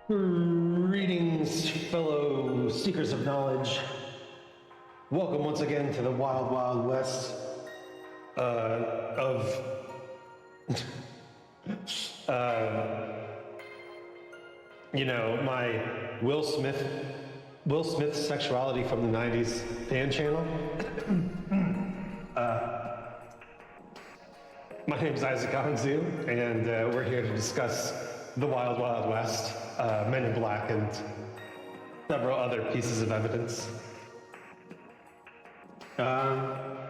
Greetings, fellow seekers of knowledge. Welcome once again to the Wild Wild West of my Will Smith sexuality from the '90s fan channel. My name is Isaac Anzu, and we're here to discuss the Wild Wild West, Men in Black, and several other pieces of evidence. I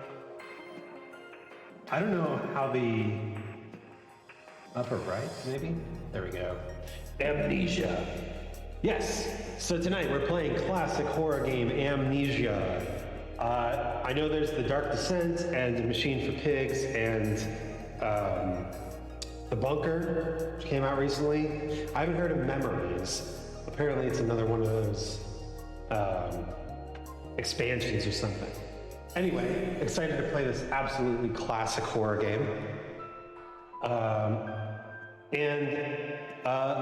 don't know how the upper right, maybe? There we go. Amnesia. Yes, so tonight we're playing classic horror game Amnesia. I know there's the Dark Descent and Machine for Pigs and The Bunker, which came out recently. I haven't heard of Memories. Apparently it's another one of those expansions or something. Anyway, excited to play this absolutely classic horror game.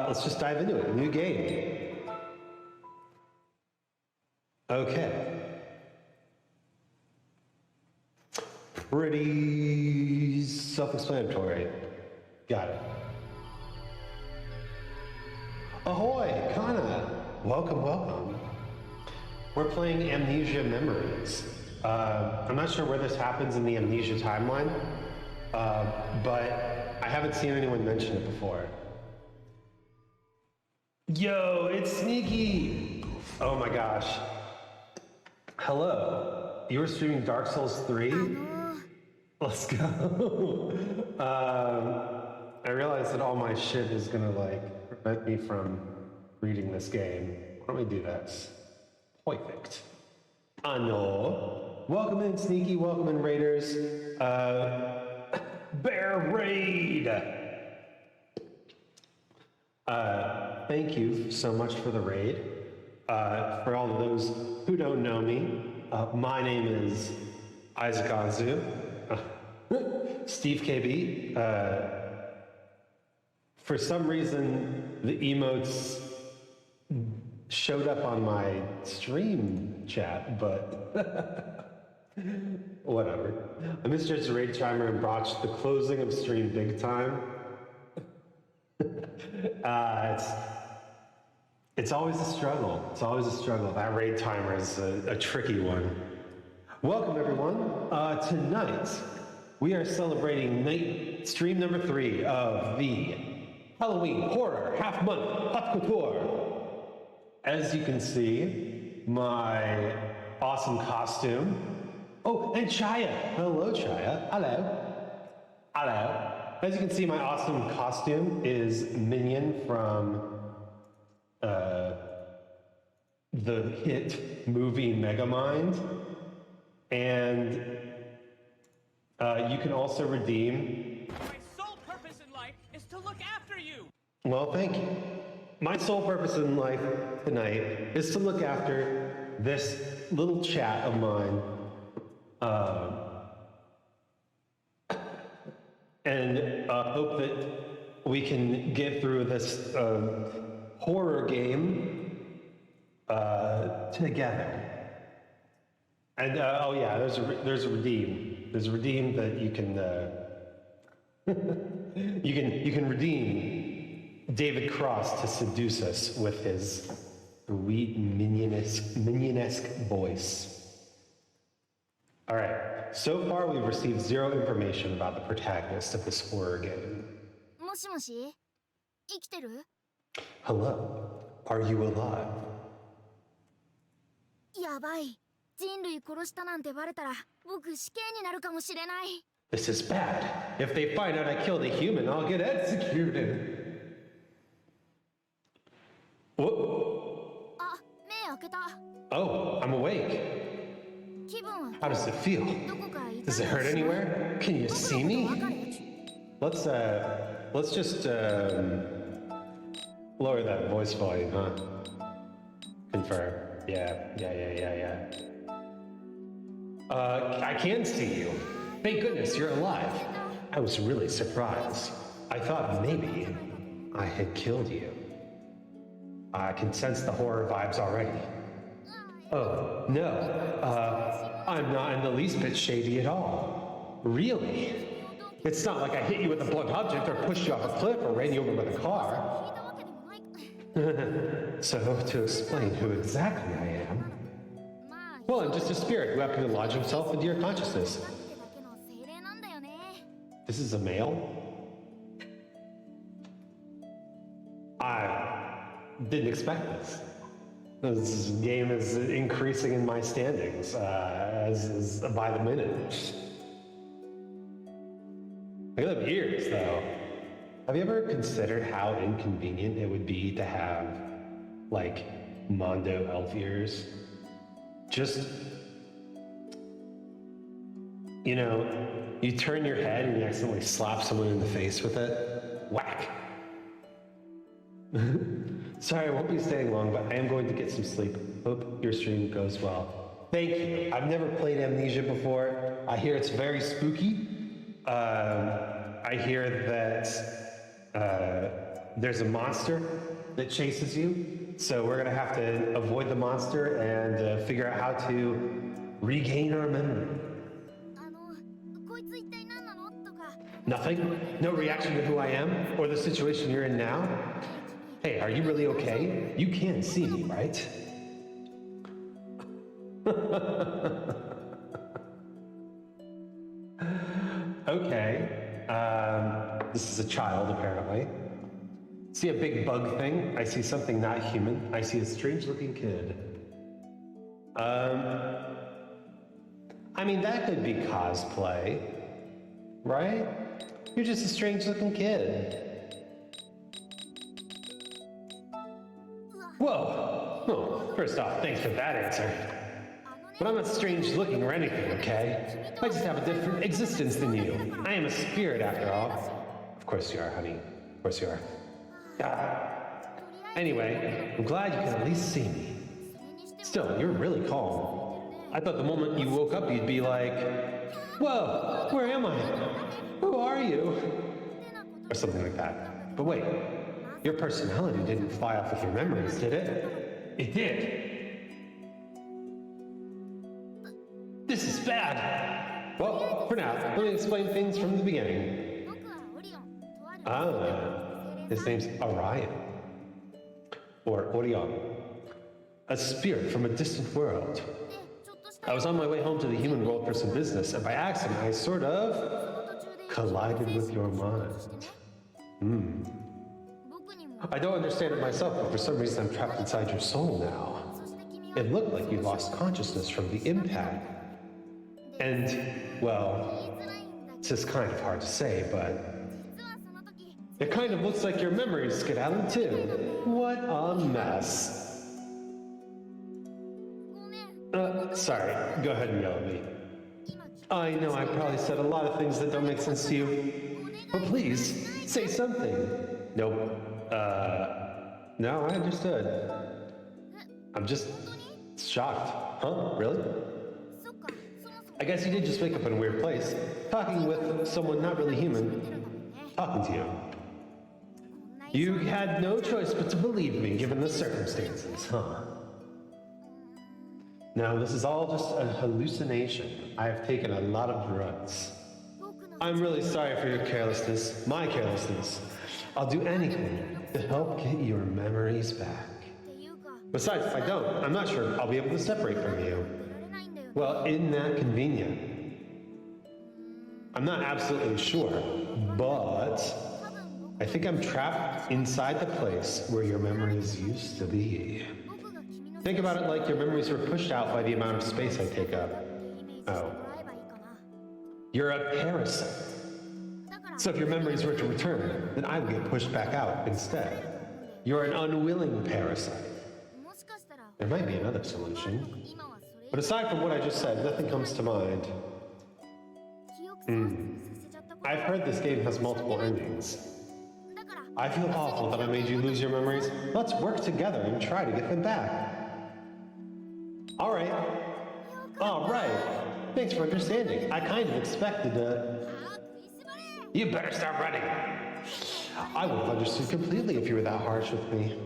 Let's just dive into it. New game. Okay. Pretty self-explanatory. Got it. Ahoy, Kana. Welcome, welcome. We're playing Amnesia Memories. I'm not sure where this happens in the Amnesia timeline, but I haven't seen anyone mention it before. Yo, it's Sneaky! Oh my gosh. Hello. You were streaming Dark Souls 3? Let's go. I realized that all my shit is gonna prevent me from reading this game. Why don't we do this? Perfect. Ano. Welcome in, Sneaky. Welcome in, Raiders. Bear Raid. Thank you so much for the raid. For all of those who don't know me, my name is Isaac Anzu. Steve KB. For some reason, the emotes showed up on my stream chat, but whatever. I misjudged the raid timer and botched the closing of stream big time. It's always a struggle. It's always a struggle. That raid timer is a tricky one. Welcome, everyone. Tonight, we are celebrating stream number 3 of the Halloween Horror Half Month Hot Couture. As you can see, my awesome costume. Oh, and Chaya. Hello, Chaya. Hello. Hello. As you can see, my awesome costume is Minion from the hit movie Megamind. And you can also redeem... My sole purpose in life is to look after you! Well, thank you. My sole purpose in life tonight is to look after this little chat of mine. And hope that we can get through this horror game together. And oh yeah, there's a redeem. There's a redeem that you can you can redeem David Cross to seduce us with his sweet minionesque voice. All right. So far, we've received 0 information about the protagonist of this horror game. もしもし生きてる Hello. Are you alive? やばい人類殺したなんてバレたら僕死刑になるかもしれない This is bad. If they find out I killed a human, I'll get executed. Whoa. あ目開けた Oh, I'm awake. 気分は How does it feel? どこか痛い Does it hurt anywhere? Can you see me? Let's just lower that voice volume, huh? Confirm. Yeah. I can see you. Thank goodness you're alive. I was really surprised. I thought maybe I had killed you. I can sense the horror vibes already. Oh, no. I'm not in the least bit shady at all. Really? It's not like I hit you with a blunt object or pushed you off a cliff or ran you over with a car. So, to explain who exactly I am, well, I'm just a spirit who happened to lodge himself into your consciousness. This is a male? I didn't expect this. This game is increasing in my standings as by the minute. Look at them ears, though. Have you ever considered how inconvenient it would be to have, like, Mondo elf ears? Just, you know, you turn your head and you accidentally slap someone in the face with it. Whack! Sorry, I won't be staying long, but I am going to get some sleep. Hope your stream goes well. Thank you. I've never played Amnesia before. I hear it's very spooky. I hear that there's a monster that chases you. So we're gonna have to avoid the monster and figure out how to regain our memory. Nothing? No reaction to who I am or the situation you're in now? Hey, are you really okay? You can see me, right? Okay. This is a child, apparently. See a big bug thing? I see something not human. I see a strange-looking kid. I mean, that could be cosplay, right? You're just a strange-looking kid. Whoa! Oh, first off, thanks for that answer. But I'm not strange-looking or anything, okay? I just have a different existence than you. I am a spirit, after all. Of course you are, honey. Of course you are. Anyway, I'm glad you can at least see me. Still, you're really calm. I thought the moment you woke up you'd be like, whoa, where am I? Who are you? Or something like that. But wait, your personality didn't fly off with your memories, did it? It did. This is bad. Well, for now, let me explain things from the beginning. His name's Orion. Or Orion. A spirit from a distant world. I was on my way home to the human world for some business, and by accident I sort of collided with your mind. I don't understand it myself, but for some reason I'm trapped inside your soul now. It looked like you lost consciousness from the impact. And, well, it's just kind of hard to say, but it kind of looks like your memories skedaddled too. What a mess. Sorry, go ahead and yell at me. I know I probably said a lot of things that don't make sense to you, but please, say something. Nope. No, I understood. I'm just shocked. Huh? Really? I guess you did just wake up in a weird place, talking with someone not really human, talking to you. You had no choice but to believe me, given the circumstances, huh? No, this is all just a hallucination. I have taken a lot of drugs. I'm really sorry for your carelessness, my carelessness. I'll do anything to help get your memories back. Besides, if I don't, I'm not sure I'll be able to separate from you. Well, isn't that convenient? I'm not absolutely sure, but I think I'm trapped inside the place where your memories used to be. Think about it like your memories were pushed out by the amount of space I take up. Oh. You're a parasite. So if your memories were to return, then I would get pushed back out instead. You're an unwilling parasite. There might be another solution. But aside from what I just said, nothing comes to mind. I've heard this game has multiple endings. I feel awful that I made you lose your memories. Let's work together and try to get them back. All right. Thanks for understanding. I kind of expected You better start running. I would have understood completely if you were that harsh with me.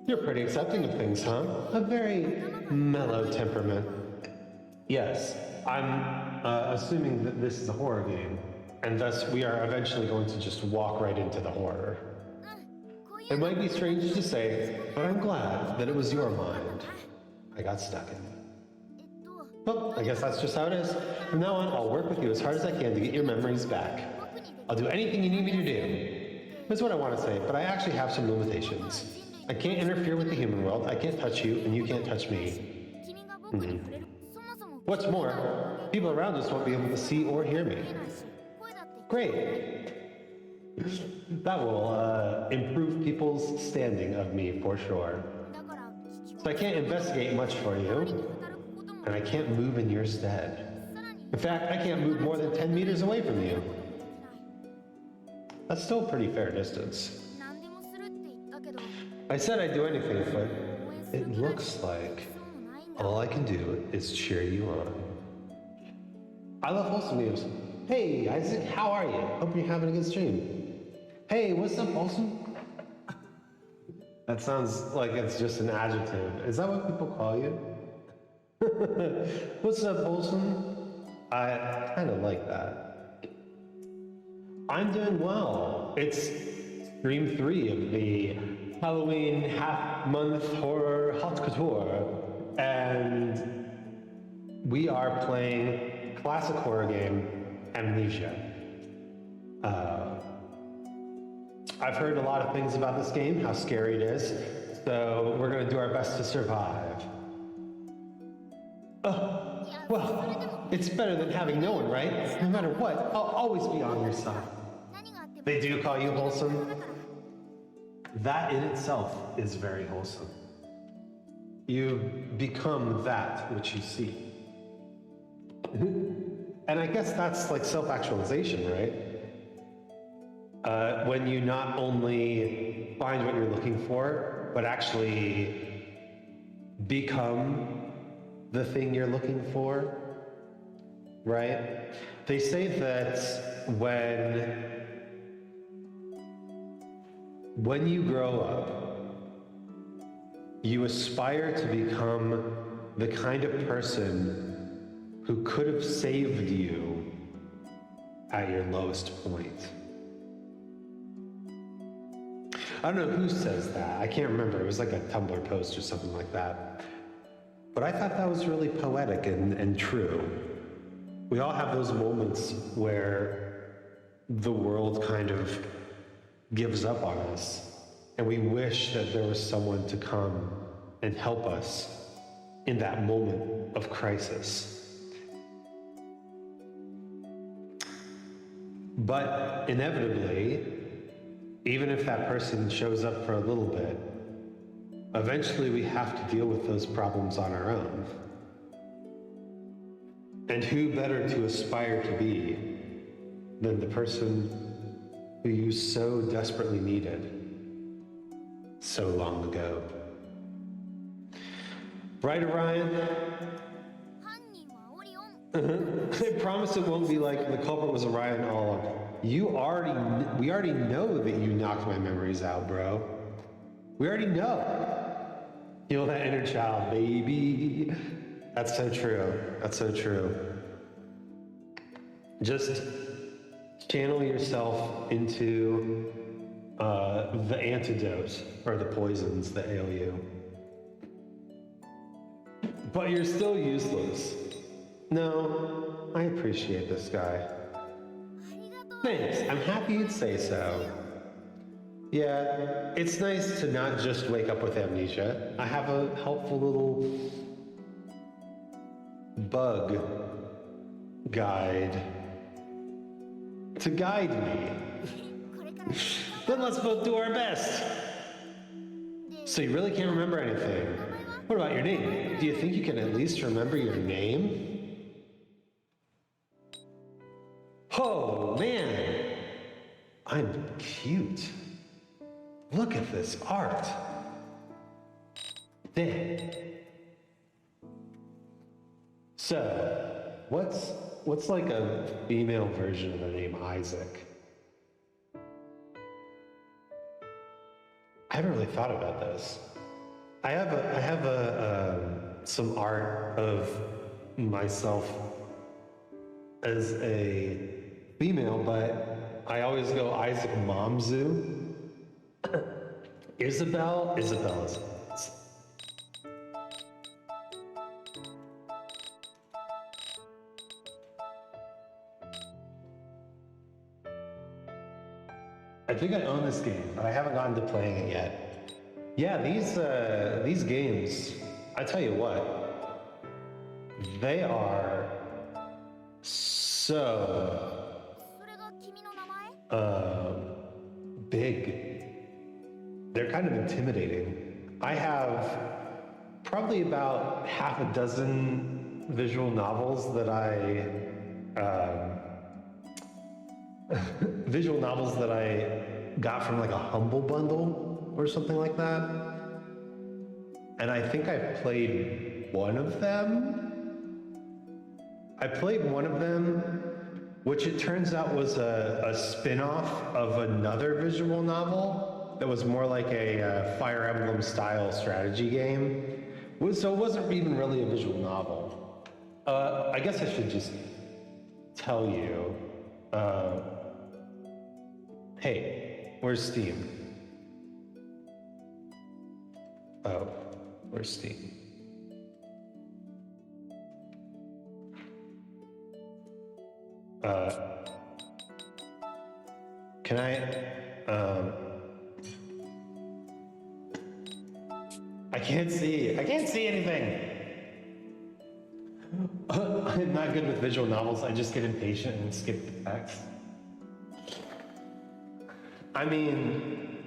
You're pretty accepting of things, huh? A very mellow temperament. Yes, I'm assuming that this is a horror game, and thus we are eventually going to just walk right into the horror. こういう It might be strange to say, but I'm glad that it was your mind I got stuck in. Well, I guess that's just how it is. From now on, I'll work with you as hard as I can to get your memories back. I'll do anything you need me to do. That's what I want to say, but I actually have some limitations. I can't interfere with the human world, I can't touch you, and you can't touch me. 君が僕に触れるそもそも What's more, people around us won't be able to see or hear me. 見えないし声だって Great. That will improve people's standing of me for sure. だから聞き So I can't investigate much for に you, 働くことも and I can't move in your stead. さらに In fact, I can't move more than 10 meters away from you. できない That's still a pretty fair distance. 何でもするって言ったけど I said I'd do anything, but 応援する it くらい looks like そうもないんだ all I can do is cheer you on. I love wholesome news. Hey, Isaac, how are you? Hope you're having a good stream. Hey, what's up, wholesome? That sounds like it's just an adjective. Is that what people call you? What's up, wholesome? I kind of like that. I'm doing well. It's stream 3 of the Halloween half-month horror haute couture, and we are playing classic horror game Amnesia. I've heard a lot of things about this game, how scary it is, so we're going to do our best to survive. Well, it's better than having no one, right? No matter what, I'll always be on your side. 何があっても They do call you だ wholesome? から That in itself is very wholesome. You become that which you see. And I guess that's like self-actualization, right? When you not only find what you're looking for, but actually become the thing you're looking for, right? They say that when you grow up, you aspire to become the kind of person who could have saved you at your lowest point. I don't know who says that. I can't remember. It was like a Tumblr post or something like that. But I thought that was really poetic and true. We all have those moments where the world kind of gives up on us, and we wish that there was someone to come and help us in that moment of crisis. But inevitably, even if that person shows up for a little bit, eventually we have to deal with those problems on our own. And who better to aspire to be than the person who you so desperately needed so long ago? Right, Orion? 犯人はオリオン I promise it won't be like the culprit was Orion all along. We already know that you knocked my memories out, bro. We already know. Heal that inner child, baby. That's so true. That's so true. Just channel yourself into the antidote or the poisons that ail you. But you're still useless. No, I appreciate this guy. ありがとう Thanks, I'm happy you'd say so. Yeah, it's nice to not just wake up with amnesia. I have a helpful little bug guide to guide me. これから Then let's both do our best. So you really can't remember anything. What about your name? Do you think you can at least remember your name? Oh, man. I'm cute. Look at this art. Dang. So, what's like a female version of the name Isaac? I haven't really thought about this. I have some art of myself as a female, but I always go Isaac Momzu. Isabel is. I think I own this game, but I haven't gotten to playing it yet. Yeah, these games, I tell you what, they are so それが君の名前？ big. They're kind of intimidating. I have probably about half a dozen visual novels that I got from like a Humble Bundle or something like that. And I think I played one of them. I played one of them, which it turns out was a spin-off of another visual novel that was more like a Fire Emblem style strategy game. So it wasn't even really a visual novel. I guess I should just tell you. Hey, where's Steam? Oh, where's Steam? Can I can't see anything. I'm not good with visual novels. I just get impatient and skip the text. I mean,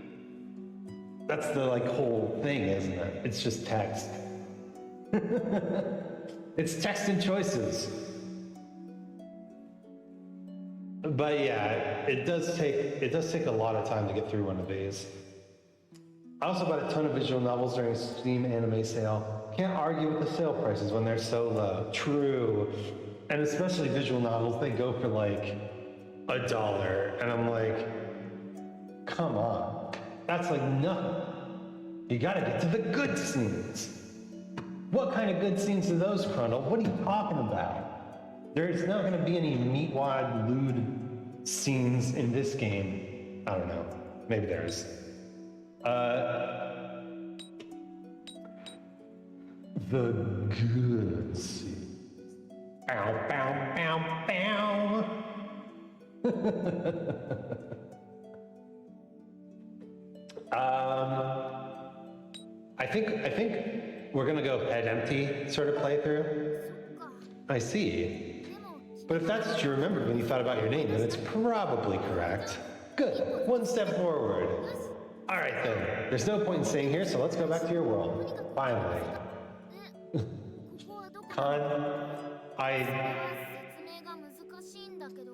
that's the whole thing, isn't it? It's just text. It's text and choices. But yeah, it does take a lot of time to get through one of these. I also bought a ton of visual novels during a Steam anime sale. Can't argue with the sale prices when they're so low. True. And especially visual novels, they go for like $1. And I'm like, come on. That's like nothing. You gotta get to the good scenes. What kind of good scenes are those, Crundle? What are you talking about? There's not gonna be any meat-wad, lewd scenes in this game. I don't know. Maybe there is. The good scenes. Bow, bow, bow, bow. I think we're gonna go head empty sort of playthrough. I see. But if that's what you remembered when you thought about your name, then it's probably correct. Good. One step forward. All right then. There's no point in staying here, so let's go back to your world. Finally. Con, 説明が難しいんだけど。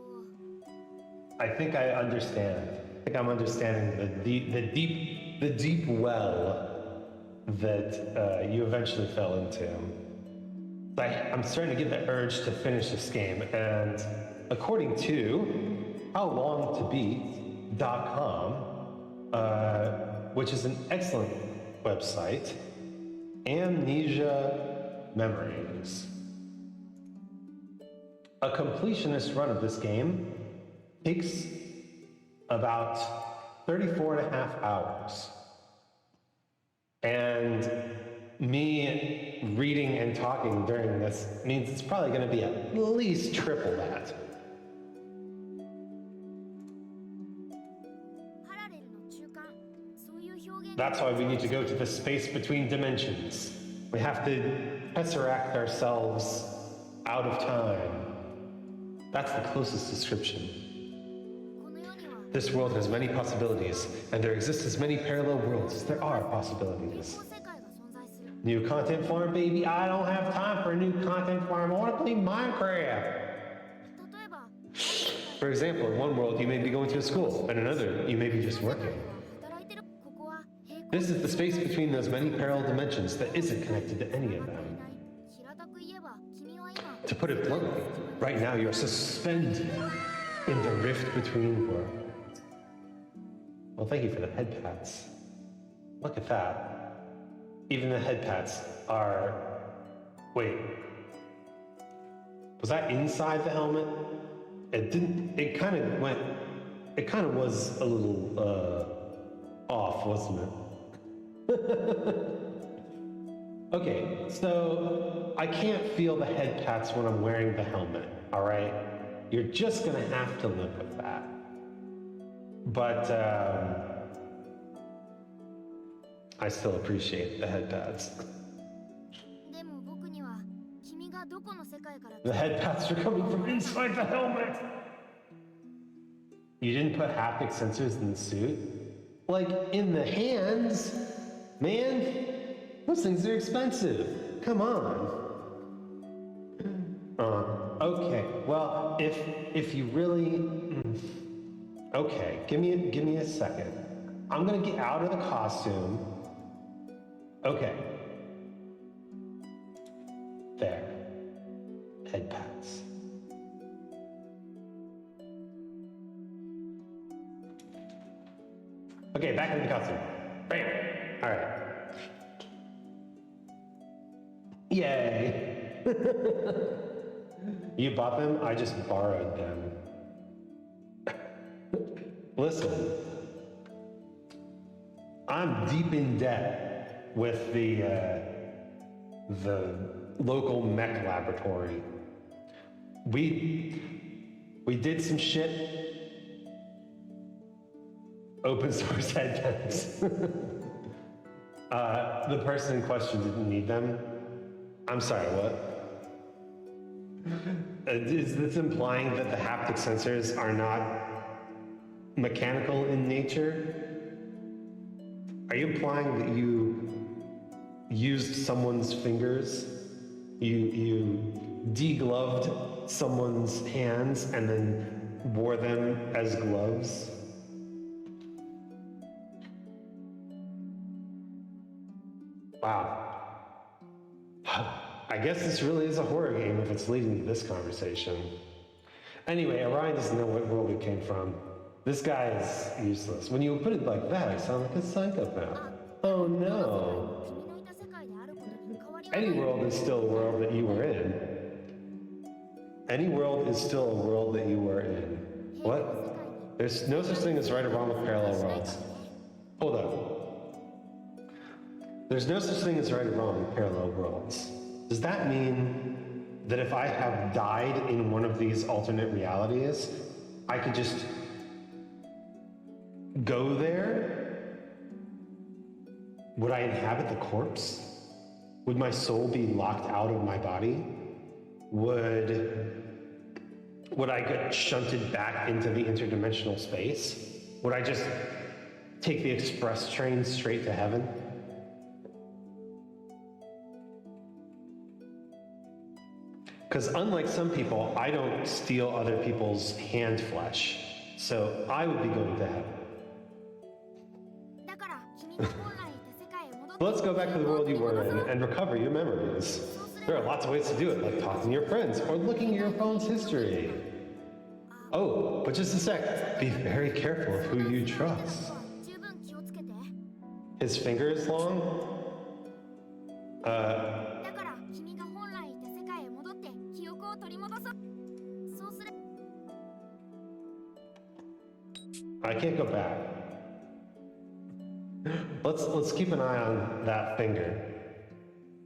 I think I understand. I think I'm understanding the deep well that you eventually fell into. I'm starting to get the urge to finish this game, and according to howlongtobeat.com, which is an excellent website, Amnesia Memories. A completionist run of this game takes about 34 and a half hours. And me reading and talking during this means it's probably going to be at least triple that. パラレルの中間、そういう表現。 That's why we need to go to the space between dimensions. We have to tesseract ourselves out of time. That's the closest description. この世には This world has many possibilities, and there exist as many parallel worlds as there are 平 possibilities. 行世界が存在する。 New content farm, baby. I don't have time for a new content farm. I want to play Minecraft. 例えば、 For example, in one world you may be going to a school, and another you may be just 世界 working. では働いてる。ここは平行 This is the space between those many parallel dimensions that isn't connected to any of 世界 them. ない。平たく言えば、君は今。 To put it bluntly, right now you're suspended in the rift between worlds. Well, thank you for the head pats. Look at that. even the head pats are... Wait. Was that inside the helmet? It didn't... It kind of went... It kind of was a little, off, wasn't it? Okay, so I can't feel the head pats when I'm wearing the helmet, all right? You're just gonna have to live with that. But I still appreciate the head pads. でも僕には君がどこの世界から The head pats are coming from inside the helmet! You didn't put haptic sensors in the suit? Like, in the hands? Man, those things are expensive. Come on. Okay, well, if you really... Okay, give me a second. I'm gonna get out of the costume. Okay. There. Head pats. Okay, back in the costume. Bam! Alright. Yay! You bought them? I just borrowed them. Listen, I'm deep in debt with the local mech laboratory. We did some shit. Open source headphones. The person in question didn't need them. I'm sorry, what? Is this implying that the haptic sensors are not mechanical in nature? Are you implying that you used someone's fingers? You degloved someone's hands and then wore them as gloves? Wow. I guess this really is a horror game if it's leading to this conversation. Anyway, Orion doesn't know what world we came from. This guy is useless. When you put it like that, I sound like a psychopath. Oh no. Any world is still a world that you were in. Any world is still a world that you were in. What? There's no such thing as right or wrong with parallel worlds. Hold on. There's no such thing as right or wrong with parallel worlds. Does that mean that if I have died in one of these alternate realities, I could just go there? Would I inhabit the corpse? Would my soul be locked out of my body? Would I get shunted back into the interdimensional space? Would I just take the express train straight to heaven? Because unlike some people, I don't steal other people's hand flesh. So I would be going to heaven. Let's go back to the world you were in and recover your memories. There are lots of ways to do it, like talking to your friends or looking at your phone's history. Oh, but just a sec. Be very careful of who you trust. His finger is long? I can't go back. Let's keep an eye on that finger.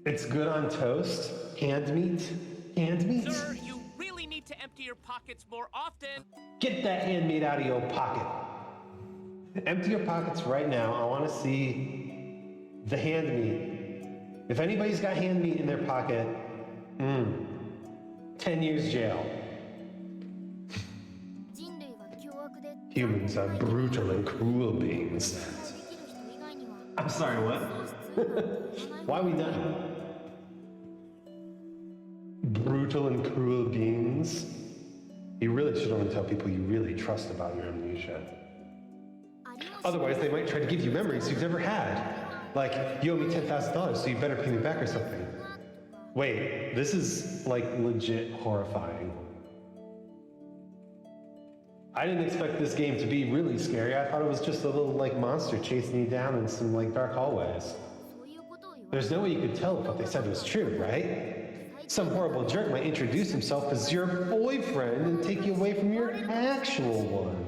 It's good on toast. Hand meat? Hand meat? Sir, you really need to empty your pockets more often. Get that hand meat out of your pocket. Empty your pockets right now. I want to see the hand meat. If anybody's got hand meat in their pocket, 10 years jail. Humans are brutal and cruel beings. I'm sorry, what? Why are we done? Brutal and cruel beings? You really should only tell people you really trust about your amnesia. Otherwise, they might try to give you memories you've never had. Like, you owe me $10,000, so you better pay me back or something. Wait, this is, like, legit horrifying. I didn't expect this game to be really scary. I thought it was just a little, like, monster chasing you down in some, like, dark hallways. There's no way you could tell if what they said was true, right? Some horrible jerk might introduce himself as your boyfriend and take you away from your actual one.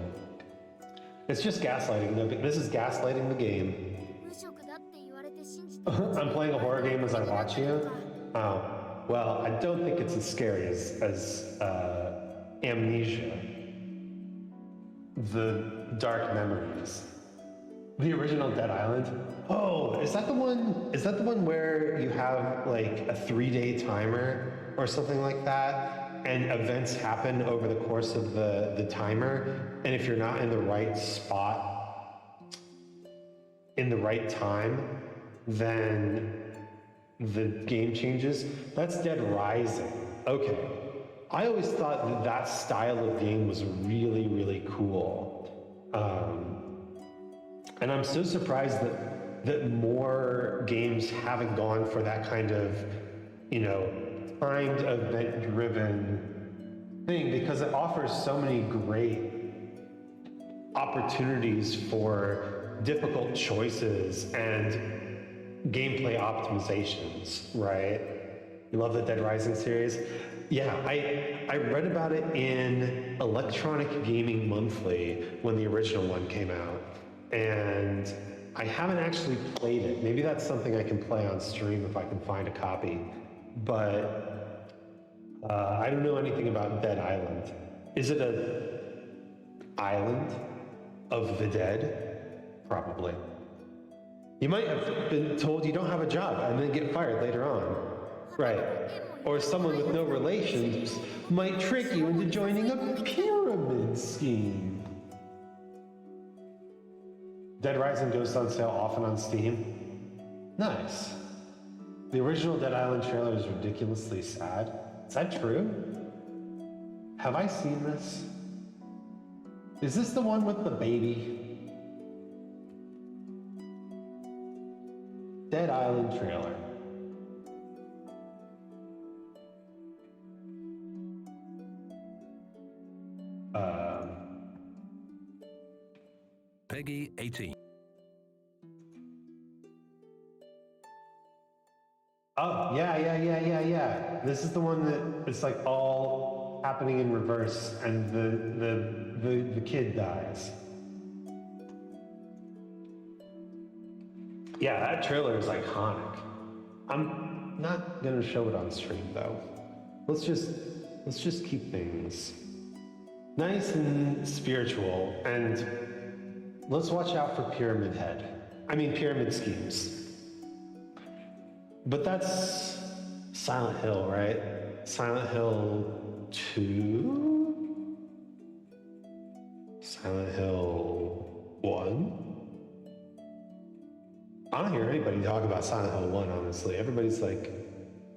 It's just gaslighting. No, this is gaslighting the game. 無職だって言われて信じて I'm playing a horror game as I watch you. Oh, well, I don't think it's as scary as Amnesia. The dark memories. The original Dead Island. Oh, is that the one? Is that the one where you have like a 3-day timer or something like that, and events happen over the course of the timer, and if you're not in the right spot in the right time, then the game changes? That's Dead Rising. Okay. I always thought that that style of game was really, really cool. And I'm so surprised that more games haven't gone for that kind of, timed event-driven thing, because it offers so many great opportunities for difficult choices and gameplay optimizations, right? You love the Dead Rising series? Yeah, I read about it in Electronic Gaming Monthly when the original one came out, and I haven't actually played it. Maybe that's something I can play on stream if I can find a copy, but I don't know anything about Dead Island. Is it an island of the dead? Probably. You might have been told you don't have a job and then get fired later on. Right. Or someone with no relations might trick you into joining a pyramid scheme. Dead Rising goes on sale often on Steam. Nice. The original Dead Island trailer is ridiculously sad. Is that true? Have I seen this? Is this the one with the baby? Dead Island trailer. Peggy 18. Oh, yeah. This is the one that it's like all happening in reverse and the kid dies. Yeah, that trailer is iconic. I'm not gonna show it on stream though. Let's just keep things nice and spiritual, and let's watch out for Pyramid schemes. But that's Silent Hill, right? Silent Hill 2? Silent Hill 1? I don't hear anybody talk about Silent Hill 1, honestly. Everybody's like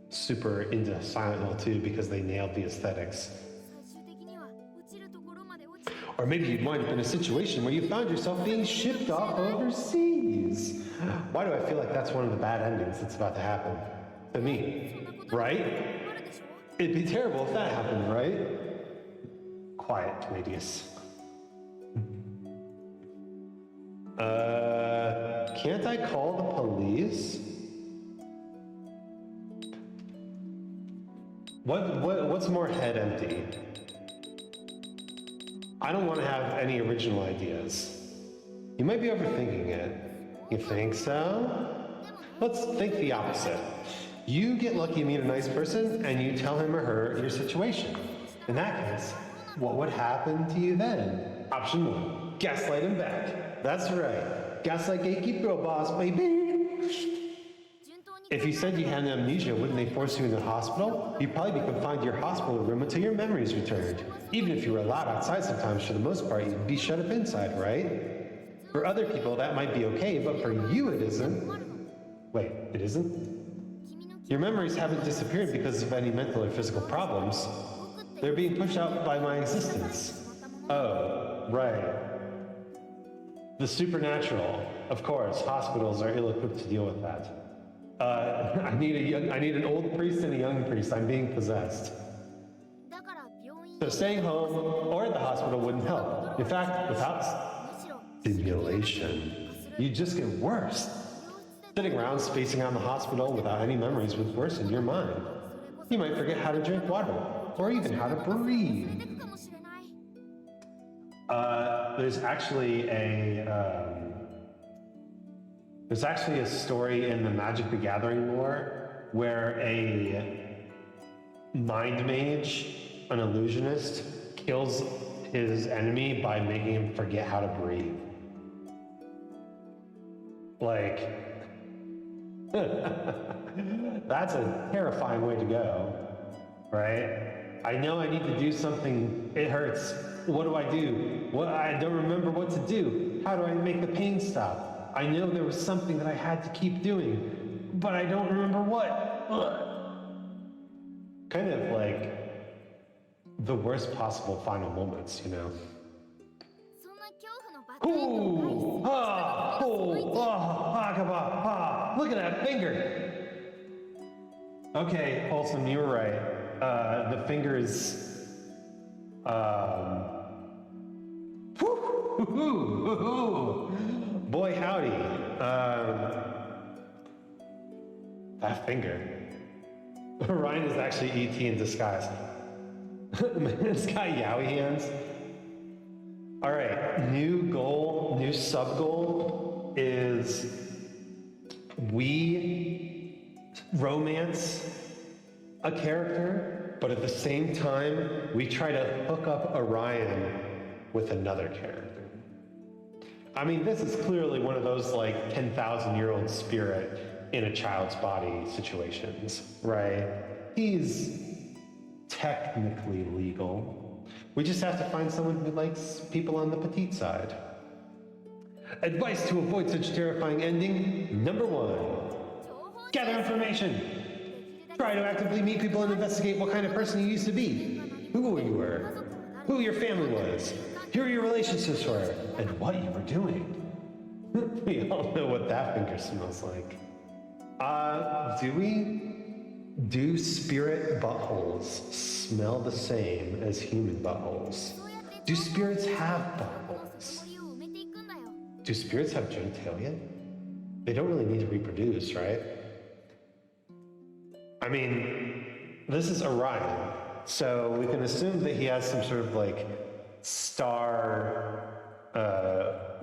super into Silent Hill 2 because they nailed the aesthetics. 最終的には落ちるところまで落ちる Or maybe you'd wind up in a situation where you found yourself being shipped off overseas. Why do I feel like that's one of the bad endings that's about to happen to me? Right? あるでしょ It'd be terrible if that happened, right? Quiet, Radius. Can't I call the police? What's more head empty? I don't want to have any original ideas. You might be overthinking it. You think so? Let's think the opposite. You get lucky and meet a nice person, and you tell him or her your situation. In that case, what would happen to you then? Option 1, gaslight him back. That's right. Gaslight gatekeeper boss, baby. 順当に If you said you had amnesia, wouldn't they force you into the hospital? You'd probably be confined to your hospital room until your memories returned. Even if you were allowed outside sometimes, for the most part, you'd be shut up inside, right? For other people, that might be okay, but for you, it isn't. Wait, it isn't? 君の Your memories haven't disappeared because of any mental or physical problems. They're being pushed out by my existence. Oh, right. The supernatural. Of course, hospitals are ill-equipped to deal with that. I need an old priest and a young priest. I'm being possessed. だから病院 So staying home or at the hospital wouldn't help. In fact, without むしろ stimulation, you just get worse. 病室で Sitting around spacing out in the hospital without any memories would worsen your mind. You might forget how to drink water, or even how to breathe. 出てくかもしれない。 There's actually a story in the Magic the Gathering lore where a mind mage, an illusionist, kills his enemy by making him forget how to breathe. Like, that's a terrifying way to go, right? I know I need to do something, it hurts. What do? I don't remember what to do. How do I make the pain stop? I know there was something that I had to keep doing, but I don't remember what. Ugh. Kind of like the worst possible final moments, you know? そんな恐怖のバッドエンドを回避 Ooh, ah, oh, ah, ah, ah, look at that finger. Okay, Olson, you were right. The finger is, boy howdy. That finger. Ryan is actually ET in disguise. It's got Yowie hands. All right, new goal, new sub goal is we romance a character, but at the same time, we try to hook up Orion with another character. I mean, this is clearly one of those like 10,000-year-old spirit in a child's body situations, right? He's technically legal. We just have to find someone who likes people on the petite side. Advice to avoid such terrifying ending, number 1. Gather information. Try to actively meet people and investigate what kind of person you used to be, who you were, who your family was, who your relationships were, and what you were doing. We all know what that finger smells like. Do we? Do spirit buttholes smell the same as human buttholes? Do spirits have buttholes? Do spirits have genitalia? They don't really need to reproduce, right? I mean, this is Orion, so we can assume that he has some sort of like star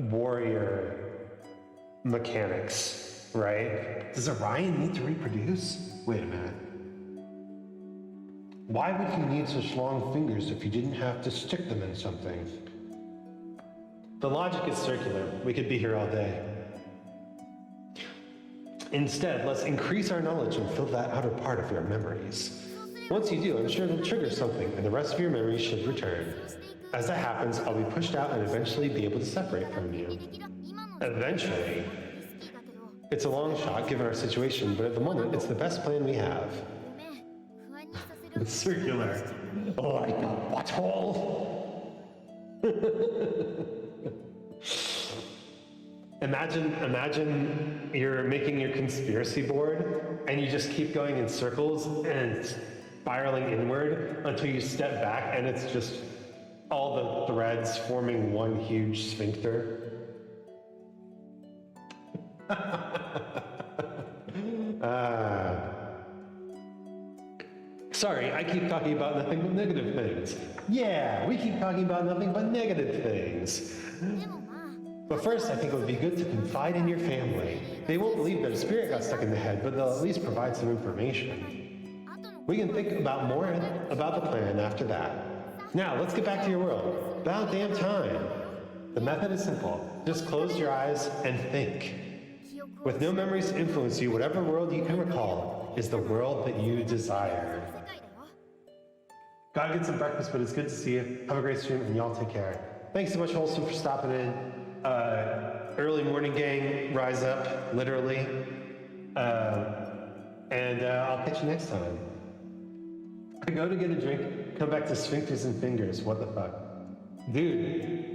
warrior mechanics, right? Does Orion need to reproduce? Wait a minute. Why would he need such long fingers if he didn't have to stick them in something? The logic is circular. We could be here all day. Instead, let's increase our knowledge and fill that outer part of your memories. Once you do, I'm sure it'll trigger something and the rest of your memories should return. As that happens, I'll be pushed out and eventually be able to separate from you. Eventually. It's a long shot given our situation, but at the moment, it's the best plan we have. It's circular. Like a butthole. Imagine you're making your conspiracy board and you just keep going in circles and spiraling inward until you step back and it's just all the threads forming one huge sphincter. Sorry, I keep talking about nothing but negative things. Yeah, we keep talking about nothing but negative things. But first, I think it would be good to confide in your family. They won't believe that a spirit got stuck in the head, but they'll at least provide some information. We can think about more about the plan after that. Now, let's get back to your world. About damn time. The method is simple. Just close your eyes and think. With no memories to influence you, whatever world you can recall is the world that you desire. Gotta get some breakfast, but it's good to see you. Have a great stream, and y'all take care. Thanks so much, Holston, for stopping in. Early morning gang, rise up, literally. And I'll catch you next time. I go to get a drink, come back to sphincters and fingers. What the fuck? Dude,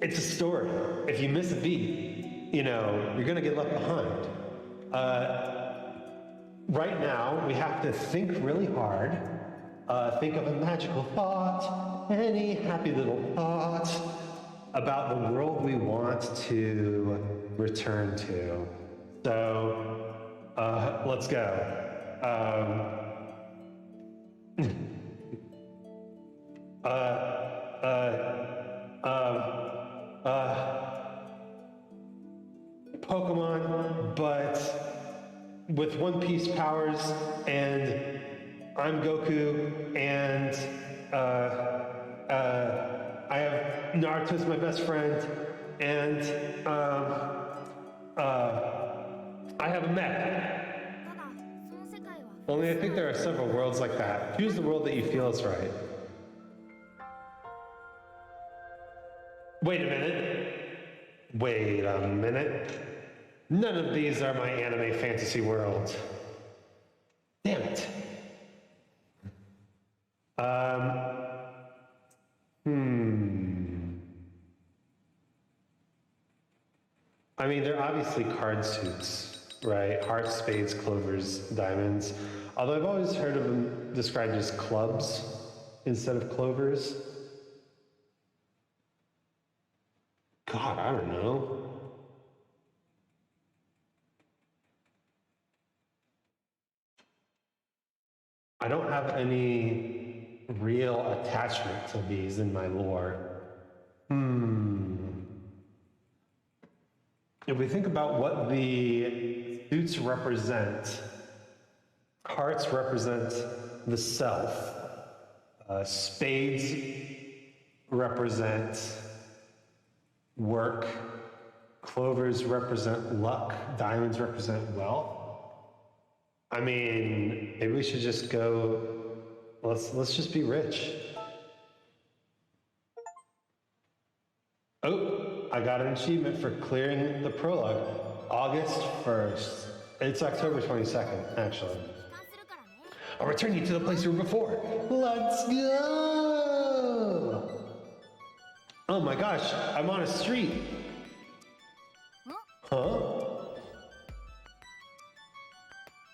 it's a story. If you miss a beat, you know, you're gonna get left behind. Right now, we have to think really hard. Think of a magical thought, any happy little thought about the world we want to return to. So, let's go. Pokemon, but with One Piece powers, and I'm Goku, and I have Naruto's my best friend, and I have a mech. ただその世界は Only I think there are several worlds like that. Choose the world that you feel is right. Wait a minute. Wait a minute. None of these are my anime fantasy world. Damn it. I mean, they're obviously card suits, right? Hearts, spades, clovers, diamonds. Although I've always heard of them described as clubs instead of clovers. God, I don't know. I don't have any real attachment to these in my lore. If we think about what the suits represent, hearts represent the self. Spades represent work. Clovers represent luck. Diamonds represent wealth. I mean, maybe we should just go, let's just be rich. Oh, I got an achievement for clearing the prologue. August 1st. It's October 22nd, actually. 帰還するからね I'll return you to the place you were before. Let's go! Oh my gosh, I'm on a street. ん Huh?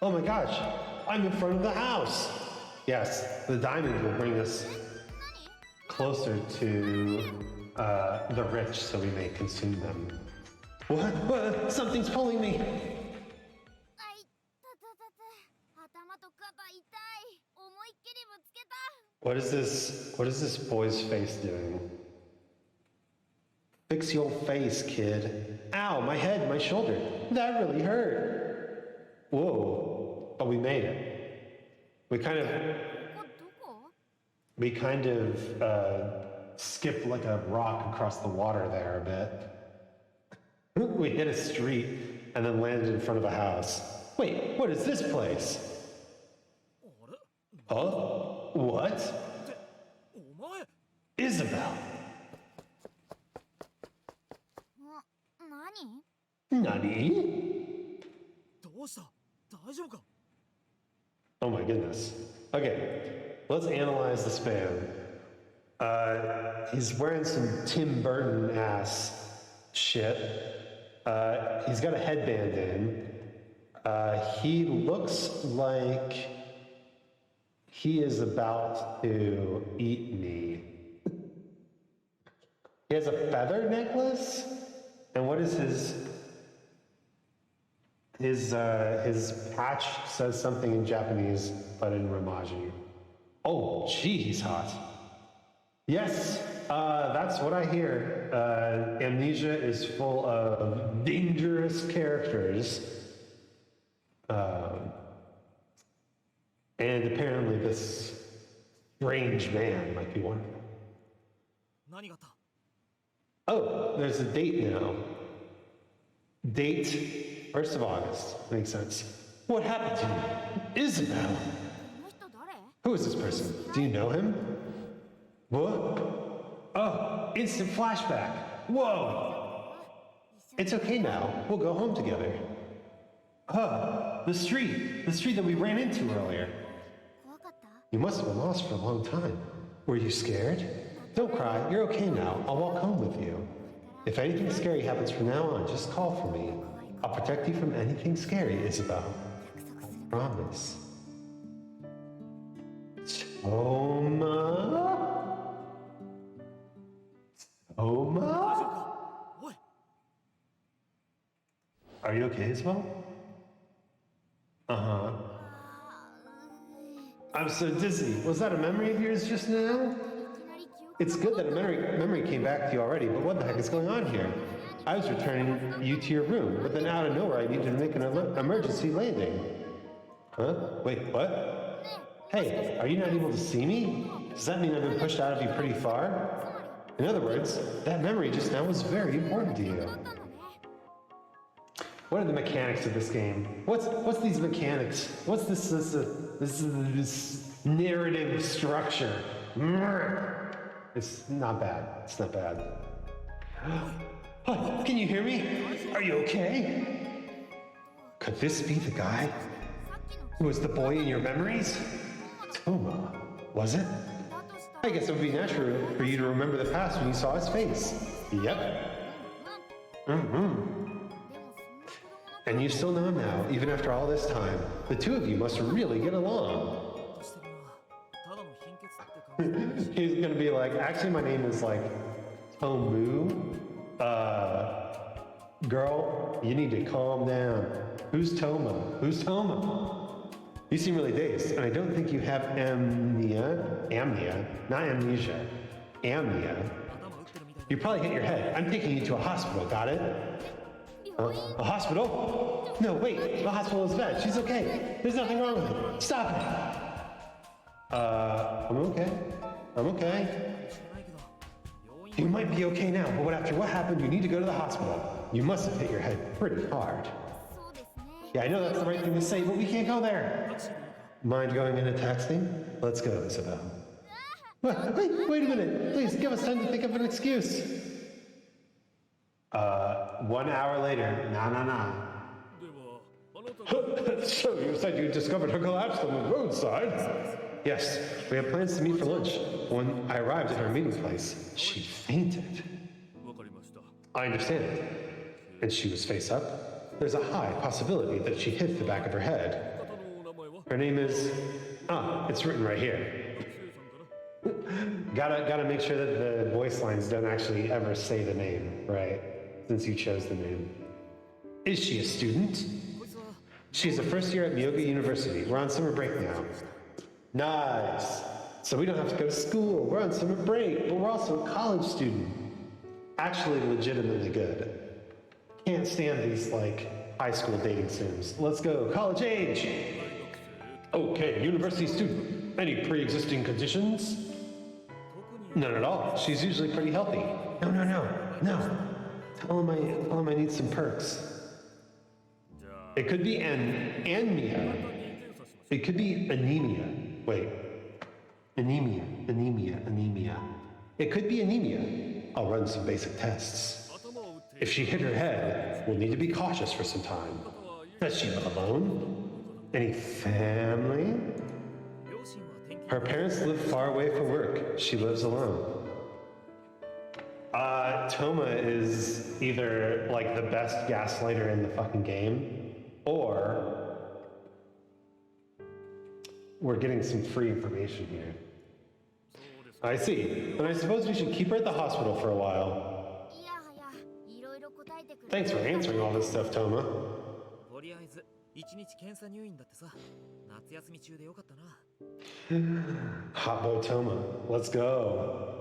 Oh my gosh, I'm in front of the house. Yes, the diamond will bring us 何 closer to the rich so we may consume them. What? Something's pulling me. あいたたた頭と肩痛い思いっきりぶつけた What is this boy's face doing? Fix your face, kid. Ow, my head, my shoulder. That really hurt. Whoa, but we made it. We kind of こどこ skipped like a rock across the water there a bit. We hit a street and then landed in front of a house. Wait, what is this place? あれ Huh? What? お前 Isabel. 何 Nani? どうした大丈夫か Oh my goodness. Okay, let's analyze this man. He's wearing some Tim Burton ass shit. He's got a headband in. He looks like he is about to eat me. He has a feather necklace? And what is his patch says something in Japanese, but in Romaji. Oh, gee, he's hot. Yes, that's what I hear. Amnesia is full of dangerous characters. And apparently this strange man might be one of them. 何があった Oh, there's a date now. Date 1st of August. Makes sense. What happened to you? Isabel. この人誰 Who is this person? Do you know him? What? Oh, instant flashback. Whoa. It's okay now. We'll go home together. The street that we ran into earlier. 怖かった You must have been lost for a long time. Were you scared? Don't cry. You're okay now. I'll walk home with you. If anything scary happens from now on, just call for me. I'll protect you from anything scary, Isabel. 約束する Promise. Toma? Toma? おい Are you okay as well? Uh-huh. I'm so dizzy. Was that a memory of yours just now? It's good that a memory came back to you already, but what the heck is going on here? I was returning you to your room, but then out of nowhere I needed to make an emergency landing. Huh? Wait, what? Hey, are you not able to see me? Does that mean I've been pushed out of you pretty far? In other words, that memory just now was very important to you. What are the mechanics of this game? What's these mechanics? What's this narrative structure? It's not bad. It's not bad. Oh, can you hear me? Are you okay? Could this be the guy who was the boy in your memories? Toma, was it? I guess it would be natural for you to remember the past when you saw his face. Yep. And you still know him now, even after all this time. The two of you must really get along. He's gonna be like, actually my name is like Tomu. Girl, you need to calm down. Who's Toma? Who's Toma? You seem really dazed, and I don't think you have amnesia, not amnesia, amnesia. You probably hit your head. I'm taking you to a hospital, got it? A hospital? No, wait, the hospital is bad. She's okay. There's nothing wrong with her. Stop it. I'm okay. I'm okay. You might be okay now, but after what happened, you need to go to the hospital. You must have hit your head pretty hard. Yeah, I know that's the right thing to say, but we can't go there. Mind going into texting? Let's go, Isabel. Wait a minute. Please, give us time to think of an excuse. 1 hour later. Nah. So you said you discovered her collapse on the roadside? Yes, we have plans to meet for lunch. When I arrived at her meeting place, she fainted. I understand. And she was face up? There's a high possibility that she hit the back of her head. Her name is... it's written right here. Gotta make sure that the voice lines don't actually ever say the name, right? Since you chose the name. Is she a student? She's a first year at Myoga University. We're on summer break now. Nice. So we don't have to go to school. We're on summer break, but we're also a college student. Actually, legitimately good. Can't stand these, like, high school dating sims. Let's go. College age. Okay, university student. Any pre-existing conditions? None at all. She's usually pretty healthy. No. Tell him I need some perks. It could be anemia. It could be anemia. Wait. Anemia. It could be anemia. I'll run some basic tests. If she hit her head, we'll need to be cautious for some time. Does she live alone? Any family? Her parents live far away for work. She lives alone. Toma is either like the best gaslighter in the fucking game, or we're getting some free information here. I see. Then I suppose we should keep her at the hospital for a while. Thanks for answering all this stuff, Toma. Hot boy Toma, let's go.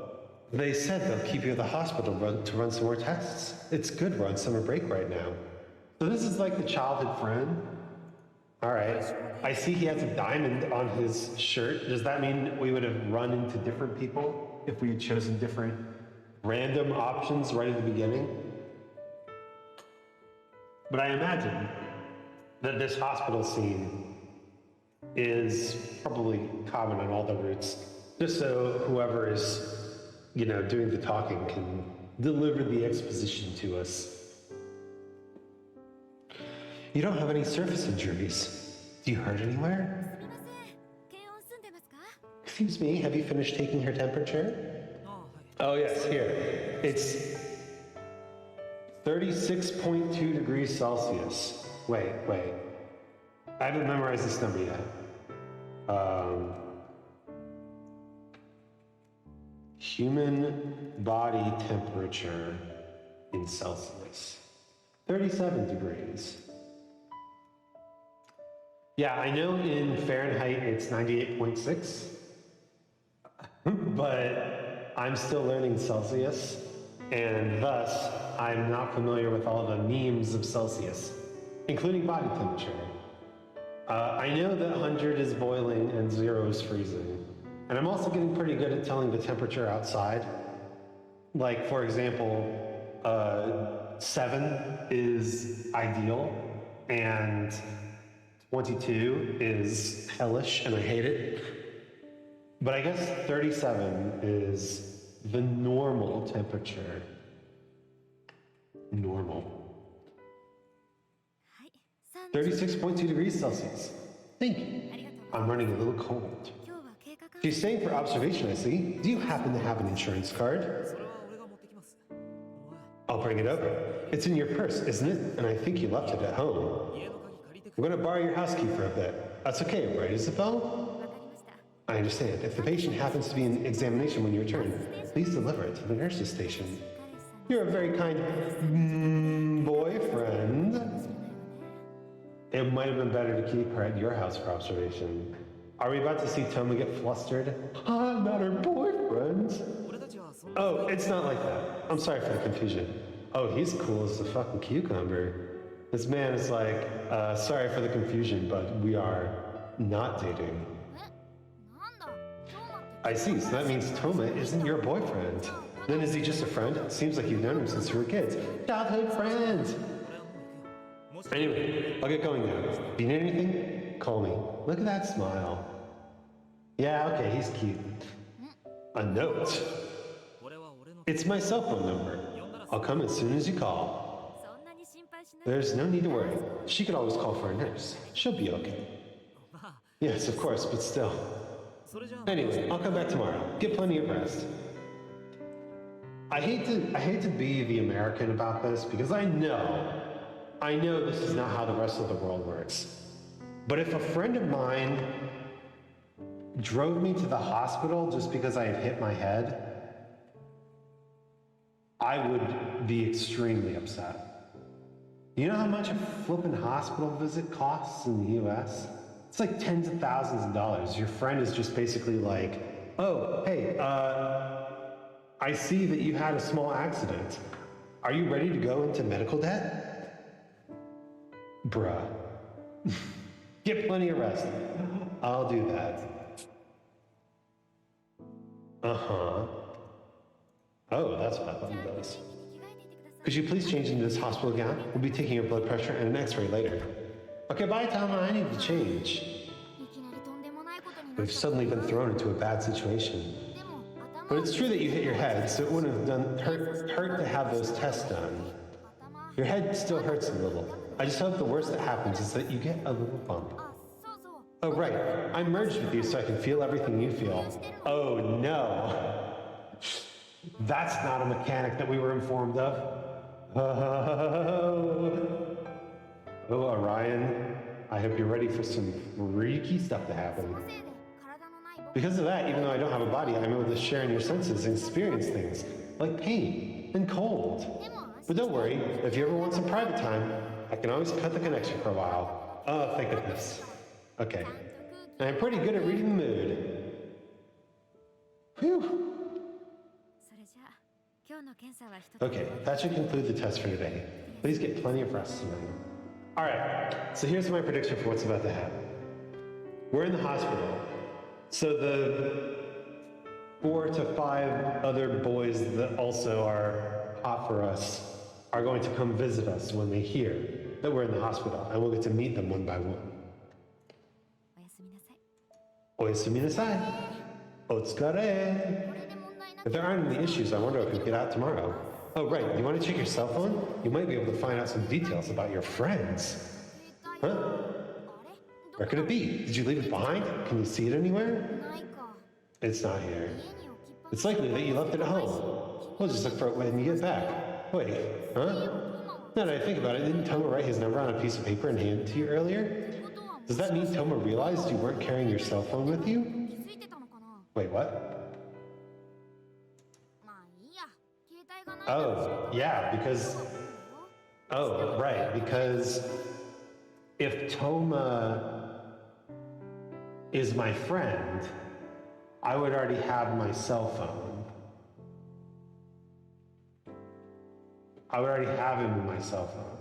They said they'll keep you at the hospital to run some more tests. It's good we're on summer break right now. So this is like the childhood friend? Alright. I see he has a diamond on his shirt. Does that mean we would have run into different people if we had chosen different random options right at the beginning? But I imagine that this hospital scene is probably common on all the routes, just so whoever is, doing the talking can deliver the exposition to us. You don't have any surface injuries. Do you hurt anywhere? Excuse me, have you finished taking her temperature? Oh yes, here. It's 36.2 degrees Celsius. Wait. I haven't memorized this number yet. Human body temperature in Celsius. 37 degrees. Yeah, I know in Fahrenheit it's 98.6, but I'm still learning Celsius, and thus I'm not familiar with all the memes of Celsius, including body temperature. I know that 100 is boiling and 0 is freezing, and I'm also getting pretty good at telling the temperature outside. Like, for example, 7 is ideal, and 22 is hellish, and I hate it. But I guess 37 is the normal temperature. Normal. はい 36.2 degrees Celsius. Thank you. ありがとう I'm running a little cold. 今日は経過観 She's staying for observation, I see. Do you happen to have an insurance card? それは俺が持ってきます。お I'll bring it over. It's in your purse, isn't it? And I think you left it at home. 前、家の鍵借りてく I'm gonna borrow your house key for a bit. That's okay, right, Isabel? わかりました I understand. If the patient happens to be in examination when you return, please deliver it to the nurse's station. 彼氏さん You're a very kind boyfriend. It might have been better to keep her at your house for observation. Are we about to see Toma get flustered? I'm not her boyfriend. 俺たちはそんな Oh, it's not like that. I'm sorry for the confusion. Oh, he's cool as a fucking cucumber. This man is like, sorry for the confusion, but we are not dating. えなんだ今日なんて I see, so that means Toma isn't your boyfriend. Then is he just a friend? Seems like you've known him since you were kids. Childhood friends! 俺はもう行くよ。もし Anyway, I'll get going now. If you need anything, call me. Look at that smile. Yeah, okay, he's cute. A note. これは俺の It's my cell phone number. I'll come as soon as you call. そんなに心配しない There's no need to worry. She could always call for a nurse. She'll be okay. まあ Yes, of course, but still. それじゃあ Anyway, I'll come back tomorrow. Get plenty of rest. I hate to be the American about this because I know this is not how the rest of the world works. But if a friend of mine drove me to the hospital just because I had hit my head, I would be extremely upset. You know how much a flippin' hospital visit costs in the US? It's like tens of thousands of dollars. Your friend is just basically like, oh, hey, I see that you had a small accident. Are you ready to go into medical debt? Bruh. Get plenty of rest. I'll do that. Uh-huh. Oh, that's what that button does. 着替えていてください Could you please change into this hospital gown? We'll be taking your blood pressure and an x-ray later. Okay, bye, Tama. I need to change. いきなりとんでもないことになっ We've た suddenly been thrown into a bad situation. でも But 頭 it's true that you hit your head, so it wouldn't have hurt to have those tests done. 頭 Your head still hurts a little. I just hope the worst that happens is that you get a little bump. あそうそう Oh, right. I merged with you so I can feel everything you feel. Oh, no. That's not a mechanic that we were informed of. Oh, Orion. I hope you're ready for some freaky stuff to happen. そのせいで体のない僕 Because of that, even though I don't have a body, I'm able to share in your senses and experience things like pain and cold. でも安 But don't worry, if you ever want some private time, I can always cut the connection for a while. Oh, thank goodness. Okay. ちゃんと空気 And I'm pretty good at reading the mood. Whew. それじゃあ今日の検査は一つ Okay, that should conclude the test for today. Please get plenty of rest tonight. Alright, so here's my prediction for what's about to happen. We're in the hospital. So the 4 to 5 other boys that also are hot for us are going to come visit us when they hear that we're in the hospital, and we'll get to meet them one by one. おやすみなさい Oyasu minasai. Otsukare. これで問題な If く there aren't any issues, I wonder if we can get out tomorrow. Oh, right. You want to check your cell phone? You might be able to find out some details about your friends. 携帯 Huh? あれ Where could it be? Did you leave it behind? Can you see it anywhere? ないか It's not here. 家に置きっぱ It's likely that you left it at home. We'll just look for it when you get back. Wait, huh? Now that I think about it, didn't Toma write his number on a piece of paper and hand it to you earlier? ことは Does that mean Toma realized you weren't carrying your cell phone with you? 気づいてたのかな Wait, what? まあいいや携帯がないなら Oh, yeah, because Oh, right, because if Toma is my friend, I would already have my cell phone. I would already have him in my cell phone.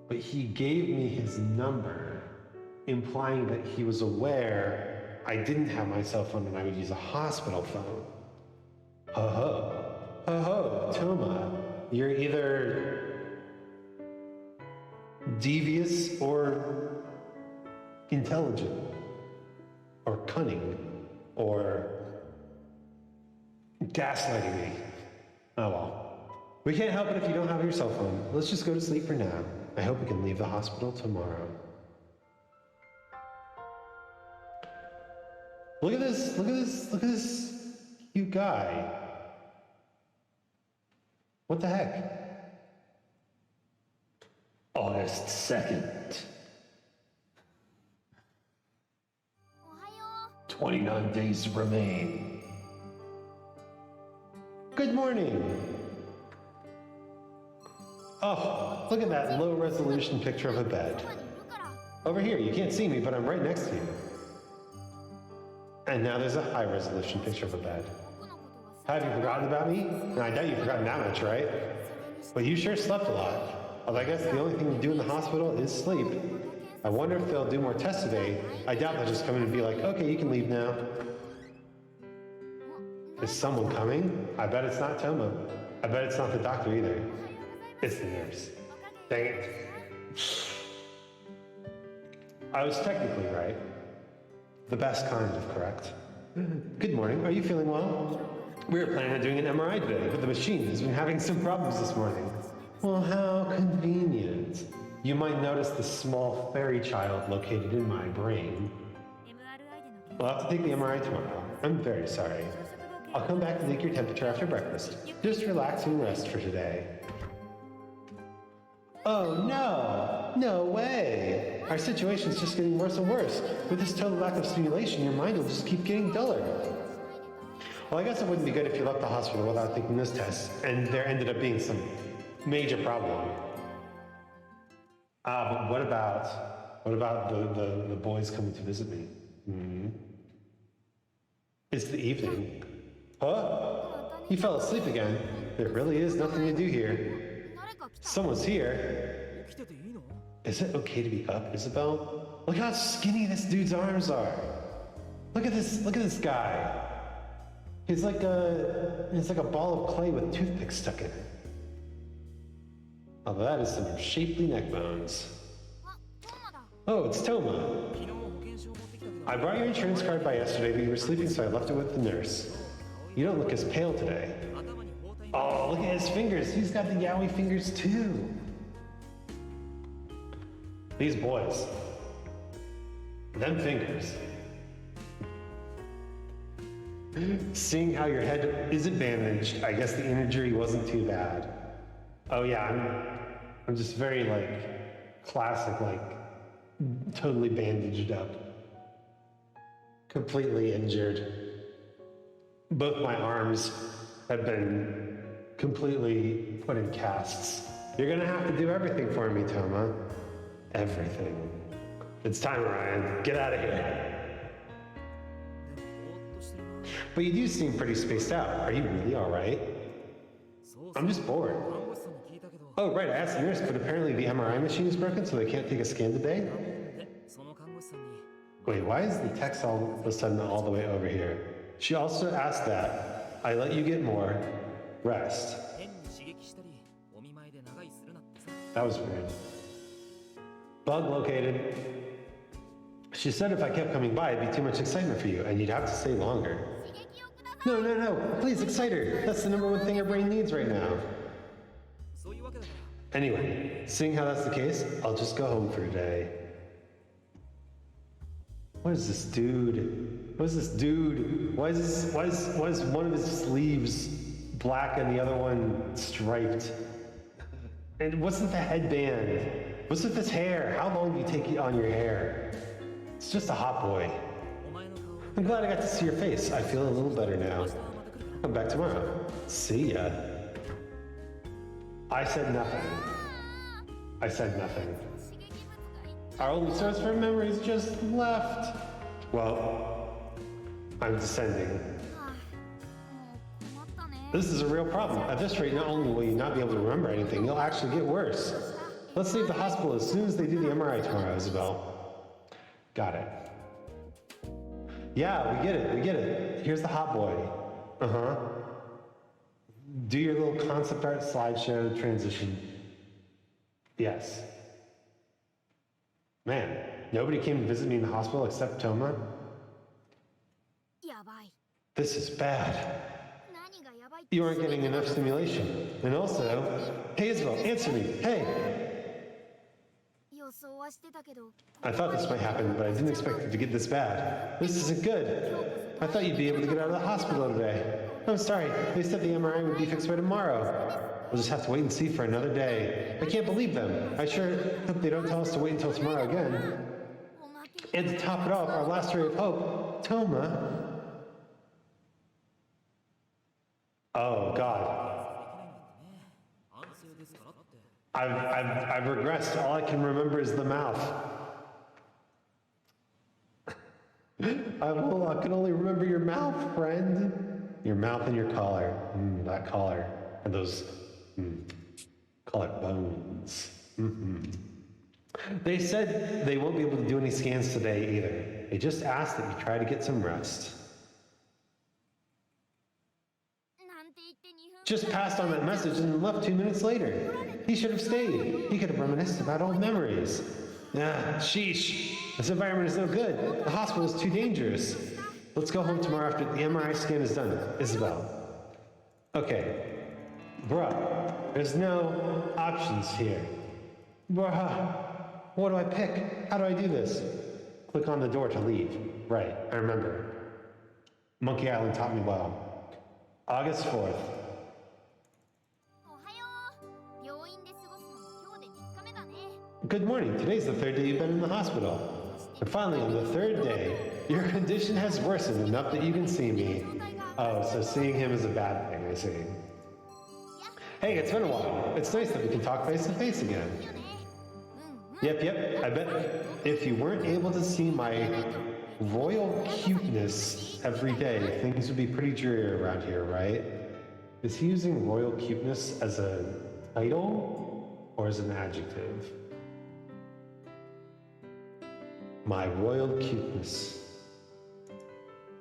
But he gave me his number, implying that he was aware I didn't have my cell phone and I would use a hospital phone. Ho ho. Ho ho, Toma. You're either devious or intelligent or cunning or gaslighting me. Oh well. We can't help it if you don't have your cell phone. Let's just go to sleep for now. I hope we can leave the hospital tomorrow. Look at this, look at this, look at this cute guy. What the heck? August 2nd. おはよ 29 days remain. Good morning. Oh, look at that low resolution picture of a う。 bed. そばにいるから。 Over here, you can't see me, but I'm right next to you. And now there's a high resolution picture of a bed. 僕のことは Have you forgotten about me? No, I doubt you've forgotten that much, right? それにして But you sure slept a lot. Although I guess the only thing you do in the hospital is sleep. I wonder if they'll do more tests today. I doubt they'll just come in and be like, okay, you can leave now. Is someone coming? I bet it's not Toma. I bet it's not the doctor either. It's the nurse. Dang it. I was technically right. The best kind of correct. Good morning. Are you feeling well? We were planning on doing an MRI today, but the machine has been having some problems this morning. Well, how convenient. You might notice the small fairy child located in my brain. MRI での We'll have to take the MRI tomorrow. I'm very sorry. I'll come back and take your temperature after breakfast. Just relax and rest for today. Oh no! No way! Our situation's just getting worse and worse. With this total lack of stimulation, your mind will just keep getting duller. Well, I guess it wouldn't be good if you left the hospital without taking this test, and there ended up being some major problem. But what about the boys coming to visit me? It's the evening. Huh? You fell asleep again. There really is nothing to do here. 誰か来た。 Someone's here. 起きてていいの？ Is it okay to be up, Isabel? Look how skinny this dude's arms are. Look at this guy. He's like a ball of clay with toothpicks stuck in it. Oh, that is some shapely neck bones. あ、トーマだ。 Oh, it's Toma. 昨日保険証持ってきたけど。 I brought your insurance card by yesterday, but you were sleeping, so I left it with the nurse. You don't look as pale today. 頭に包帯。 Oh, look at his fingers. He's got the yaoi fingers too. These boys. Them fingers. Seeing how your head isn't bandaged, I guess the injury wasn't too bad. Oh yeah, I'm just very like classic, like totally bandaged up. Completely injured. Both my arms have been completely put in casts. You're gonna have to do everything for me, Toma. Everything. It's time, Ryan. Get out of here. ぼーっとしてるな。 But you do seem pretty spaced out. Are you really alright? そうそう。 I'm just bored. 看護師さんに聞いたけど。 Oh, right, I asked the nurse, but apparently the MRI machine is broken, so they can't take a scan today? で、その看護師さんに。 Wait, why is the text all of a sudden all the way over here? She also asked that I let you get more rest. 変に刺激したり、お見舞いで長居するなってさ。 That was weird. Bug located. She said if I kept coming by, it'd be too much excitement for you, and you'd have to stay longer. 刺激をください。 No, no, no, please excite her. That's the number one thing her brain needs right now. そういうわけだから。 Anyway, seeing how that's the case, I'll just go home for today. What is this dude? What is this dude? Why is one of his sleeves black and the other one striped? And what's with the headband? What's with this hair? How long do you take on your hair? It's just a hot boy. お前の顔を。 I'm glad I got to see your face. I feel a little better now. 明日はまた来るから。 Come back tomorrow. See ya. I said nothing. あ I said nothing. 刺激物がいっ Our only source for memories just left. Well, I'm descending. あもう困ったね This is a real problem. At this rate, not only will you not be able to remember anything, you'll actually get worse. Let's leave the hospital as soon as they do the MRI tomorrow, Isabel. Got it. Yeah, we get it, we get it. Here's the hot boy. Uh-huh. Do your little concept art slideshow transition. Yes. Man, nobody came to visit me in the hospital except Toma? やばい This is bad. 何がやばいって You aren't getting enough stimulation. And also, hey Isabel, answer me. Hey! 予想はしてたけど I thought this might happen, but I didn't expect it to get this bad. This isn't good. I thought you'd be able to get out of the hospital today. I'm sorry, they said the MRI would be fixed by tomorrow. We'll just have to wait and see for another day. I can't believe them. I sure hope they don't tell us to wait until tomorrow again. おまけに And to top it off, our last ray of hope, Toma. Oh, God. 安静ですからって I've regressed. All I can remember is the mouth. I can only remember your mouth, friend. Your mouth and your collar. That collar. And those collarbones. They said they won't be able to do any scans today either. They just asked that you try to get some rest. なんて言って2分 Just passed on that message and left 2 minutes later. He should have stayed. He could have reminisced about old memories. Sheesh. This environment is no good. The hospital is too dangerous. Let's go home tomorrow after the MRI scan is done. Isabel. Okay. Bruh, there's no options here. Bruh, what do I pick? How do I do this? Click on the door to leave. Right, I remember. Monkey Island taught me well. August 4th. おはよう病院で過ごすのも今日で3日目だね Good morning. Today's the third day you've been in the hospital. And finally, on the third day, your condition has worsened enough that you can see me. Oh, so seeing him is a bad thing, I see. Hey, it's been a while. It's nice that we can talk face to face again. いいよねうんうん Yep. I bet if you weren't able to see my royal cuteness every day, things would be pretty dreary around here, right? Is he using royal cuteness as a title or as an adjective? My royal cuteness.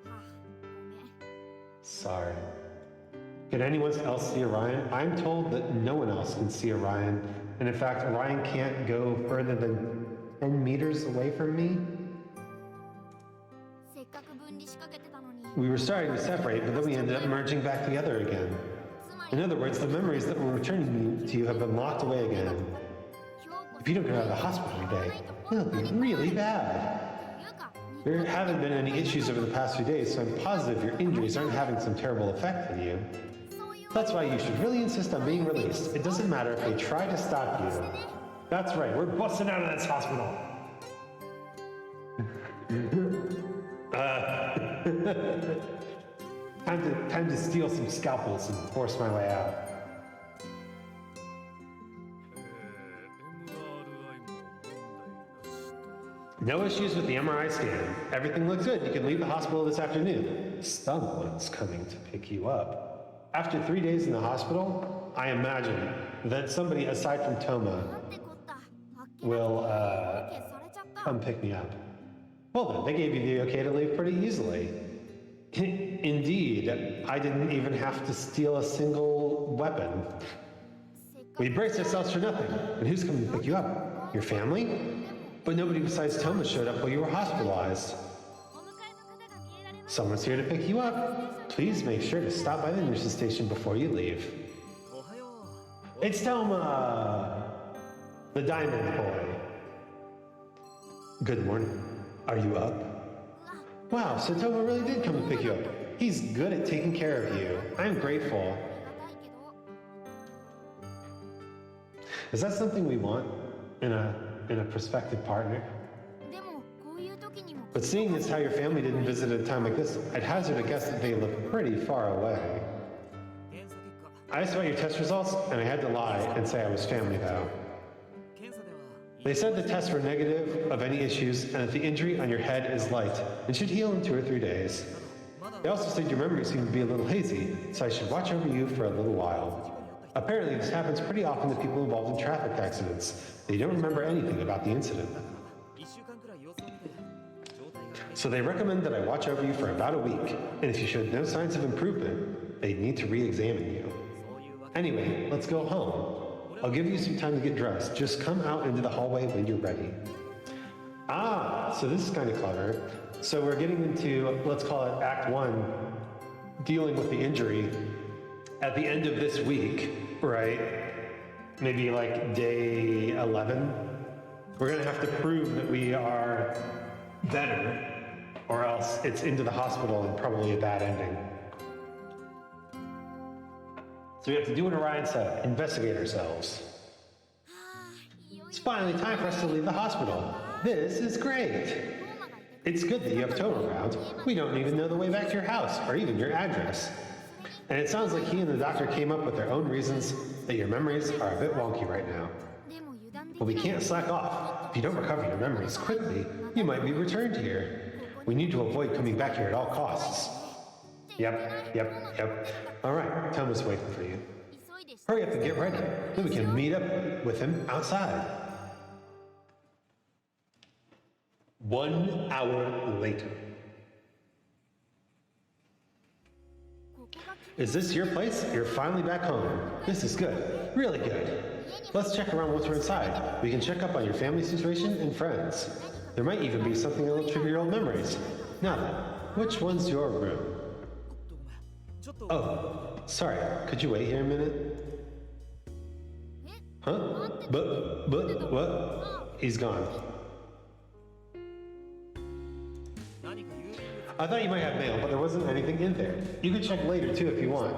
はあごめん Sorry. Can anyone else see Orion? I'm told that no one else can see Orion. And in fact, Orion can't go further than 10 meters away from me. せっかく分離しかけてたのに We were starting to separate, but then we ended up merging back together again. つま In り other words, the memories that were returning to you have been locked away again. 今日こ If you don't get out of the hospital today, it'll be really bad. というか There haven't been any issues over the past few days, so I'm positive your injuries aren't having some terrible effect on you. そういう That's why you should really insist on being released. It doesn't matter if they try to stop you. That's right, we're busting out of this hospital. Time to steal some scalpels and force my way out. No issues with the MRI scan. Everything looks good. You can leave the hospital this afternoon. Someone's coming to pick you up. After 3 days in the hospital, I imagine that somebody aside from Toma なんてこったあっけ will 消されちゃった come pick me up. Well then, they gave you the okay to leave pretty easily. Indeed, I didn't even have to steal a single weapon. せっか We braced ourselves for nothing. And who's coming to pick you up? Your family? But nobody besides Toma showed up while you were hospitalized. お迎えの方が見えられます Someone's here to pick you up. Please make sure to stop by the nurse's station before you leave. おはよう It's Toma! The diamond boy. Good morning. Are you up? うわ Wow, so Toma really did come to pick you up. He's good at taking care of you. I'm grateful. ありがたいけど Is that something we want in a prospective partner? でもこういう時にも But seeing as how your family didn't visit at a time like this, I'd hazard a guess that they live pretty far away. 検査結果 I asked about your test results, and I had to lie and say I was family though. 検査では They said the tests were negative of any issues and that the injury on your head is light and should heal in 2 or 3 days. They also said your memory seemed to be a little hazy, so I should watch over you for a little while. Apparently, this happens pretty often to people involved in traffic accidents. They don't remember anything about the incident. 1週間くらい様子を見て状態が改善 So they recommend that I watch over you for about a week, and if you showed no signs of improvement, they need to re-examine you. そういうわけ Anyway, let's go home. I'll give you some time to get dressed. Just come out into the hallway when you're ready. Ah, so this is kind of clever. So we're getting into, let's call it Act 1, dealing with the injury. At the end of this week, right? Maybe like day 11, we're gonna have to prove that we are better, or else it's into the hospital and probably a bad ending. So we have to do an Orion setup, investigate ourselves. It's finally time for us to leave the hospital. This is great. It's good that you have Toma around. We don't even know the way back to your house, or even your address. And it sounds like he and the doctor came up with their own reasons that your memories are a bit wonky right now. でも油断でき But we can't slack off. If you don't recover your memories quickly, you might be returned here. We need to avoid coming back here at all costs. Yep. All right, Toma's waiting for you. 急いで Hurry up and get ready. Then we can meet up with him outside. 1 hour later. ここが Is this your place? You're finally back home. This is good. Really good. Let's check around once we're inside. We can check up on your family situation and friends. There might even be something that'll trigger your old memories. Now then, which one's your room? ごめんちょっと Oh, sorry. Could you wait here a minute? え Huh? What? He's gone. 何か郵便物 I thought you might have mail, but there wasn't anything in there. You can check later too if you want.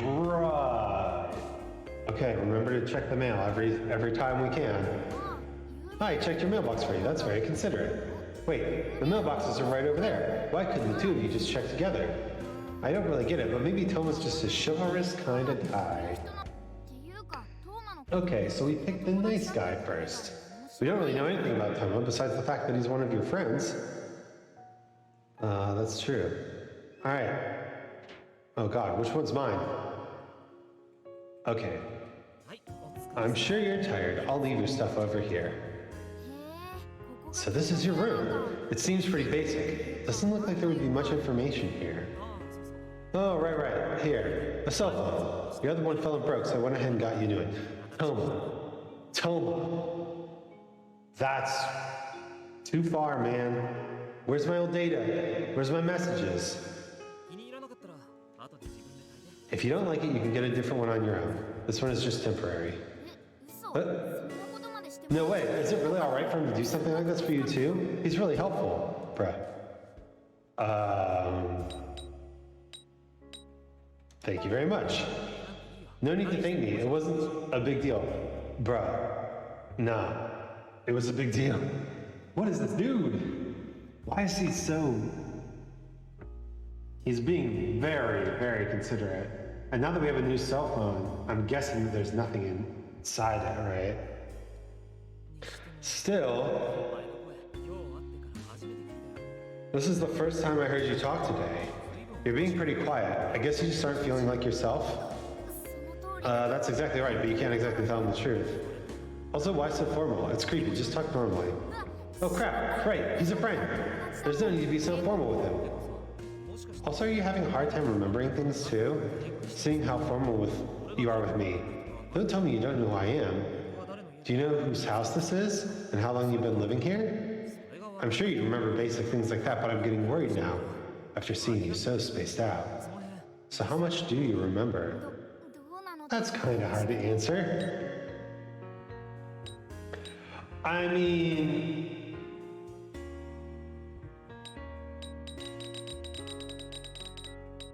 Right. Okay, remember to check the mail every time we can. あ I checked your mailbox for you. That's very considerate. Wait, the mailboxes are right over there. Why couldn't the two of you just check together? I don't really get it, but maybe Toma's just a chivalrous kind of guy. っていうかトーマの Okay, so we picked the nice guy first. We don't really know anything about Toma besides the fact that he's one of your friends. That's true. All right. Oh God, which one's mine? Okay, はいお疲れ I'm sure you're tired. I'll leave your stuff over here. へえここが So this is your room. It seems pretty basic. Doesn't look like there would be much information here. ああそうそう Oh, right. Here, a cell phone. Your other one fell and broke, so I went ahead and got you new one. Toma. That's too far, man. Where's my old data? Where's my messages? 気に入らなかったら後で自分で書いて If you don't like it, you can get a different one on your own. This one is just temporary. え嘘 えそんなことまでして No way. Is it really alright for him to do something like this for you too? He's really helpful. Bruh. Thank you very much. No need to thank me. It wasn't a big deal. Bruh. Nah. It was a big deal. What is this dude? Why is he so... He's being very considerate. And now that we have a new cell phone, I'm guessing that there's nothing inside it, right? Still, お前の声今日会ってから初めて聞いたよ this is the first time I heard you talk today. You're being pretty quiet. I guess you just aren't feeling like yourself? その通り That's exactly right, but you can't exactly tell him the truth. Also, why so formal? It's creepy. Just talk normally. Oh crap, right, he's a friend. There's no need to be so formal with him. もしかして Also, are you having a hard time remembering things too? Seeing how formal you are with me. Don't tell me you don't know who I am. ここは誰の家 Do you know whose house this is? And how long you've been living here? それが I'm sure you remember basic things like that, but I'm getting worried now after seeing you so spaced out. その辺 So how much do you remember? どうなの That's kind of hard to answer. I mean...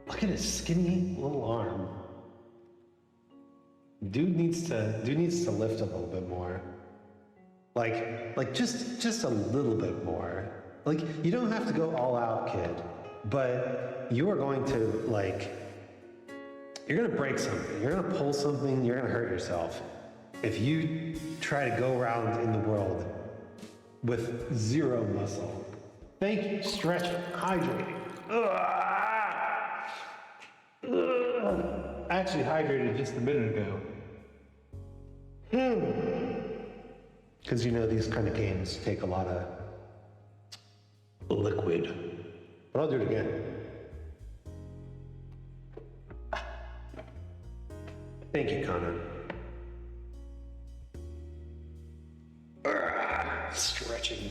Look at his skinny little arm. Dude needs to lift a little bit more. Like just a little bit more. Like, you don't have to go all out, kid. But you are going to, like, you're gonna break something, you're gonna pull something, you're gonna hurt yourself. If you try to go around in the world with zero muscle. Thank you, stretching, hydrating. I actually hydrated just a minute ago. Because you know these kind of games take a lot of liquid. But I'll do it again. Thank you, Connor. Stretching.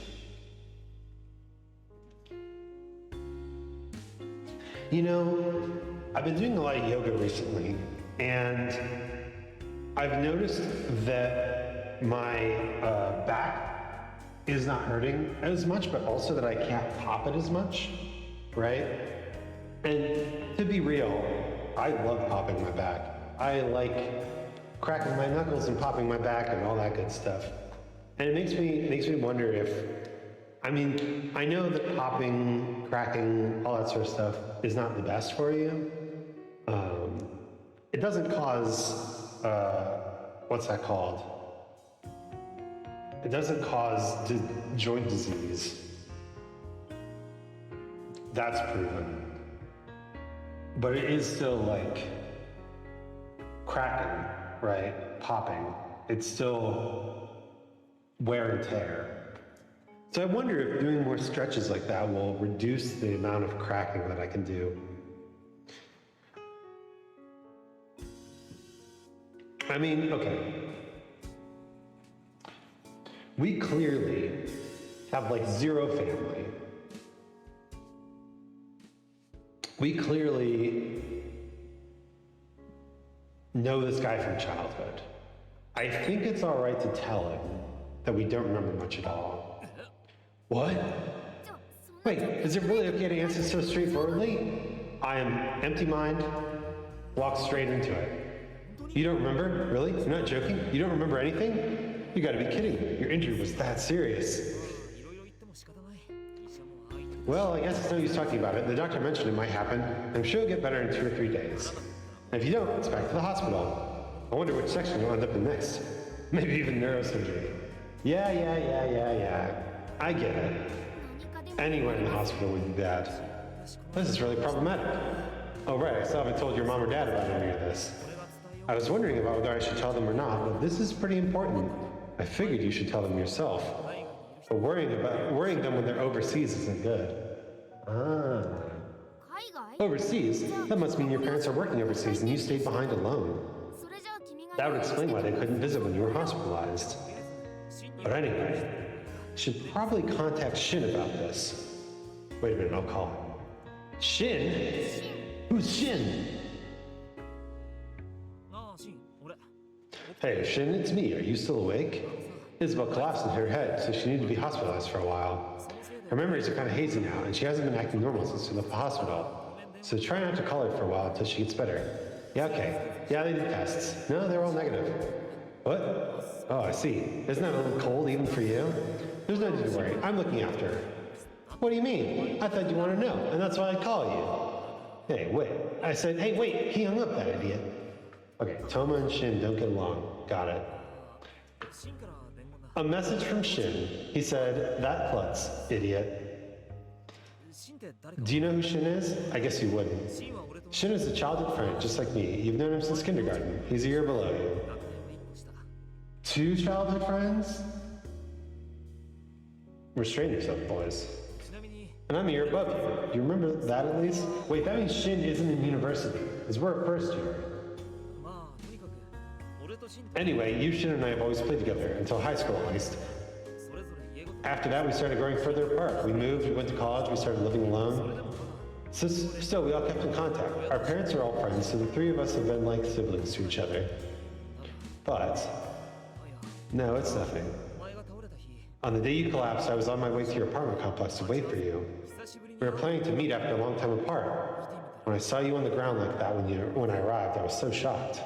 You know, I've been doing a lot of yoga recently, and I've noticed that my back is not hurting as much, but also that I can't pop it as much, right? And to be real, I love popping my back. I like cracking my knuckles and popping my back and all that good stuff. And it makes me wonder if, I mean, I know that popping, cracking, all that sort of stuff is not the best for you. It doesn't cause, what's that called? It doesn't cause joint disease. That's proven. But it is still like cracking, right? Popping. It's still wear and tear. So I wonder if doing more stretches like that will reduce the amount of cracking that I can do. I mean, okay. We clearly have like zero family. We clearly know this guy from childhood. I think it's all right to tell him that we don't remember much at all. What? Wait, is it really okay to answer so straightforwardly? I am empty mind, walk straight into it. You don't remember? Really? You're not joking? You don't remember anything? You gotta be kidding. Your injury was that serious. Well, I guess it's no use talking about it. The doctor mentioned it might happen. I'm sure it'll get better in 2 or 3 days. And if you don't, it's back to the hospital. I wonder which section you'll end up in next. Maybe even neurosurgery. Yeah. I get it. Anywhere in the hospital would be bad. This is really problematic. Oh right, I still haven't told your mom or dad about any of this. I was wondering about whether I should tell them or not, but this is pretty important. I figured you should tell them yourself. But worrying them when they're overseas isn't good. Overseas? That must mean your parents are working overseas and you stayed behind alone. That would explain why they couldn't visit when you were hospitalized. But anyway, I should probably contact Shin about this. Wait a minute, I'll call him. Shin? Who's Shin? Hey, Shin, it's me. Are you still awake? Isabel collapsed in her head, so she needed to be hospitalized for a while. Her memories are kind of hazy now, and she hasn't been acting normal since she left the hospital. So try not to call her for a while until she gets better. Yeah, okay. Yeah, they did tests. No, they're all negative. What? Oh, I see. Isn't that a little cold even for you? There's no need to worry. I'm looking after her. What do you mean? I thought you wanted to know, and that's why I call you. Hey, wait. I said, hey, wait. He hung up, that idiot. Okay, Toma and Shin don't get along. Got it. A message from Shin. He said, that klutz, idiot. Do you know who Shin is? I guess you wouldn't. Shin is a childhood friend, just like me. You've known him since kindergarten. He's a year below you. 2 childhood friends? Restrain yourself, boys. And I'm a year above you. Do you remember that at least? Wait, that means Shin isn't in university, because we're at first year. Anyway, you, Shin, and I have always played together, until high school at least. After that, we started growing further apart. We moved, we went to college, we started living alone. So still, we all kept in contact. Our parents are all friends, so the 3 of us have been like siblings to each other. But, no, it's nothing. On the day you collapsed, I was on my way to your apartment complex to wait for you. We were planning to meet after a long time apart. When I saw you on the ground like that when I arrived, I was so shocked.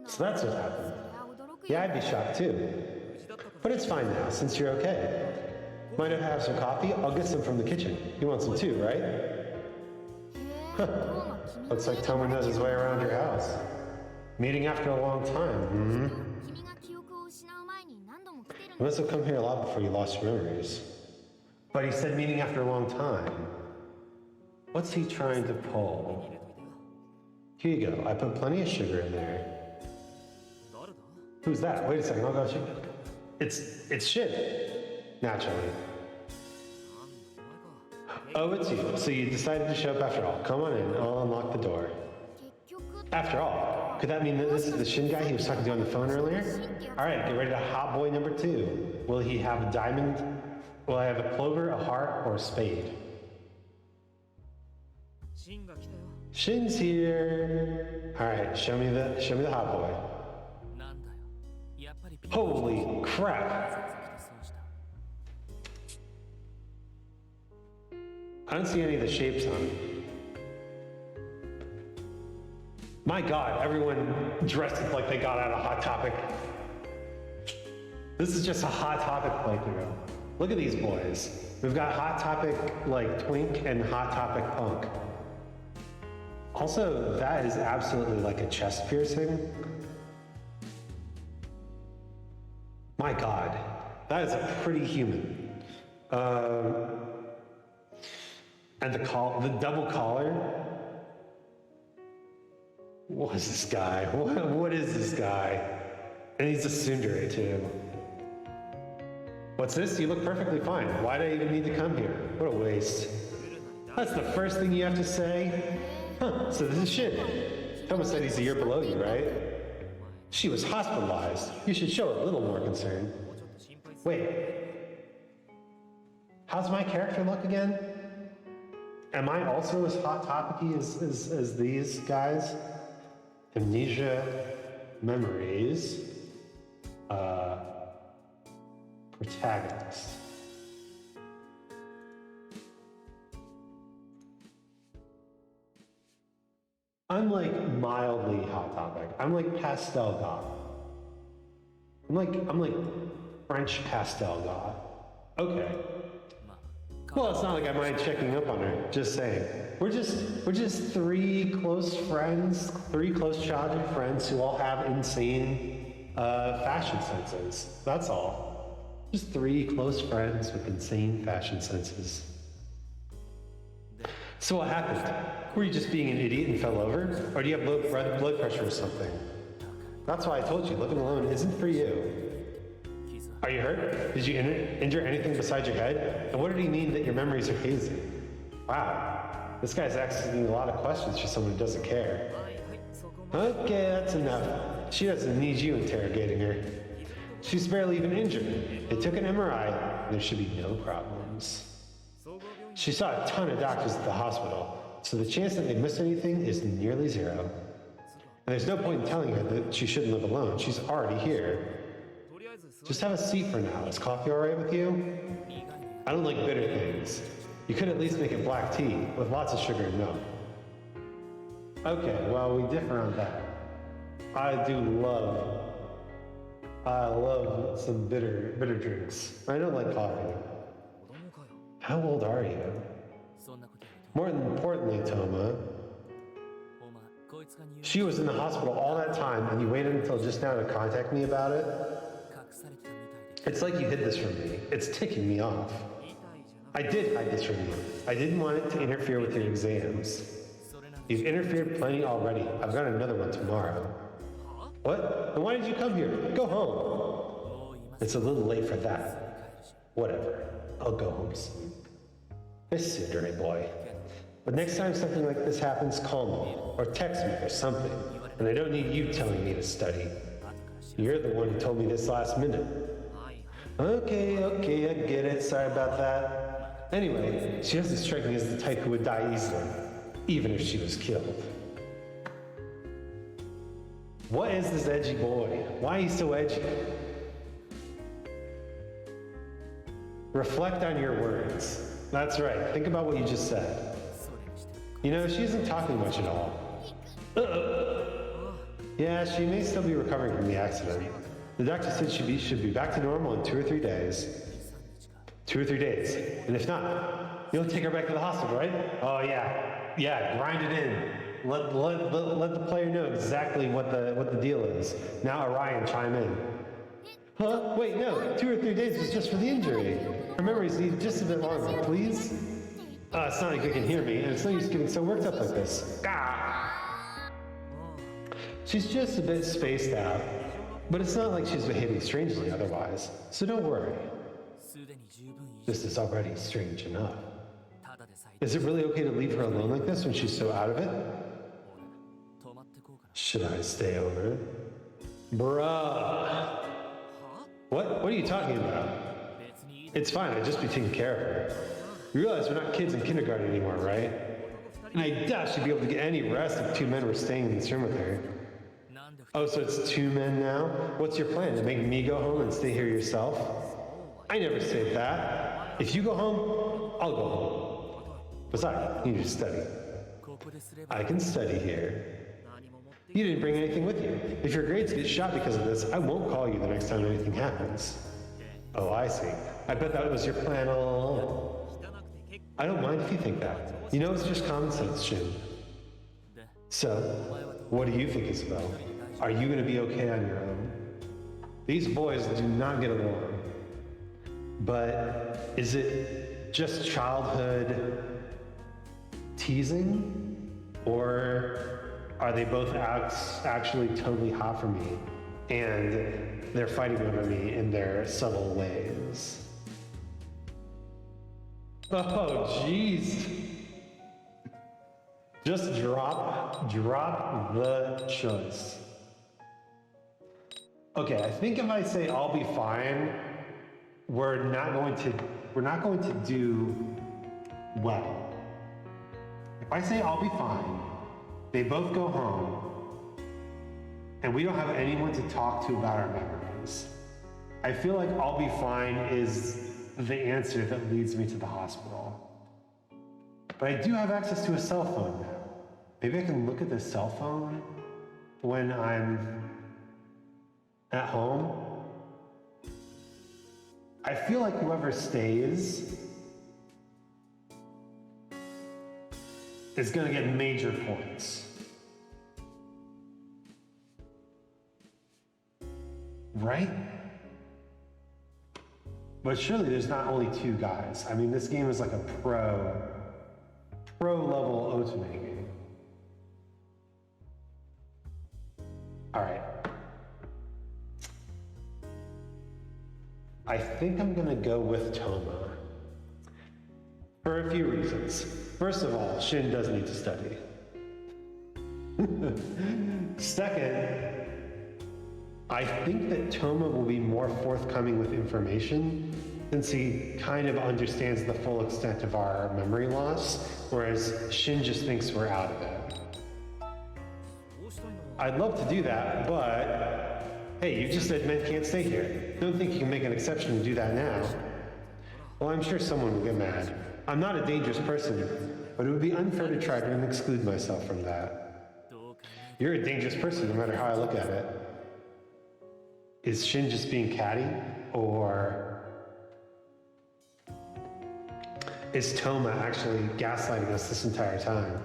So that's what happened. Yeah, I'd be shocked too. But it's fine now, since you're okay. Mind if I have some coffee? I'll get some from the kitchen. You want some too, right? Looks like Toma knows his way around your house. Meeting after a long time. 君が記憶を失う前に何度も来てる You must have come here a lot before you lost your memories. But he said meeting after a long time. What's he trying to pull? Here you go. I put plenty of sugar in there. Who's that? Wait a second. I'll go check. It's Shin. Naturally. Oh, it's you. So you decided to show up after all. Come on in. I'll unlock the door. 結局 After all, could that mean that this is the Shin guy he was talking to on the phone earlier? All right, get ready to hot boy number 2. Will he have a diamond? Will I have a clover, a heart, or a spade? シンが来たよ。 Shin's here. All right, show me the hot boy. なんだよ。やっぱりピ Holy crap! そうした。 I don't see any of the shapes on it. My God, everyone dressed like they got out of Hot Topic. This is just a Hot Topic playthrough. Look at these boys. We've got Hot Topic like Twink and Hot Topic Punk. Also, that is absolutely like a chest piercing. My God, that is a pretty human. And the double collar. What is this guy? What is this guy? And he's a tsundere too. What's this? You look perfectly fine. Why do I even need to come here? What a waste. That's the first thing you have to say? Huh, so this is Shin. Toma said he's a year below you, right? She was hospitalized. You should show a little more concern. Wait. How's my character look again? Am I also as hot topic-y as these guys? Amnesia, memories, protagonist. I'm like mildly hot topic. I'm like pastel goth. I'm like French pastel goth. Okay. Well, it's not like I mind checking up on her. Just saying. We're just 3 close friends, 3 close childhood friends who all have insane fashion senses. That's all. Just 3 close friends with insane fashion senses. So what happened? Were you just being an idiot and fell over? Or do you have low blood pressure or something? That's why I told you, living alone isn't for you. Are you hurt? Did you injure anything besides your head? And what did he mean that your memories are hazy? Wow, this guy's asking a lot of questions for someone who doesn't care. はいはい、そこまで。 Okay, that's enough. She doesn't need you interrogating her. She's barely even injured. They took an MRI. There should be no problems. 総合病院 She saw a ton of doctors at the hospital, so the chance that they missed anything is nearly 0. And there's no point in telling her that she shouldn't live alone. She's already here. とりあえず座 Just have a seat for now. Is coffee all right with you? り以外に I don't like bitter things. You could at least make it black tea with lots of sugar and milk. Okay, well, we differ on that. I love some bitter drinks. I don't like coffee. 子供かよ。 How old are you? そんなことより More importantly, Toma, お前こいつが入院 she was in the hospital all that time and you waited until just now to contact me about it? 隠されてたみたいで It's like you hid this from me. It's ticking me off. 痛いじゃな I did hide this from you. I didn't want it to interfere with your exams. それなの You've interfered plenty already. I've got another one tomorrow. は What? Then why did you come here? Go home. もう今 It's a little late for すぐ that. 帰るし Whatever. I'll go home soon. This Cindery boy. But next time something like this happens, call me. Or text me or something. And I don't need you telling me to study. 後から知る You're the one who told me this last minute. はいはい Okay, I get it. Sorry about that. Anyway, she doesn't strike me as the type who would die easily, even if she was killed. What is this edgy boy? Why is he so edgy? Reflect on your words. That's right. Think about what you just said. それにしても You know, she isn't talking much at all. Yeah, she may still be recovering from the accident. The doctor said she should be back to normal in 2 or 3 days. 2 or 3 days. And if not, you'll take her back to the hospital, right? Oh, yeah. Yeah, grind it in. Let the player know exactly what the deal is. Now Orion, chime in. Huh? Wait, no. 2 or 3 days was just for the injury. Her memories need just a bit longer, please. It's not like you can hear me, and it's no use getting so worked up like this. Ah! She's just a bit spaced out, but it's not like she's behaving strangely otherwise, so don't worry. すでに十分いい This is already strange enough. ただでさえ Is it really okay to leave her alone like this when she's so out of it? 泊まってこうかな Should I stay over? Bruh. What are you talking about? 別にいい It's fine, I'd just be taking care of her. You realize we're not kids in kindergarten anymore, right? And I doubt she'd be able to get any rest if 2 men were staying in this room with her. なんで Oh, so it's 2 men now? What's your plan, to make me go home and stay here yourself? I never said that. If you go home, I'll go home. Besides, you need to study. ここですれば I can study here. 何も持って You didn't bring anything with you. If your grades get shot because of this, I won't call you the next time anything happens. Oh, I see. I bet that was your plan all along. 汚くて結 I don't mind if you think that. You know, it's just common sense, Shin. 構で So, what do you think, Isabel? Are you going to be okay on your own? These boys do not get along. But is it just childhood teasing? Or are they both actually totally hot for me? And they're fighting over me in their subtle ways? Oh, jeez. Just drop the choice. Okay, I think if I say I'll be fine, we're not going to do well. If I say I'll be fine, they both go home, and we don't have anyone to talk to about our memories. I feel like I'll be fine is the answer that leads me to the hospital. But I do have access to a cell phone now. Maybe I can look at the cell phone when I'm at home. I feel like whoever stays is gonna get major points. Right? But surely there's not only 2 guys. I mean, this game is like a pro level ultimate game. All right. I think I'm gonna go with Toma for a few reasons. First of all, Shin does need to study. Second, I think that Toma will be more forthcoming with information since he kind of understands the full extent of our memory loss, whereas Shin just thinks we're out of it. どうしたいの I'd love to do that, but hey, you just said men can't stay here. Don't think you can make an exception and do that now. Well, I'm sure someone will get mad. I'm not a dangerous person, but it would be unfair to try to exclude myself from that. どうか You're a dangerous person no matter how I look at it. Is Shin just being catty? Or is Toma actually gaslighting us this entire time?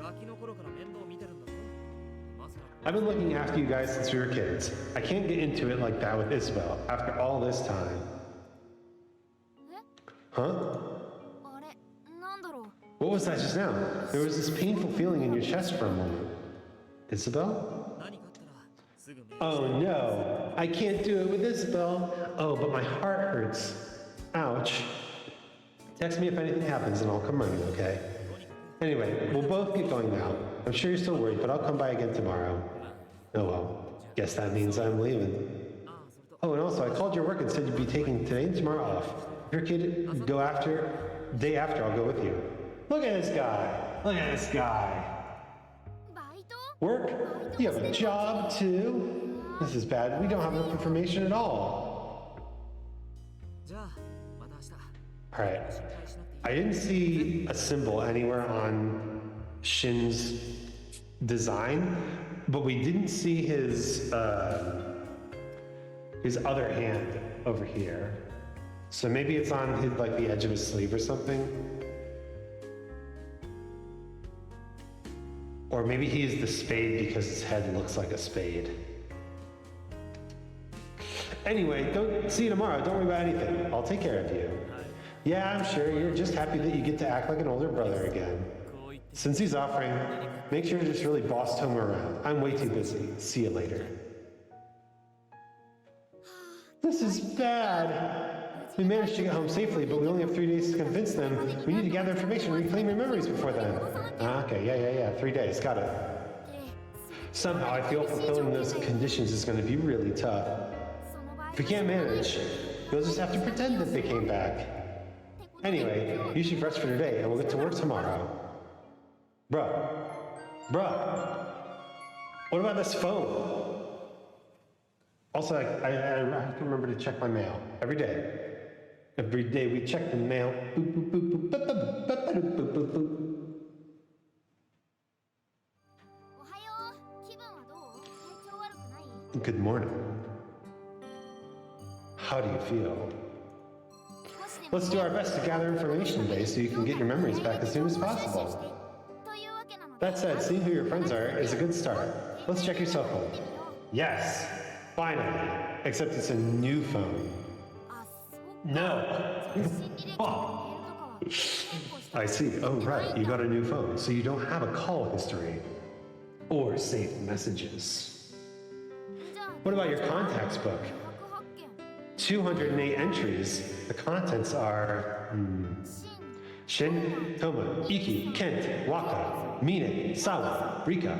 ガキの頃から面倒見てるんだぞまさか I've been looking after you guys since we were kids. I can't get into it like that with Isabel after all this time. え Huh? あれなんだろう What was that just now? There was this painful feeling in your chest for a moment. Isabel? 何かあったらすぐメール Oh no, I can't do it with Isabel. Oh, but my heart hurts. Ouch. Text me if anything happens and I'll come running, okay? Anyway, we'll both get going now. I'm sure you're still worried, but I'll come by again tomorrow. Oh well, guess that means I'm leaving. ああそれと Oh, and also, I called your work and said you'd be taking today and tomorrow off. If your kid go after, day after, I'll go with you. Look at this guy. Look at this guy. バイト Work? You have a job too? This is bad. We don't have enough information at all. じゃあまた明日 All right. 心配しなくていい I didn't see a symbol anywhere on Shin's design, but we didn't see his other hand over here. So maybe it's on his, like the edge of his sleeve or something. Or maybe he's the spade because his head looks like a spade. Anyway, don't see you tomorrow. Don't worry about anything. I'll take care of you. Yeah, I'm sure you're just happy that you get to act like an older brother again. Since he's offering, make sure to just really boss Toma around. I'm way too busy. See you later. This is bad. We managed to get home safely, but we only have 3 days to convince them. We need to gather information and reclaim your memories before then. Okay, yeah. 3 days. Got it. Somehow I feel fulfilling those conditions is going to be really tough. If we can't manage, you'll just have to pretend that they came back. Anyway, you should rest for today, and we'll get to work tomorrow. Bruh. What about this phone? Also, I have to remember to check my mail every day. Every day we check the mail. Boop, boop, boop, boop, boop, boop, boop, boop, boop, boop, boop. Good morning. How do you feel? Let's do our best to gather information today so you can get your memories back as soon as possible. That said, seeing who your friends are is a good start. Let's check your cell phone. Yes, finally. Except it's a new phone. No. Oh. I see. Oh, right. You got a new phone, so you don't have a call history or saved messages. What about your contacts book? 208 entries. The contents are Shin, Toma, Iki, Kent, Waka, Mine, Sawa, Rika.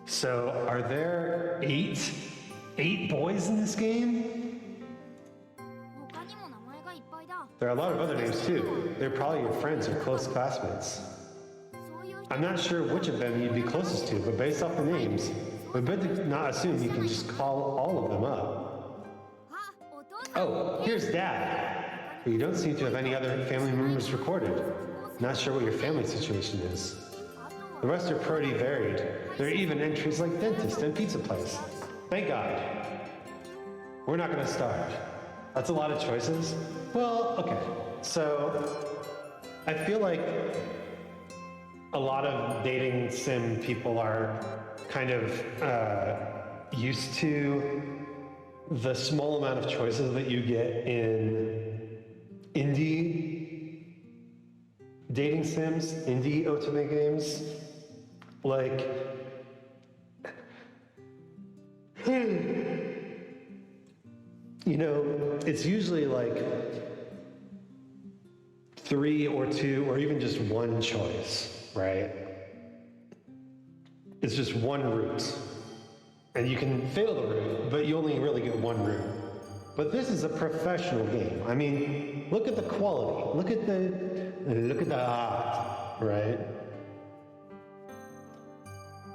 So, are there eight boys in this game? There are a lot of other names too. They're probably your friends or close classmates. I'm not sure which of them you'd be closest to, but based off the names, we better not assume you can just call all of them up. Oh, here's Dad. But you don't seem to have any other family members recorded. Not sure what your family situation is. The rest are pretty varied. There are even entries like dentist and pizza place. Thank God. We're not gonna starve. That's a lot of choices. Well, okay. So, I feel like a lot of dating sim people are kind of used to the small amount of choices that you get in indie dating sims, indie otome games. Like, you know, it's usually like 3 or 2 or even just one choice, right? It's just one route. And you can fail the route, but you only really get one route. But this is a professional game. I mean, look at the quality. Look at the art, right?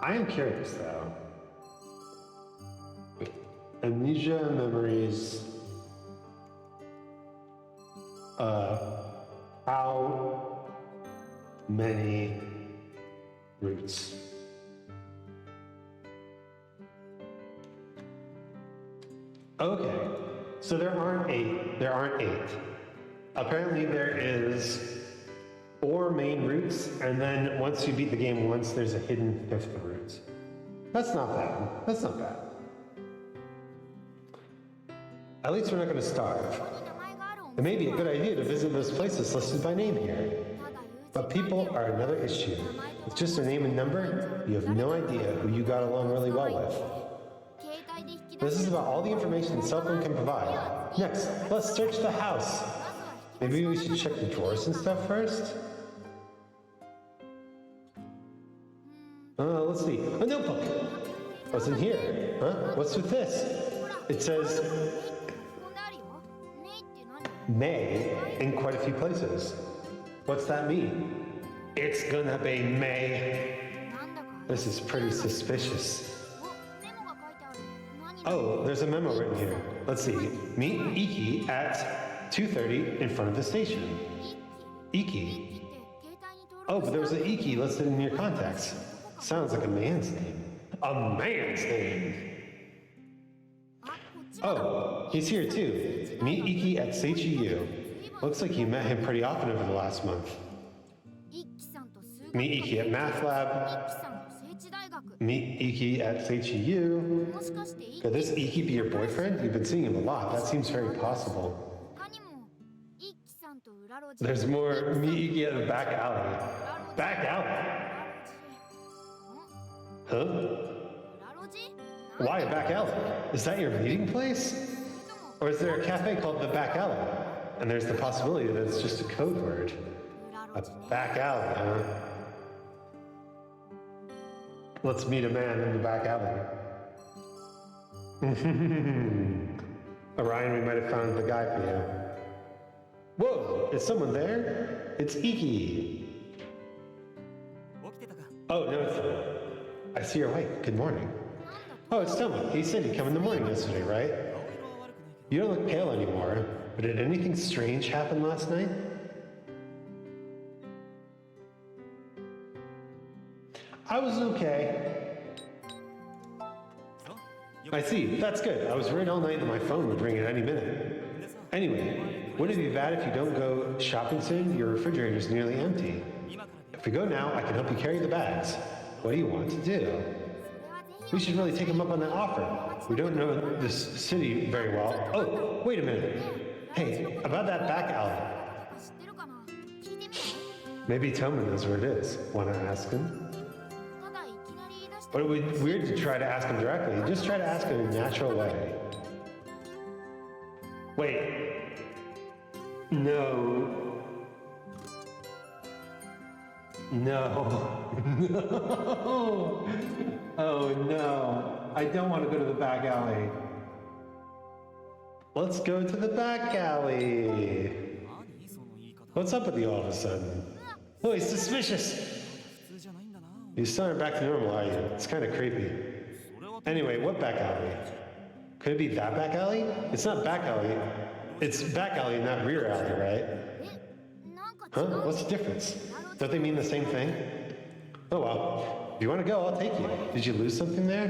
I am curious though. Amnesia, memories, how many routes? Okay, so there aren't 8. There aren't 8. Apparently there is 4 main routes, and then once you beat the game once, there's a hidden 5th route. That's not bad. That's not bad. At least we're not going to starve. It may be a good idea to visit those places listed by name here. But people are another issue. With just their name and number, you have no idea who you got along really well with. This is about all the information the cell phone can provide. Next, let's search the house. Maybe we should check the drawers and stuff first? Let's see. A notebook! What's in here? Huh? What's with this? It says May in quite a few places. What's that mean? It's gonna be May. This is pretty suspicious. Oh, there's a memo written here. Let's see. Meet Iki at 2:30 in front of the station. Iki. Oh, but there was an Iki listed in your contacts. Sounds like a man's name. A man's name! Oh, he's here too. Meet Iki at CHU. Looks like you met him pretty often over the last month. Meet Iki at Math Lab. さんと聖地大学 Meet Iki at SHU. もしかしてイ Could this Iki be your boyfriend? You've been seeing him a lot. That seems very possible. 他にも一輝さんと裏路地 There's more Meet Iki at the back alley. 裏路地 Back alley? 裏 Huh? 路地 Why a back alley? Is that your meeting place? Or is there a cafe called the back alley? And there's the possibility that it's just a code word. 裏 A 路地ね back alley, huh? Let's meet a man in the back alley. Orion, we might have found the guy for you. Whoa, is someone there? It's Iki. 起きてたか。 Oh, no, it's... I see your wife. Good morning. Oh, it's Toma. He said he'd come in the morning yesterday, right? 顔色は悪くないけど。 You don't look pale anymore. But did anything strange happen last night? I was okay. そう。よ I see. That's good. I was worried all night that my phone would ring at any minute. でさ、 Anyway, wouldn't it be bad if you don't go shopping soon? Your refrigerator's nearly empty. 今からで If we go now, I can help you carry the bags. What do you want to do? それはぜ We should really take him up on that offer. We don't know this city very well. Oh, wait a minute. Hey, about that back alley. ひ知ってるかな聞いてみる Maybe Toma knows where it is. Wanna ask him? ただいきなり言い出して But it would be weird to try to ask him directly. Just try to ask him in a natural way. Wait. No. No. No. Oh no. I don't want to go to the back alley. Let's go to the back alley. 何その言い方。 What's up with you all of a sudden? Oh, he's suspicious. 普通じゃないんだな。 You still aren't back to normal, are you? It's kind of creepy. それは Anyway, what back alley? Could it be that back alley? It's not back alley. It's back alley, not rear alley, right? えなんか違 Huh? う What's the difference? Don't they mean the same thing? Oh well. If you want to go, I'll take you. Did you lose something there?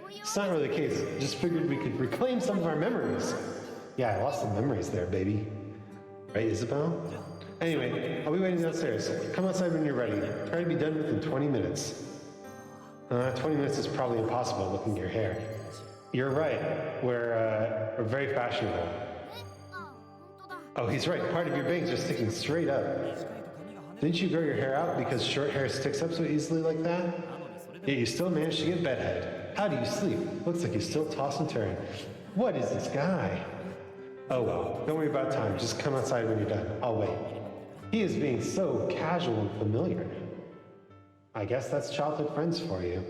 そういう It's not really the case. Just figured we could reclaim some of our memories. Yeah, I lost some memories there, baby. Right, Isabel? Anyway, I'll be waiting downstairs. Come outside when you're ready. Try to be done within 20 minutes. 20 minutes is probably impossible looking at your hair. You're right. We're very fashionable. えあ本当だ Oh, he's right. Part of your bangs are sticking straight up. 短いと髪が跳ね Didn't you grow your hair out because short hair sticks up so easily like that? るのにそれで Yet you still managed to get bedhead. How do you sleep? Looks like you still toss and turn. What is this guy? Oh well, don't worry about time. Just come outside when you're done. I'll wait. He is being so casual and familiar. I guess that's childhood friends for you.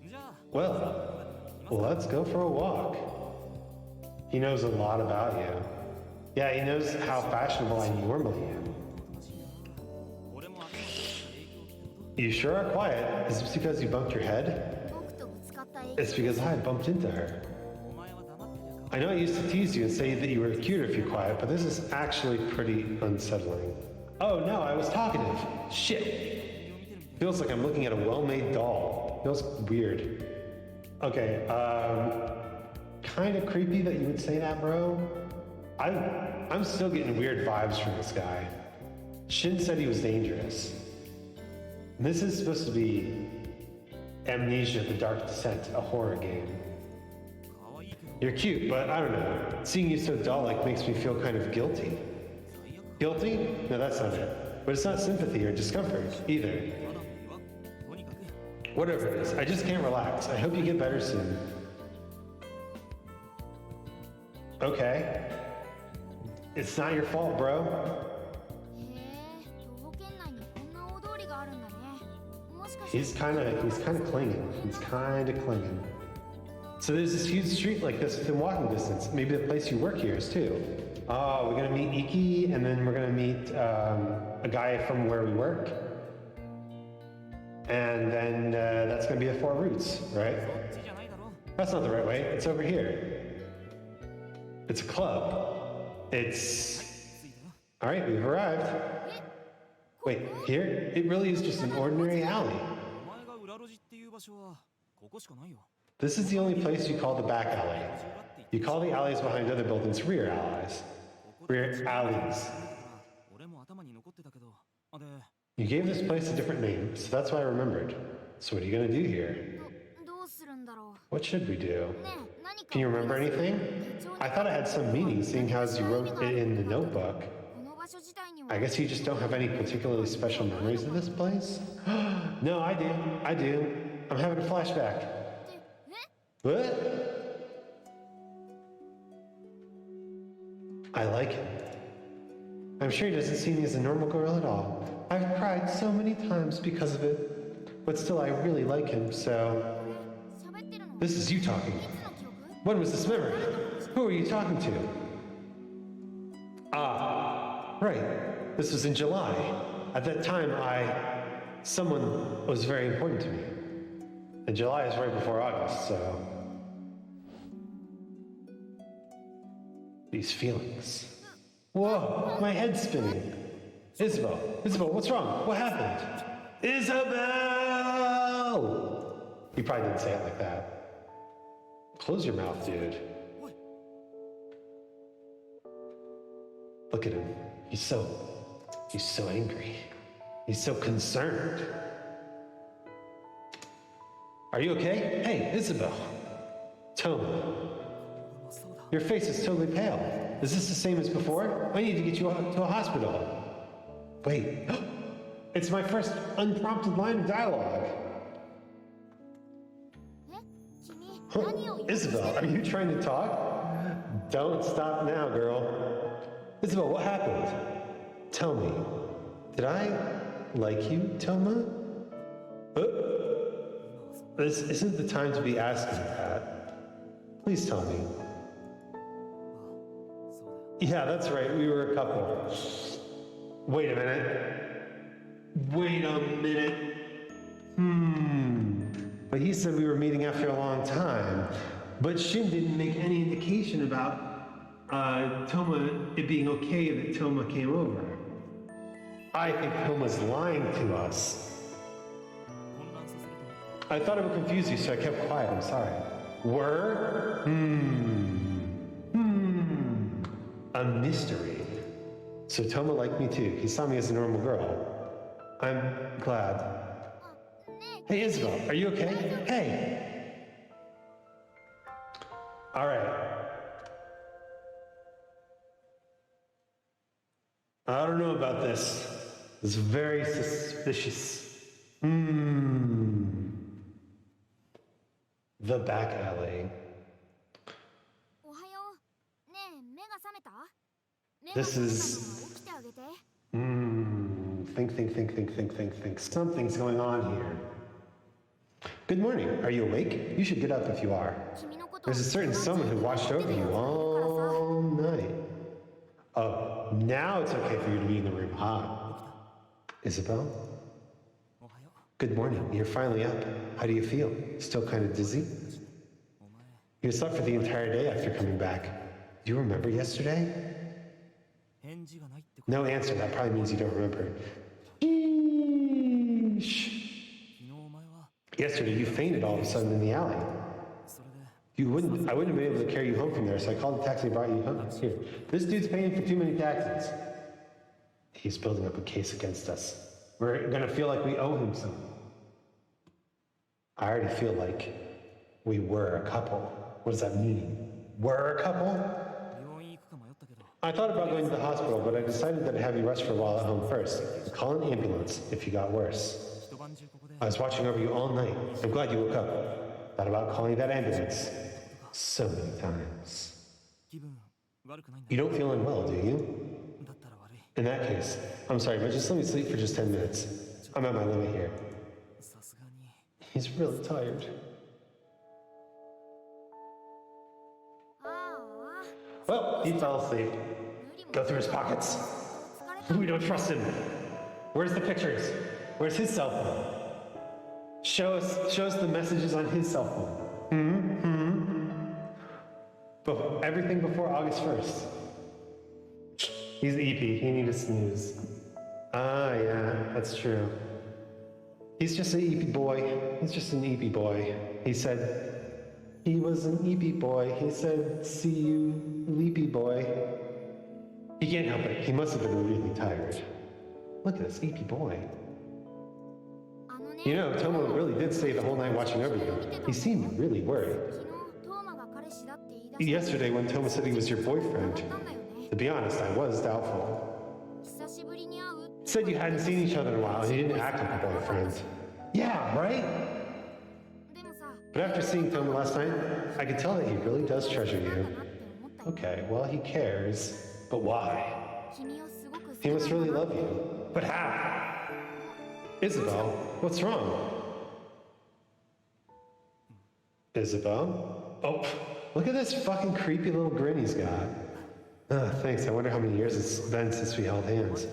じゃあ Well, let's go for a walk. He knows a lot about you. Yeah, he knows how fashionable I normally am. 俺も頭に影響ってこと You sure are quiet. Is this because you bumped your head? 僕とぶつかった影響 It's because I bumped into her. お前は黙っててか I know I used to tease you and say that you were cuter if you're quiet, but this is actually pretty unsettling. Oh no, I was talkative. Shit. Feels like I'm looking at a well-made doll. Feels weird. Okay, kind of creepy that you would say that, bro. I'm still getting weird vibes from this guy. Shin said he was dangerous. This is supposed to be Amnesia: The Dark Descent, a horror game. 可愛いけど You're cute, but I don't know. Seeing you so doll-like makes me feel kind of guilty. 最悪 Guilty? No, that's not it. But it's not sympathy or discomfort either. ただの違和とにかく Whatever it is, I just can't relax. I hope you get better soon. Okay. It's not your fault, bro. へえ徒歩圏内にこんな大通りがあるんだねもしかして He's kind of clinging. He's kind of clinging. So there's this huge street like this within walking distance. Maybe the place you work here is too. Oh, we're gonna meet Iki, and then we're gonna meet a guy from where we work. And then that's gonna be the four routes, right? そっちじゃないだろ That's not the right way. It's over here. It's a club. It's... 着いたよ All right, we've arrived. え Wait, here? It really is just an ordinary alley. お前が裏路地っていう場所はここしかないよ This is the only place you call the back alley. You call the alleys behind other buildings rear alleys. Rear alleys. 俺も頭に残ってたけどあで You gave this place a different name, so that's why I remembered. So what are you gonna do here? どうするんだろ What should we do? う。ねえ、何か Can you remember anything? 手帳に I thought it had some meaning, seeing how as you wrote it in the notebook. この場所自体には I guess you just don't have any particularly special memories of this place? No, I do. I do. I'm having a flashback. え What? I like him. I'm sure he doesn't see me as a normal girl at all. I've cried so many times because of it. But still, I really like him, so... 喋ってるの This is you talking. いつの記憶 When was this memory? Who are you talking to? Ah, right. This was in July. At that time, someone was very important to me. And July is right before August, so... These feelings. Whoa, my head's spinning. Isabel, what's wrong? What happened? Isabel! You probably didn't say it like that. Close your mouth, dude. Look at him. He's so angry. He's so concerned. Are you okay? Hey, Isabel. Toma. Your face is totally pale. Is this the same as before? I need to get you to a hospital. Wait. It's my first unprompted line of dialogue. え君 Huh? 何を言って Isabel, are you trying to talk? Don't stop now, girl. Isabel, what happened? Tell me. Did I like you, Toma? This isn't the time to be asking that. Please tell me. Yeah, that's right. We were a couple. Wait a minute. But he said we were meeting after a long time. But Shin didn't make any indication about Toma, it being okay that Toma came over. I think Toma's lying to us. 混乱させると I thought it would confuse you, so I kept quiet. I'm sorry. Were? A mystery. So Toma liked me too. He saw me as a normal girl. I'm glad. ね Hey, Isabel, are you okay? Hey. All right. I don't know about this. It's very suspicious. The back alley. おはよう。ねえ、目が覚めた？目が This 覚めた is- のは起きてあげて。 Think. Something's going on here. Good morning. Are you awake? You should get up if you are. 君のこと There's a certain someone who watched over you all night. Oh, now it's okay for you to be in the room, huh? Isabel? おはよ Good morning. You're finally up. How do you feel? Still kind of dizzy? うお前 You slept for the entire day after coming back. Do you remember yesterday? 返事がないってこと No answer. That probably means you don't remember. Sheesh. 昨日お前は Yesterday, you fainted all of a sudden in the alley. それで I wouldn't have been able to carry you home from there, so I called the taxi and brought you home. Here. This dude's paying for too many taxis. He's building up a case against us. We're gonna feel like we owe him something. I already feel like we were a couple. What does that mean? We're a couple? 病院行くか迷ったけど I thought about going to the hospital, but I decided that I'd have you rest for a while at home first. Call an ambulance if you got worse. 一晩中ここで I was watching over you all night. I'm glad you woke up. Thought about calling that ambulance so many times. 気分悪くないんだ You don't feel unwell, do you? だったら悪い In that case, I'm sorry, but just let me sleep for just 10 minutes. I'm at my limit here. さすがに He's really tired. ああ、 Well, he fell asleep. 無理も Go through his pockets. 疲れた。 We don't trust him. Where's the pictures? Where's his cell phone? Show us the messages on his cell phone. But everything before August 1st. He's EP. He needs a snooze. Ah, yeah, that's true. He's just an EP boy. He's just an EP boy. He said he was an EP boy. He said, see you, leapy boy. He can't help it. He must have been really tired. Look at this EP boy. You know, Toma really did stay the whole night watching over you. He seemed really worried. 昨日トーマが彼氏だって言い出して Yesterday, when Toma said he was your boyfriend, たんだよね to be honest, I was doubtful. 久しぶりに会う Said you hadn't seen each other in a while and you didn't act like a boyfriend. Yeah, right? でもさ But after seeing Toma last night, I could tell that he really does treasure だ you. なって思ったよ Okay, well, he cares. But why? 君をすごく好 He き must なん really だな love you. But how? Isabel, what's wrong? Isabel? Oh, look at this fucking creepy little grin he's got. Thanks. I wonder how many years it's been since we held hands.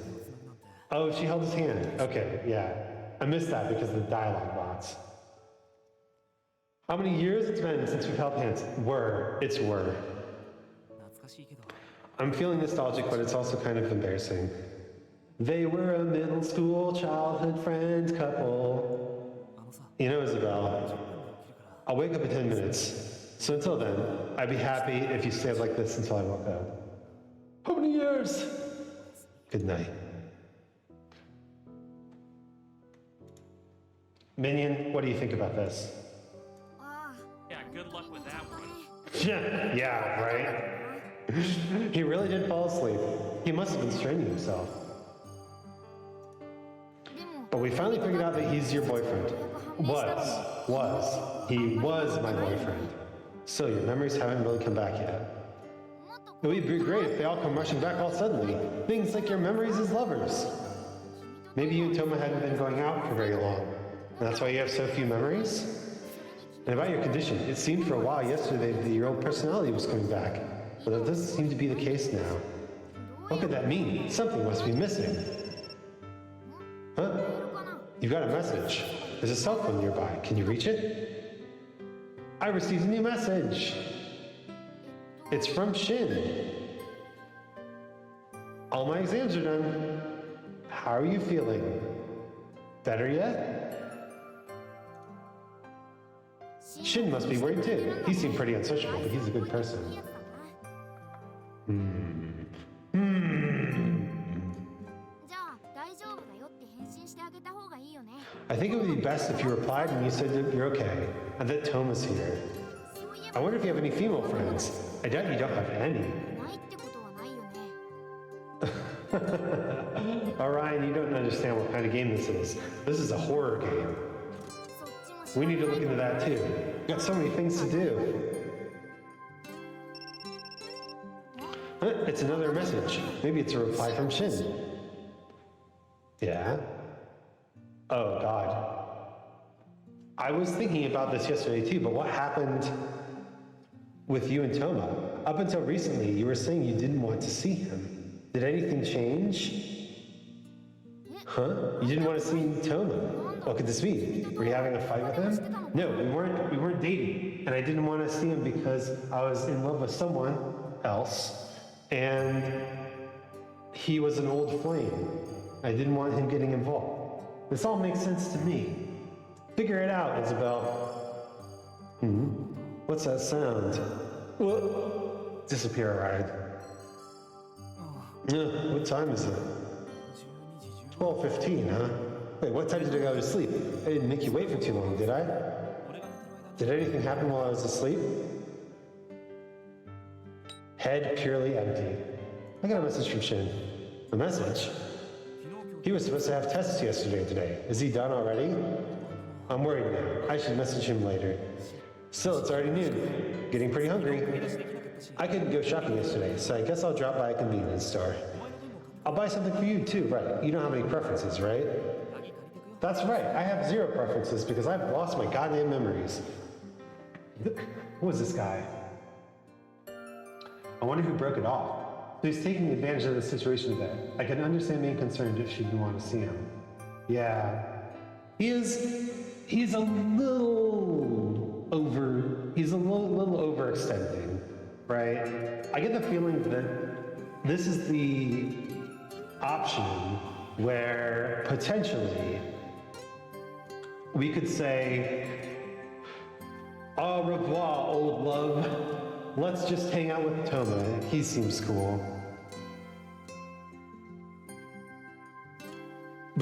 Oh, she held his hand. Okay, yeah. I missed that because of the dialogue box. How many years it's been since we've held hands? It's were. 懐かしいけど I'm feeling nostalgic, but it's also kind of embarrassing. They were a middle school childhood friends couple. あのさ You know, Isabel, 起きるから I'll wake up in 10 minutes. So until then, I'd be happy if you stayed like this until I woke up. How many years? Good night. Minion, what do you think about this? あ Yeah, good luck with that あ one. Yeah, right? He really did fall asleep. He must have been straining himself. でも But we finally figured out that he's your boyfriend. He was my boyfriend. So your memories haven't really come back yet. もっと It would be great if they all come rushing back all suddenly. Things like your memories as lovers. Maybe you and Toma hadn't been going out for very long. And that's why you have so few memories? And about your condition, it seemed for a while yesterday that your old personality was coming back. But that doesn't seem to be the case now. What could that mean? Something must be missing. Huh? いるかな You've got a message. There's a cell phone nearby. Can you reach it? I received a new message. It's from Shin. All my exams are done. How are you feeling? Better yet? Shin must be worried too. He seemed pretty unsociable, but he's a good person. いいやつだな じゃあ大丈夫だよって返信してあげた方がいいよね I think it would be best if you replied and you said that you're okay and that Toma's here. そういえ I ば wonder if you have any female friends. I doubt you don't have any. ないってことはないよね Orion, you don't understand what kind of game this is. This is a horror game. そっちも知 We ら need to な look い into that too. We've got so many things to do. Huh, it's another message. Maybe it's a reply from Shin. Yeah? Oh, God. I was thinking about this yesterday too, but what happened with you and Toma? Up until recently, you were saying you didn't want to see him. Did anything change? Huh? You didn't want to see Toma? What could this mean? Were you having a fight with him? No, we weren't dating. And I didn't want to see him because I was in love with someone else. And he was an old flame. I didn't want him getting involved. This all makes sense to me. Figure it out, Isabel. What's that sound? What? Disappear, Orion. What time is it? 12時 12:15, huh? Wait, what time did I go to sleep? I didn't make you wait for too long, did I? 10俺が寝てる間 Did anything happen while I was asleep? Head purely empty. I got a message from Shin. A message? 昨日今日 He was supposed to have tests yesterday and today. Is he done already? I'm worried now. I should message him later. Still, it's already noon. Getting pretty hungry. 出しできなかったし I couldn't go shopping yesterday, so I guess I'll drop by a convenience store. お前の分も買って I'll buy something for you too, right? You don't have any preferences, right? 鍵借りてくよ That's right. I have zero preferences because I've lost my goddamn memories. Who is this guy? I wonder who broke it off. So he's taking advantage of the situation a bit. I can understand being concerned if she didn't want to see him. Yeah. He's a little overextending, right? I get the feeling that this is the option where potentially we could say, au revoir, old love. Let's just hang out with Toma. He seems cool.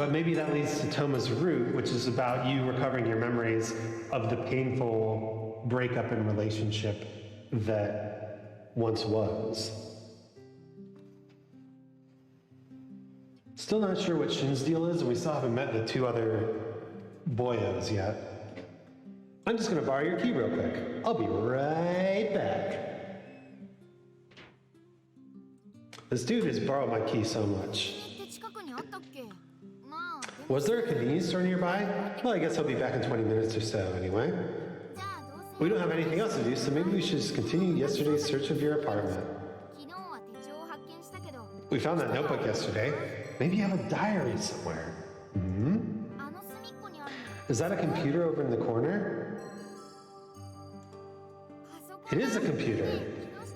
But maybe that leads to Toma's root, which is about you recovering your memories of the painful breakup in relationship that once was. Still not sure what Shin's deal is, and we still haven't met the two other boyos yet. I'm just gonna borrow your key real quick. I'll be right back. This dude has borrowed my key so much. って近くにあったっけ？まあ、でも Was there a convenience store nearby? Well, I guess I'll be back in 20 minutes or so anyway. じゃあどうせ We don't have anything else to do, so maybe we should just continue yesterday's search of your apartment. 昨日は手帳を発見したけど、 We found that notebook yesterday. Maybe you have a diary somewhere. あの隅っこにあるの。 Is that a computer over in the corner? パソコ It ン is a computer.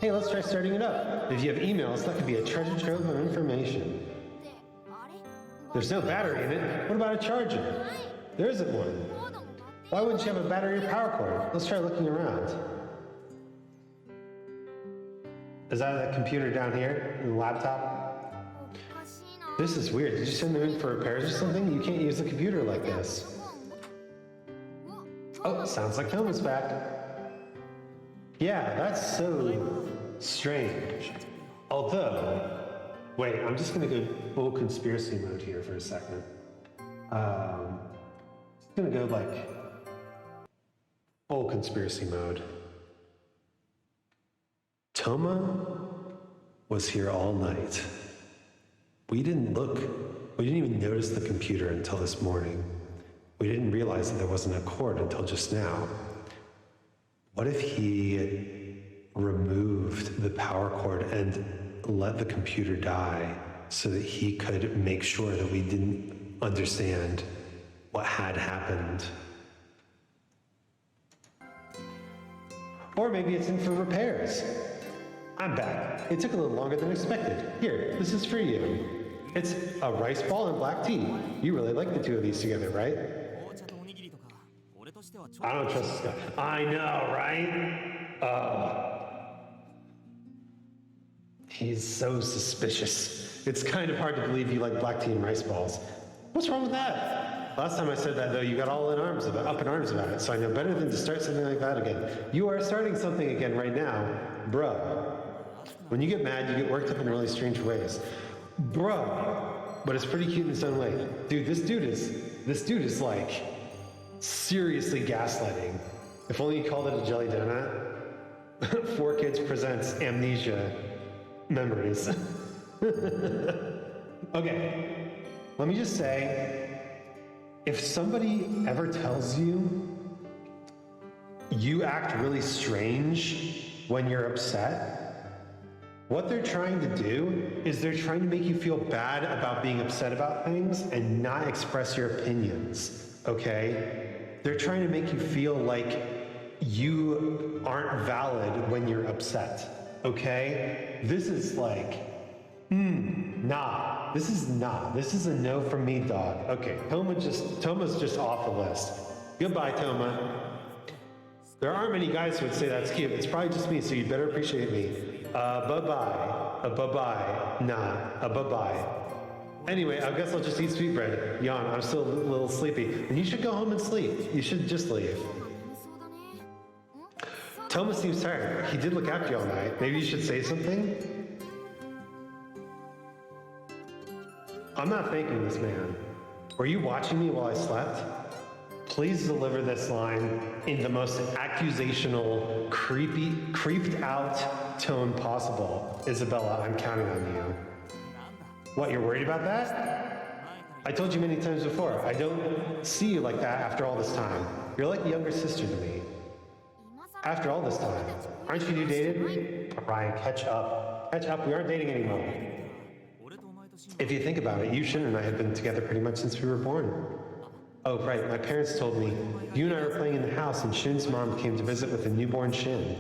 Hey, let's try starting it up. If you have emails, that could be a treasure trove of information. ってあれ？ There's no battery in it. What about a charger? There isn't one. コードもバッテリー Why wouldn't you have a battery or power cord? Let's try looking around. Is that a computer down here? The laptop? おかしいな。 This is weird. Did you send them in for repairs or something? You can't use the computer like this. うわ、 Oh, sounds like Toma's back. Yeah, that's so strange. Although, wait, I'm just gonna go full conspiracy mode here for a second. Just gonna go like full conspiracy mode. Toma was here all night. We didn't even notice the computer until this morning. We didn't realize that there wasn't a cord until just now. What if he removed the power cord and let the computer die so that he could make sure that we didn't understand what had happened? Or maybe it's in for repairs. I'm back. It took a little longer than expected. Here, this is for you. It's a rice ball and black tea. You really like the two of these together, right? 紅茶とおにぎりとか俺としてはちょっ I don't trust this guy. I know, right? He's so suspicious. It's kind of hard to believe you like black tea and rice balls. What's wrong with that? Last time I said that, though, you got up in arms about it, so I know better than to start something like that again. You are starting something again right now, bruh. When you get mad, you get worked up in really strange ways. Bruh. But it's pretty cute in its own way. Dude, this dude is like seriously gaslighting. If only you called it a jelly donut. 4Kids presents amnesia memories. Okay, let me just say, if somebody ever tells you you act really strange when you're upset, what they're trying to do is they're trying to make you feel bad about being upset about things and not express your opinions, okay? They're trying to make you feel like you aren't valid when you're upset, okay? This is like, nah. This is a no from me, dog. Okay, Toma's just off the list. Goodbye, Toma. There aren't many guys who would say that's cute. It's probably just me, so you better appreciate me. Bye-bye. Bye-bye. Nah. Bye-bye. Anyway, I guess I'll just eat sweetbread. Yawn, I'm still a little sleepy. And you should go home and sleep. You should just leave. 眠そうだね。 Toma seems tired. He did look after you all night. Maybe you should say something? I'm not thanking this man. Were you watching me while I slept? Please deliver this line in the most accusational, creeped out tone possible. Isabella, I'm counting on you. What, you're worried about that? I told you many times before, I don't see you like that after all this time. You're like a younger sister to me. 今更 After all this time, aren't you new dated? Ryan, catch up. Catch up, we aren't dating anymore. 俺とお前とシン If you think about it, you, Shin, and I have been together pretty much since we were born. Oh, right, my parents told me, you and I were playing in the house and Shin's mom came to visit with a newborn Shin.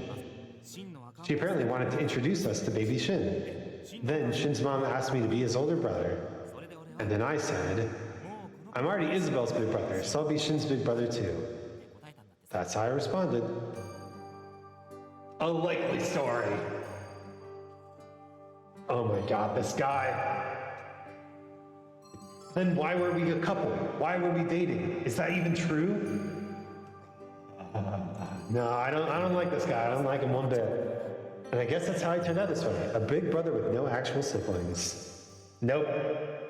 シンの赤 She apparently wanted to introduce us to baby Shin. Then Shin's mom asked me to be his older brother. それで俺は And then I said, I'm already Isabel's big brother, so I'll be Shin's big brother too. 答えたんだってさ That's how I responded. A likely story. Oh my god, this guy. Then why were we a couple? Why were we dating? Is that even true? No, I don't like this guy. I don't like him one bit. And I guess that's how I turned out this way. A big brother with no actual siblings. Nope,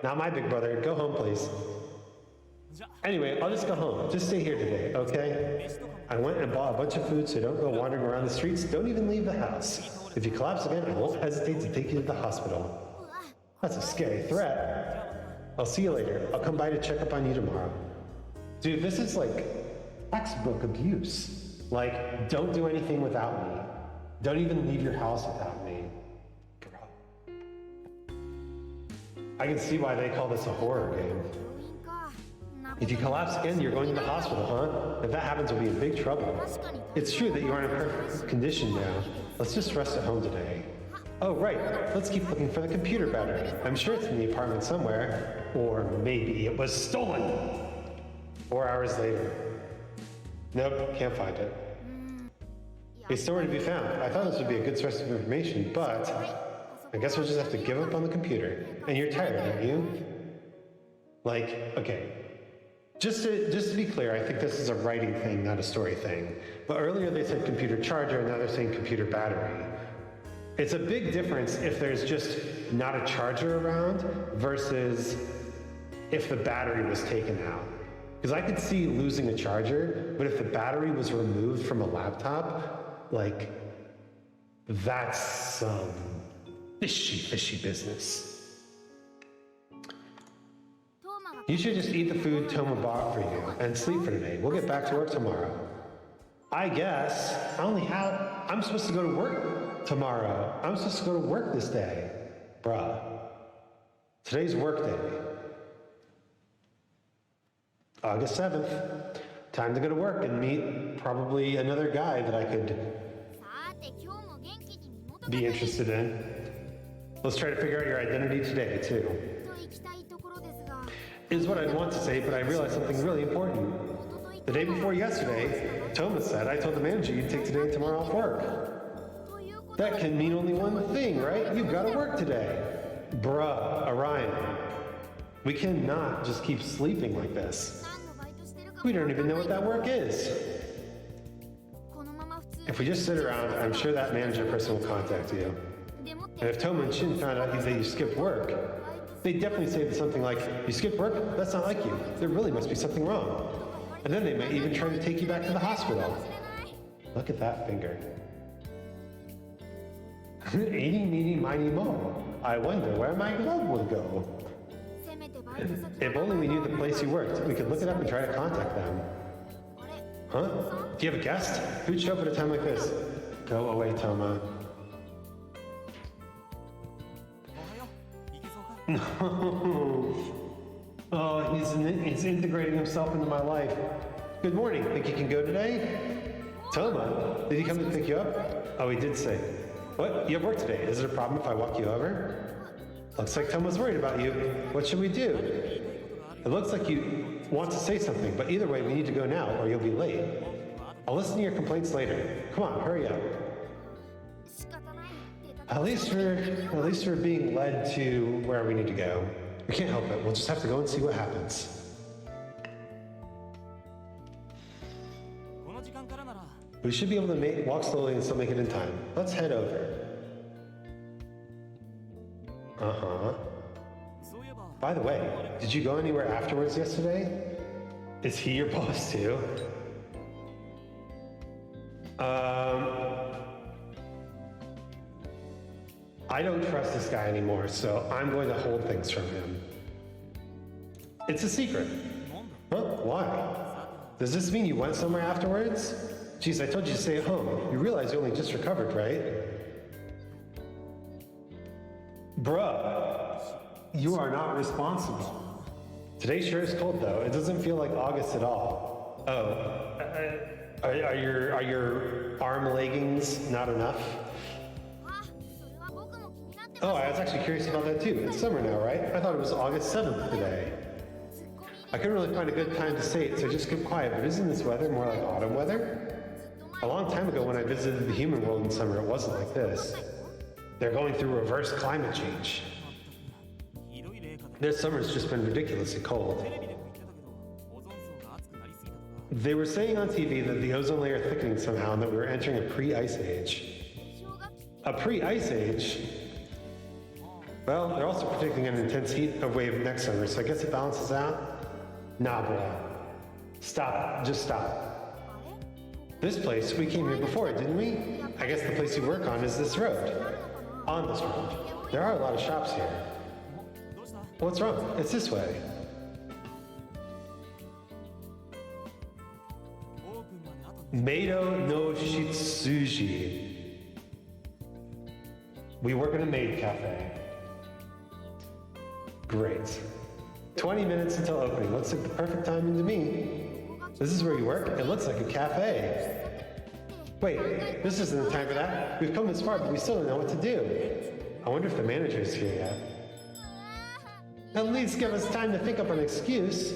not my big brother. Go home, please. Anyway, I'll just go home. Just stay here today, okay? I went and bought a bunch of food, so don't go wandering around the streets. Don't even leave the house. If you collapse again, I won't hesitate to take you to the hospital. That's a scary threat. I'll see you later. I'll come by to check up on you tomorrow. Dude, this is like textbook abuse. Like, don't do anything without me. Don't even leave your house without me. Bro. I can see why they call this a horror game. 病院か。な If you collapse again, you're going to the hospital, huh? If that happens, we'll be in big trouble. It's true that you aren't in perfect condition now. Let's just rest at home today. Oh, right. Let's keep looking for the computer battery. I'm sure it's in the apartment somewhere. Or maybe it was stolen. 4 hours later. Nope, can't find it. It's nowhere to be found. I thought this would be a good source of information, but I guess we'll just have to give up on the computer. And you're tired, aren't you? Like, okay. Just to be clear, I think this is a writing thing, not a story thing. But earlier they said computer charger, and now they're saying computer battery. It's a big difference if there's just not a charger around versus if the battery was taken out. Because I could see losing a charger, but if the battery was removed from a laptop, like, that's some fishy business. You should just eat the food Toma bought for you and sleep for today. We'll get back to work tomorrow. I guess. I'm supposed to go to work tomorrow. I'm supposed to go to work this day. Bruh. Today's work day. August 7th. Time to go to work and meet probably another guy that I could さて今日も元気に身元 be interested in. Let's try to figure out your identity today, too. と行きたいところですが Is what I'd want to say, but I realized something really important. The day before yesterday, Thomas said I told the manager you'd take today and tomorrow off work. ということ That can mean only one thing, right? You've got to work today. Bruh, Orion. We cannot just keep sleeping like this. 何のバイトしてるか We don't even know what that work is. このまま普通 If we just sit around, I'm sure that manager person will contact you. でもって And if Toma and Shin found out that you skipped work, they'd definitely say something like, you skipped work? That's not like you. There really must be something wrong. And then they might even try to take you back to the hospital. Look at that finger. Eeny, meeny, miny, mo. I wonder where my glove will go. せめてバイト先 If only we knew the place you worked, we could look it up and try to contact them. あれ Huh? Do you have a guest? Who'd show up at a time like this? Go away, Toma. おはよう。いけそうか。 Oh, he's integrating himself into my life. Good morning. Think you can go today? Toma, did he come to pick you up? Oh, he did say. What? You have work today. Is it a problem if I walk you over? Looks like Toma's worried about you. What should we do? It looks like you want to say something, but either way, we need to go now or you'll be late. I'll listen to your complaints later. Come on, hurry up. 仕方ないって At least we're being led to where we need to go. We can't help it. We'll just have to go and see what happens. この時間からなら We should be able to walk slowly and still make it in time. Let's head over. Uh-huh. そういえば By the way, did you go anywhere afterwards yesterday? Is he your boss too? I don't trust this guy anymore, so I'm going to hold things from him. It's a secret. なんだ Huh? Why? Does this mean you went somewhere afterwards? Geez, I told you to stay at home. You realize you only just recovered, right? Bruh, you are not responsible. Today sure is cold though. It doesn't feel like August at all. Oh, are your arm leggings not enough? あそれは僕も気になって Oh, I was actually curious about that too. It's summer now, right? I thought it was August 7th today. ツッコミ I couldn't really find a good time to say it, so I just kept quiet. But isn't this weather more like autumn weather? ずっと A 前 long time ago when I visited the human world in summer, it wasn't like this. They're going through reverse climate change. ひどい例かで This summer's just been ridiculously cold. テレビでも言ってたけどオゾン層が熱くなりすぎたとか They were saying on TV that the ozone layer thickening somehow and that we were entering a pre-ice age. 氷河期って A pre-ice age? Well, they're also predicting an intense heat wave next summer, so I guess it balances out? Nah, bro. Stop. Just stop. あれ This place, we came here before, didn't we? I guess the place you work on is this road. On this road. There are a lot of shops here. どうした What's wrong? It's this way. オープンまであと Meido no Shitsuji. We work in a maid cafe. Great. 20 minutes until opening. Looks like the perfect timing to me. This is where you work? It looks like a cafe. Wait, this isn't the time for that. We've come this far, but we still don't know what to do. I wonder if the manager's here yet. At least give us time to think up an excuse.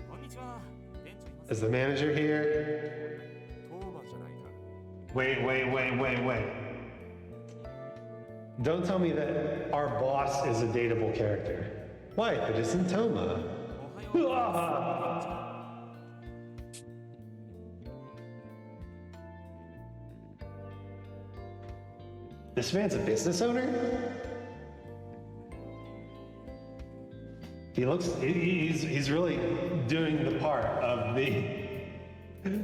こんにちは店長います Is the manager here? 当番じゃないか Wait. Don't tell me that our boss is a dateable character. Why, if it isn't Toma? おはようございます This man's a business owner? He looks, he's really doing the part of the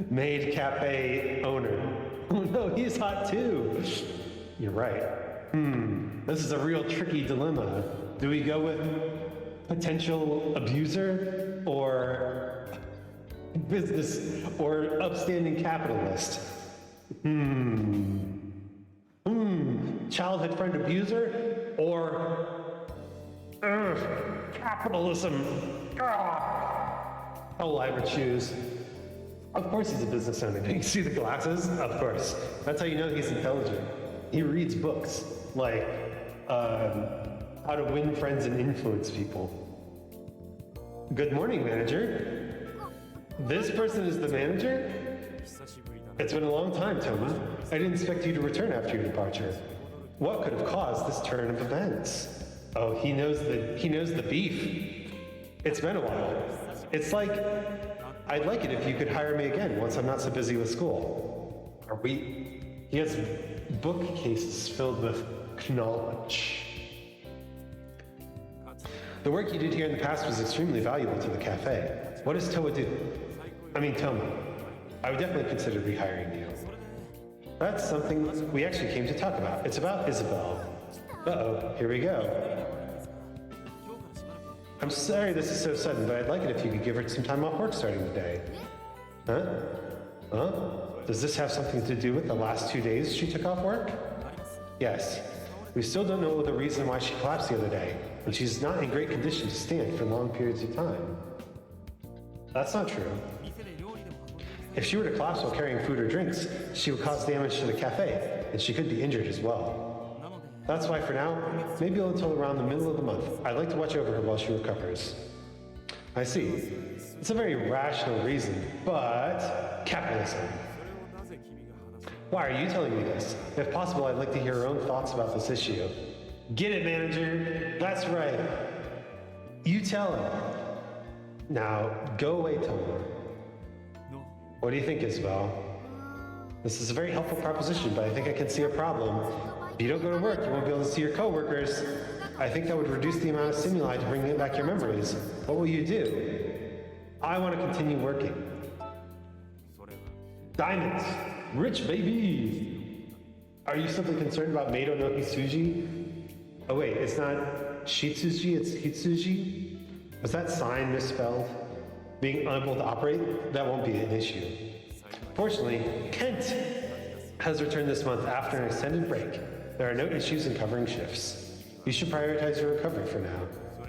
maid cafe owner. Oh no, he's hot too. You're right. This is a real tricky dilemma. Do we go with potential abuser or business or upstanding capitalist? Childhood friend abuser or capitalism? How will I ever choose? Of course he's a business owner. Do you see the glasses? Of course. That's how you know he's intelligent. He reads books like How to Win Friends and Influence People. Good morning, manager. This person is the manager? 久しぶりだね It's been a long time, Toma. I didn't expect you to return after your departure. What could have caused this turn of events? Oh, he knows the beef. It's been a while. It's like, I'd like it if you could hire me again once I'm not so busy with school. He has bookcases filled with knowledge. The work you did here in the past was extremely valuable to the cafe. What does Toma do? Toma. I would definitely consider rehiring you. That's something we actually came to talk about. It's about Isabel. Uh-oh, here we go. 今日からしばらく I'm sorry this is so sudden, but I'd like it if you could give her some time off work starting today. Huh? Huh? Does this have something to do with the last 2 days she took off work? Yes. We still don't know the reason why she collapsed the other day, and she's not in great condition to stand for long periods of time. That's not true. 店で料理でも運んで If she were to collapse while carrying food or drinks, she would cause damage to the cafe, and she could be injured as well. なので That's why for now, maybe until around the middle of the month, I'd like to watch over her while she recovers. I see. It's a very rational reason, but capitalism. それをなぜ君が話す Why are you telling me this? If possible, I'd like to hear her own thoughts about this issue. Get it, manager. That's right. You tell him. Now, go away, Toma. の What do you think, Isabel? This is a very helpful proposition, but I think I can see a problem. If you don't go to work, you won't be able to see your coworkers. I think that would reduce the amount of stimuli to bring back your memories. What will you do? I want to continue working. それは Diamonds! Rich baby! Are you simply concerned about Meido no Hitsuji? Oh wait, it's not Shitsuji, it's Hitsuji? Was that sign misspelled? Being unable to operate? That won't be an issue. Fortunately, Kent has returned this month after an extended break. There are no issues in covering shifts. You should prioritize your recovery for now.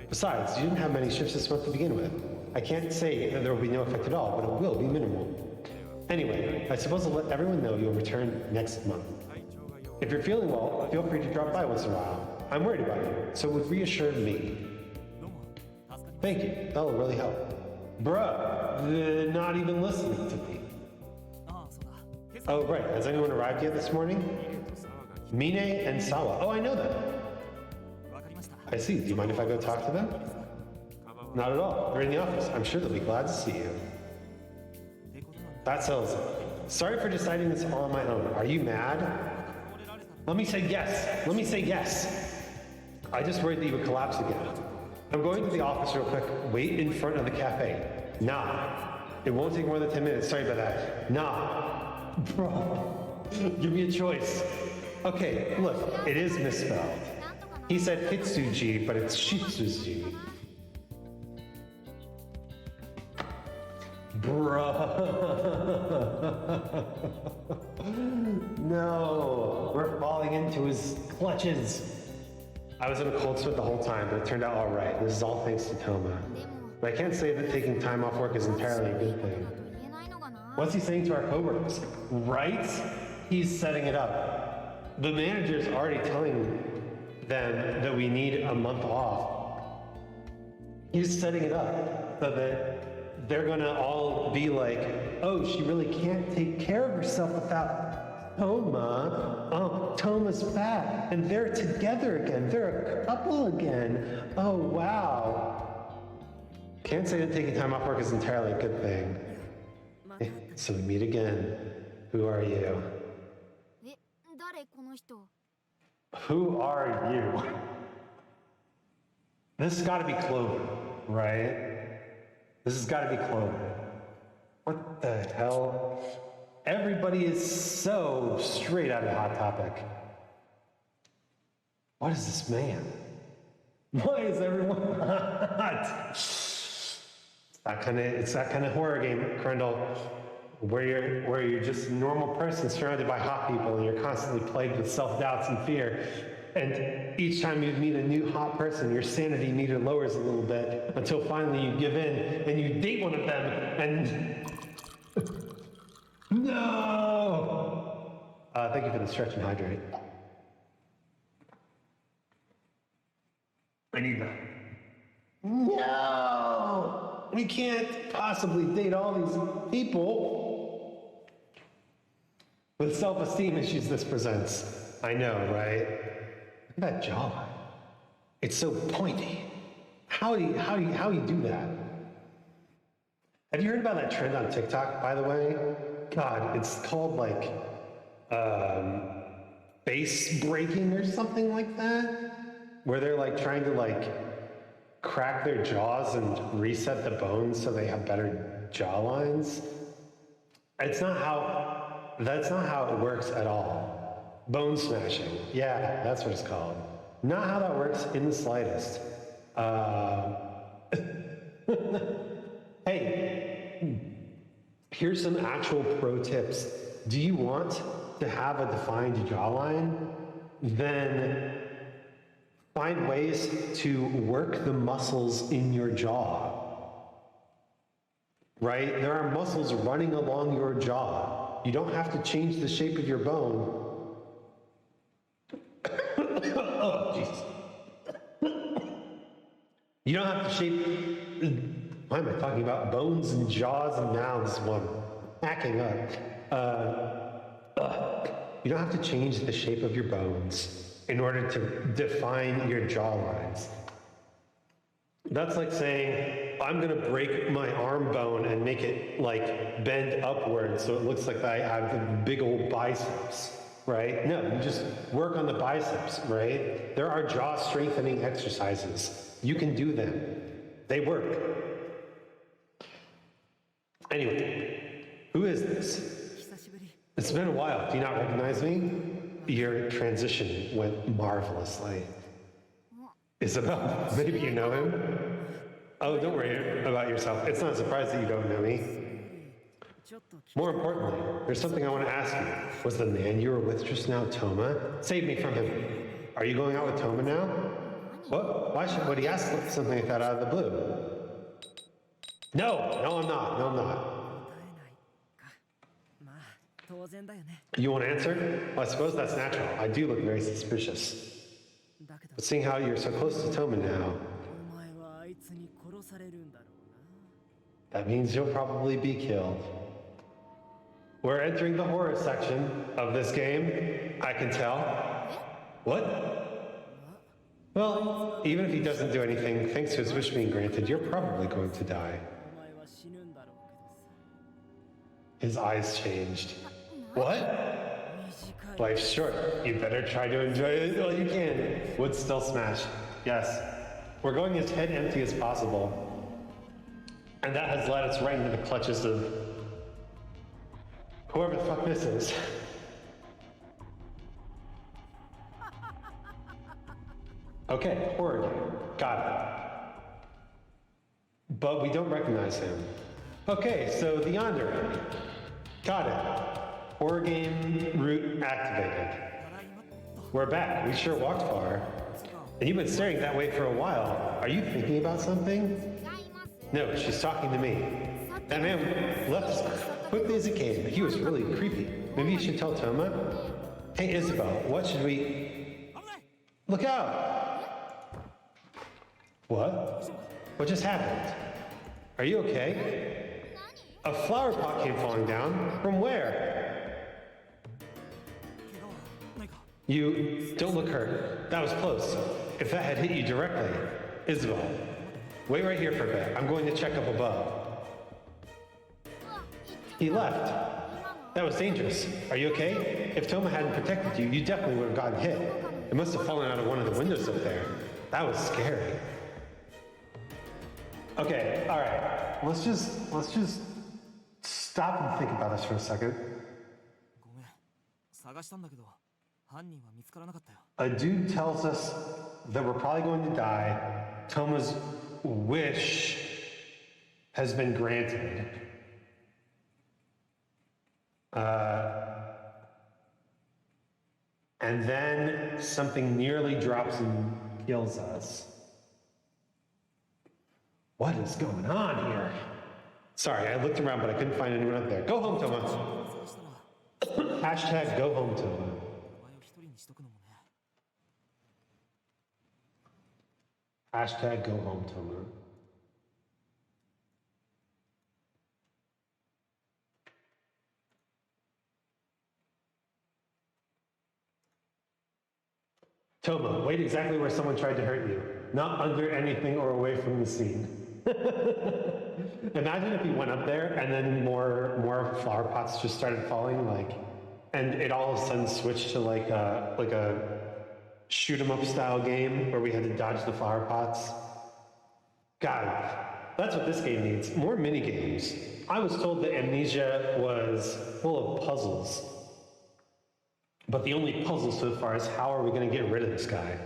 Besides, you didn't have many shifts this month to begin with. I can't say that there will be no effect at all, but it will be minimal. Anyway, I suppose I'll let everyone know you'll return next month. 体調が良 If you're feeling well, feel free to drop by once in a while. I'm worried about you, so it would reassure me. どうも助かりま Thank you, that'll really help. Bruh, they're not even listening to me. すああそうだ今朝 Oh, right, has anyone arrived yet this morning? ミネとサワが来 Mine and Sawa. Oh, I know them. わかりました I see. Do you mind if I go talk to them? Not at all. They're in the office. I'm sure they'll be glad to see you. That settles it. Sorry for deciding this all on my own. Are you mad? Let me say yes. Let me say yes. I just worried that you would collapse again. I'm going to the office real quick. Wait in front of the cafe. Nah. It won't take more than 10 minutes. Sorry about that. Nah. Bro. Give me a choice. Okay, look. It is misspelled. He said Hitsuji, but it's Shitsuji. Bruh. No. We're falling into his clutches. I was in a cold sweat the whole time, but it turned out all right. This is all thanks to Toma. But I can't say that taking time off work is entirely a good thing. What's he saying to our coworkers? Right? He's setting it up. The manager's already telling them that we need a month off. He's setting it up so that they're gonna all be like, oh, she really can't take care of herself without Toma. Oh, Toma's back, and they're together again. They're a couple again. Oh, wow. Can't say that taking time off work is entirely a good thing. So we meet again. Who are you? え、誰この人？ Who are you? This has got to be Clover, right? This has got to be Clover. What the hell? Everybody is so straight out of Hot Topic. What is this man? Why is everyone hot? It's that kind of horror game, Krendel, where you're just a normal person surrounded by hot people and you're constantly plagued with self-doubts and fear. And each time you meet a new hot person, your sanity meter lowers a little bit until finally you give in and you date one of them and... No! Thank you for the stretch and hydrate. I need that. No! We can't possibly date all these people. With self-esteem issues this presents. I know, right? Look at that jawline. It's so pointy. How do you do that? Have you heard about that trend on TikTok, by the way? God, it's called like face breaking or something like that, where they're like trying to like crack their jaws and reset the bones so they have better jawlines. That's not how it works at all. Bone smashing. Yeah, that's what it's called. Not how that works in the slightest. Hey, here's some actual pro tips. Do you want to have a defined jawline? Then find ways to work the muscles in your jaw. Right? There are muscles running along your jaw. You don't have to change the shape of your bone. Oh, Jesus. You don't have to shape... Why am I talking about bones and jaws and mouths while I'm hacking up? You don't have to change the shape of your bones in order to define your jawlines. That's like saying, I'm gonna break my arm bone and make it like bend upwards so it looks like I have big old biceps, right? No, you just work on the biceps, right? There are jaw strengthening exercises. You can do them. They work. Anyway, who is this? 久しぶり。 It's been a while. Do you not recognize me? Your transition went marvelously. Isabel, maybe you know him? Oh, don't worry about yourself. It's not a surprise that you don't know me. ちょっとき More importantly, there's something I want to ask you. Was the man you were with just now Toma? Save me from him. Are you going out with Toma now? What? Why would he ask something like that out of the blue? No, I'm not. 答えないか。まあ、当然だよね。 You won't answer? Well, I suppose that's natural. I do look very suspicious. だけど、 But seeing how you're so close to Toma now, お前はあいつに殺されるんだろうな。 that means you'll probably be killed. We're entering the horror section of this game. I can tell. What? Well, even if he doesn't do anything, thanks to his wish being granted, you're probably going to die. お前は死ぬんだろうけどさ His eyes changed. What? 短い Life's short. You better try to enjoy it while you can. Wood still smash. Yes. We're going as head empty as possible. And that has led us right into the clutches of whoever the fuck this is. Okay, horror game. Got it. But we don't recognize him. Okay, so the yandere. Got it. Horror game route activated. We're back. We sure walked far. And you've been staring that way for a while. Are you thinking about something? 違います No, she's talking to me. That man left as quickly as he came. He was really creepy. Maybe you should tell Toma? Hey, Isabel, what should we... Look out! What? What just happened? Are you okay? A flower pot came falling down. From where? You don't look hurt. That was close. If that had hit you directly. Isabel, wait right here for a bit. I'm going to check up above. うわ行っ He ちゃ left. った今の That was dangerous. Are you okay? If Toma hadn't protected you, you definitely would have gotten hit. It must have fallen out of one of the windows up there. That was scary. Okay, all right. Let's just stop and think about this for a second. ごめん探したんだけど犯人は見つからなかったよ A dude tells us that we're probably going to die. Toma's wish has been granted. And then something nearly drops and kills us. What is going on here? Sorry, I looked around, but I couldn't find anyone up there. Go home, Toma. そうしたら Hashtag go home, Toma. お前を一人にしとくのもね Hashtag go home, Toma. Toma, wait exactly where someone tried to hurt you. Not under anything or away from the scene. Imagine if you went up there and then more flower pots just started falling, and it all of a sudden switched to like a shoot 'em up style game where we had to dodge the flower pots. God, that's what this game needs. More mini games. I was told that Amnesia was full of puzzles. But the only puzzle so far is how are we going to get rid of this guy?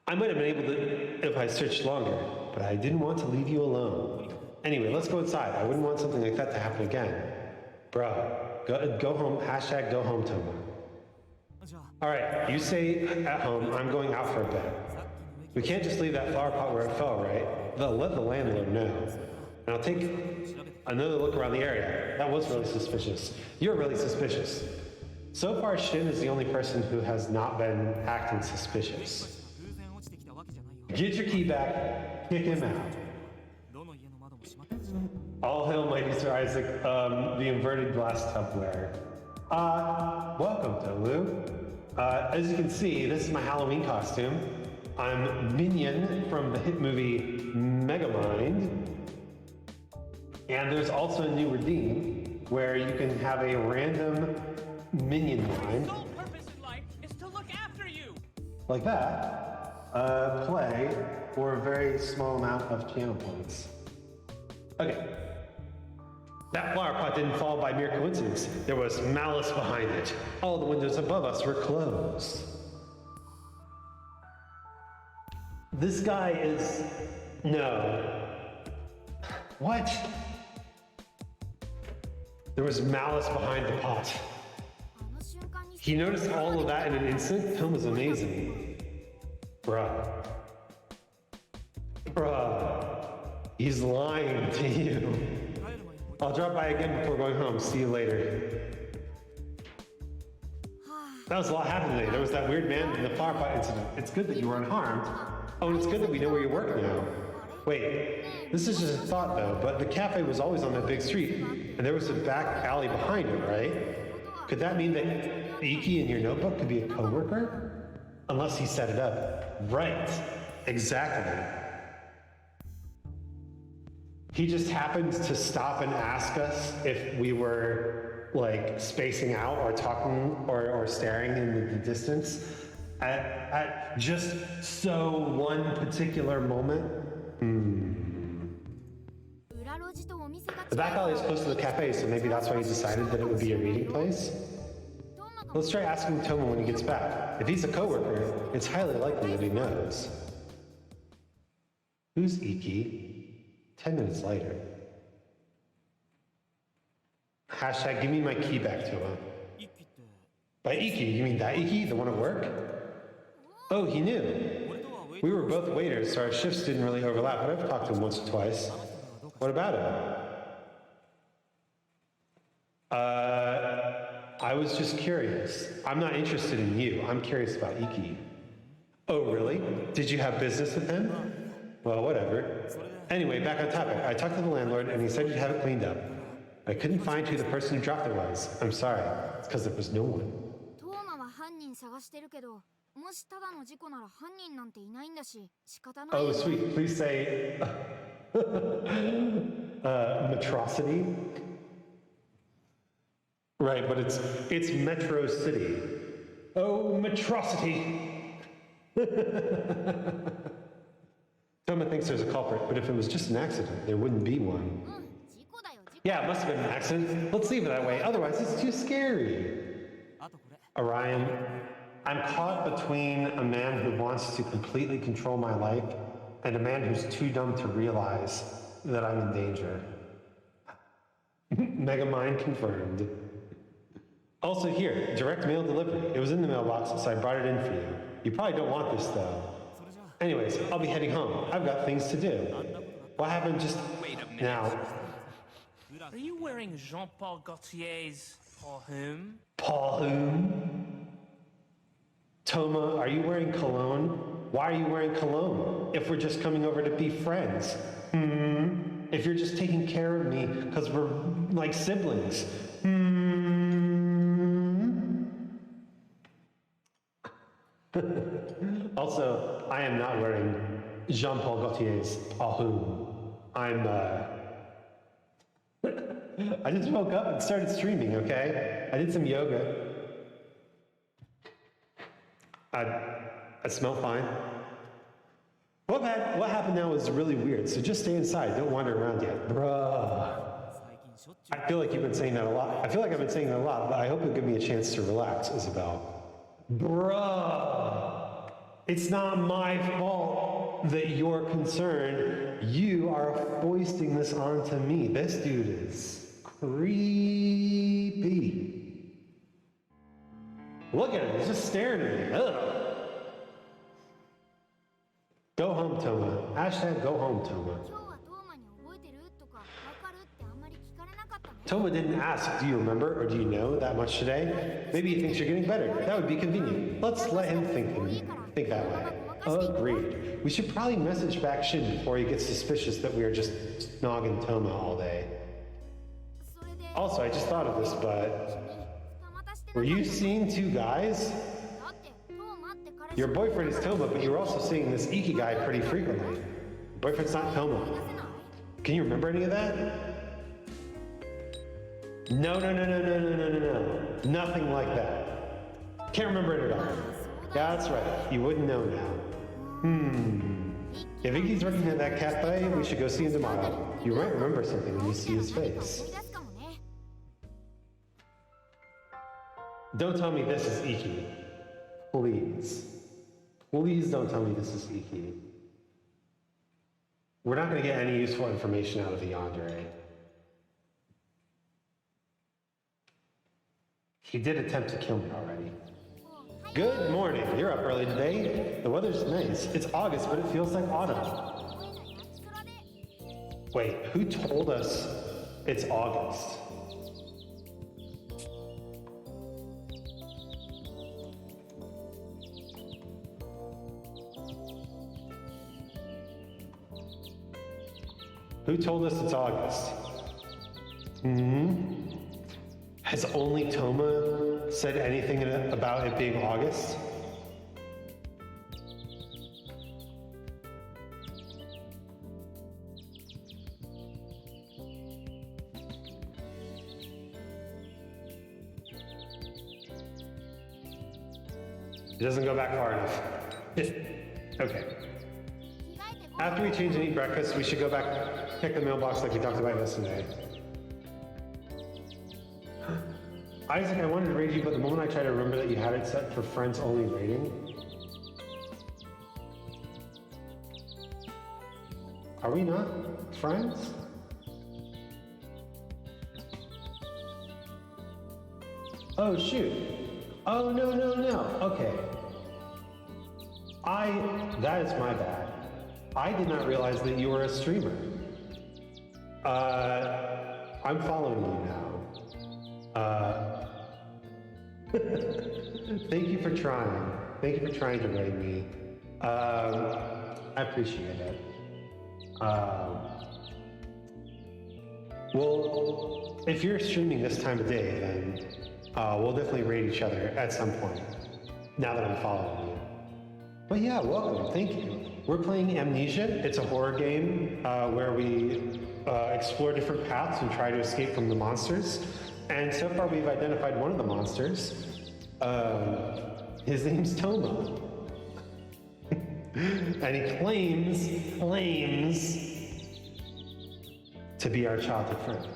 I might have been able to if I searched longer, but I didn't want to leave you alone. Anyway, let's go inside. I wouldn't want something like that to happen again. Bruh, go home. Hashtag go home, Toma. じゃあ All right, you stay at home. I'm going out for a bit. さっきの We can't just leave that flower pot where it fell, right? They'll let the landlord know. And I'll take another look around the area. That was really suspicious. You're really suspicious. So far, Shin is the only person who has not been acting suspicious. 偶然落ちてきたわけじゃないよ Get your key back. Kick him out. どの家の窓も閉まってるし All hail mighty Sir Isaac, the inverted glass tupware. Welcome, Tolu. As you can see, this is my Halloween costume. I'm Minion from the hit movie Megamind. And there's also a new redeem where you can have a random minion line, Sole purpose in life is to look after you. like that, play for a very small amount of channel points. Okay. That flower pot didn't fall by mere coincidence. There was malice behind it. All the windows above us were closed. This guy is... No. What? There was malice behind the pot. あの瞬間に He noticed all of that in an instant? Film was amazing. Bruh. Bruh. He's lying to you. 帰る前にもう I'll drop by again before going home. See you later. That was a lot happening today. There was that weird man in the flower pot incident. It's good that you were unharmed. Oh, and it's good that we know where you work now. Wait, this is just a thought though, but the cafe was always on that big street, and there was a back alley behind it, right? Could that mean that Iki in your notebook could be a coworker? Unless he set it up. Right. Exactly. He just happened to stop and ask us if we were like spacing out or talking or staring in the distance at just so one particular moment. The back alley is close to the cafe, so maybe that's why he decided that it would be a reading place. Let's try asking Toma when he gets back. If he's a coworker, it's highly likely that he knows. Who's Iki? 10 minutes later. Hashtag give me my key back, Toma. By Iki, you mean that Iki, the one at work? Oh, he knew. We were both waiters, so our shifts didn't really overlap, but I've talked to him once or twice. What about him? I was just curious. I'm not interested in you. I'm curious about Iki. Oh, really? Did you have business with him? Well, whatever. Anyway, back on topic. I talked to the landlord and he said you'd have it cleaned up. I couldn't find who the person who dropped it was. I'm sorry. It's because there was no one. トーマは犯人探してるけど、もしただの事故なら犯人なんていないんだし、仕方ない。 Oh, sweet. Please say metrocity. Right, but it's Metro City. Oh, metrocity. Toma thinks there's a culprit, but if it was just an accident, there wouldn't be one. 事故だよ、事故。 Yeah, it must have been an accident. Let's leave it that way. Otherwise, it's too scary. Orion, I'm caught between a man who wants to completely control my life and a man who's too dumb to realize that I'm in danger. Megamind confirmed. Also here, direct mail delivery. It was in the mailbox, so I brought it in for you. You probably don't want this though. Anyways, I'll be heading home. I've got things to do. What happened just now? Are you wearing Jean-Paul Gaultier's Paul Whom? Paul whom? Toma, are you wearing cologne? Why are you wearing cologne? If we're just coming over to be friends? If you're just taking care of me because we're like siblings? Also, I am not wearing Jean-Paul Gaultier's Paul whom. I'm I just woke up and started streaming, okay? I did some yoga. I smell fine. What happened now is really weird, so just stay inside. Don't wander around yet. Bruh. I feel like you've been saying that a lot. I feel like I've been saying that a lot, but I hope you'll give me a chance to relax, Isabel. Bruh. It's not my fault that you're concerned. You are foisting this onto me. This dude is creepy. Look at him, he's just staring at me. Ugh. Go home, Toma. Hashtag go home, Toma. 今日はトーマに覚えてるとかわかるってあんまり聞かれなかったね。 Toma didn't ask, do you remember or do you know that much today? Maybe he thinks you're getting better. That would be convenient. Let's let him think that way. Agreed. We should probably message back Shin before he gets suspicious that we are just snogging Toma all day. それで、 Also, I just thought of this, but 二股してな were かっ you seeing two guys? た。だってトーマって彼氏 Your boyfriend is Toma, but you were also seeing this Iki guy pretty frequently. Boyfriend's not Toma. 思い出せない？ Can you remember any of that? No. Nothing like that. Can't remember it at all. Yeah, that's right. You wouldn't know now. If Iki's working at that cafe, we should go see him tomorrow. You might remember something when you see his face. 思い出すかもね。 Don't tell me this is Iki. Please. Please don't tell me this is Iki. We're not going to get any useful information out of the yandere. He did attempt to kill me already. Good morning. You're up early today. The weather's nice. It's August, but it feels like autumn. 声が焼きそらで。 Wait, who told us it's August? Who told us it's August? Has only Toma said anything about it being August? It doesn't go back far enough. Okay. After we change and eat breakfast, we should go back, check the mailbox like we talked about yesterday. Isaac, I wanted to raid you, but the moment I try to remember that you had it set for friends only rating. Are we not friends? Oh, shoot. Oh, no. Okay. That is my bad. I did not realize that you were a streamer. I'm following you now. Thank you for trying. Thank you for trying to raid me. I appreciate it. Well, if you're streaming this time of day, then we'll definitely raid each other at some point, now that I'm following you. But yeah, welcome, thank you. We're playing Amnesia. It's a horror game where we explore different paths and try to escape from the monsters. And so far we've identified one of the monsters. His name's Toma. And he claims to be our childhood friend.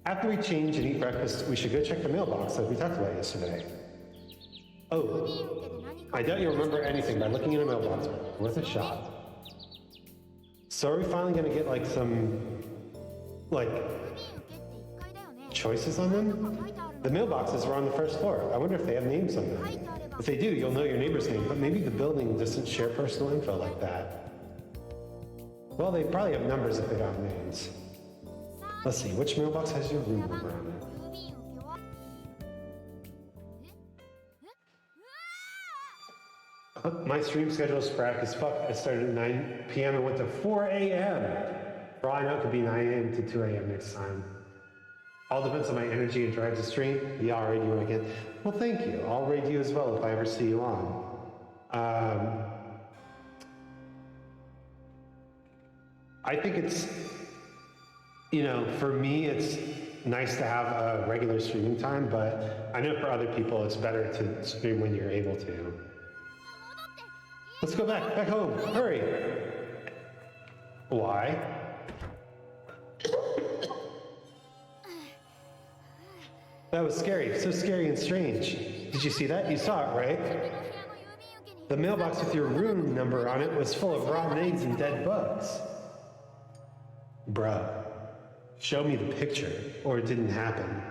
After we change and eat breakfast, we should go check the mailbox like we talked about yesterday. Oh, I doubt you'll remember anything by looking in a mailbox. Worth a shot. So are we finally gonna get like some, choices on them? The mailboxes are on the first floor. I wonder if they have names on them. If they do, you'll know your neighbor's name, but maybe the building doesn't share personal info like that. Well, they probably have numbers if they don't have names. Let's see, which mailbox has your room number on it? My stream schedule is sporadic as fuck. I started at 9 p.m. and went to 4 a.m. For all I know, it could be 9 a.m. to 2 a.m. next time. All depends on my energy and drive to stream. Yeah, I'll raid you when I can. Well, thank you. I'll raid you as well if I ever see you on. I think it's, for me, it's nice to have a regular streaming time, but I know for other people it's better to stream when you're able to. Let's go back home, hurry. Why? That was scary, so scary and strange. Did you see that? You saw it, right? The mailbox with your room number on it was full of rotten eggs and dead bugs. Bruh, show me the picture, or it didn't happen.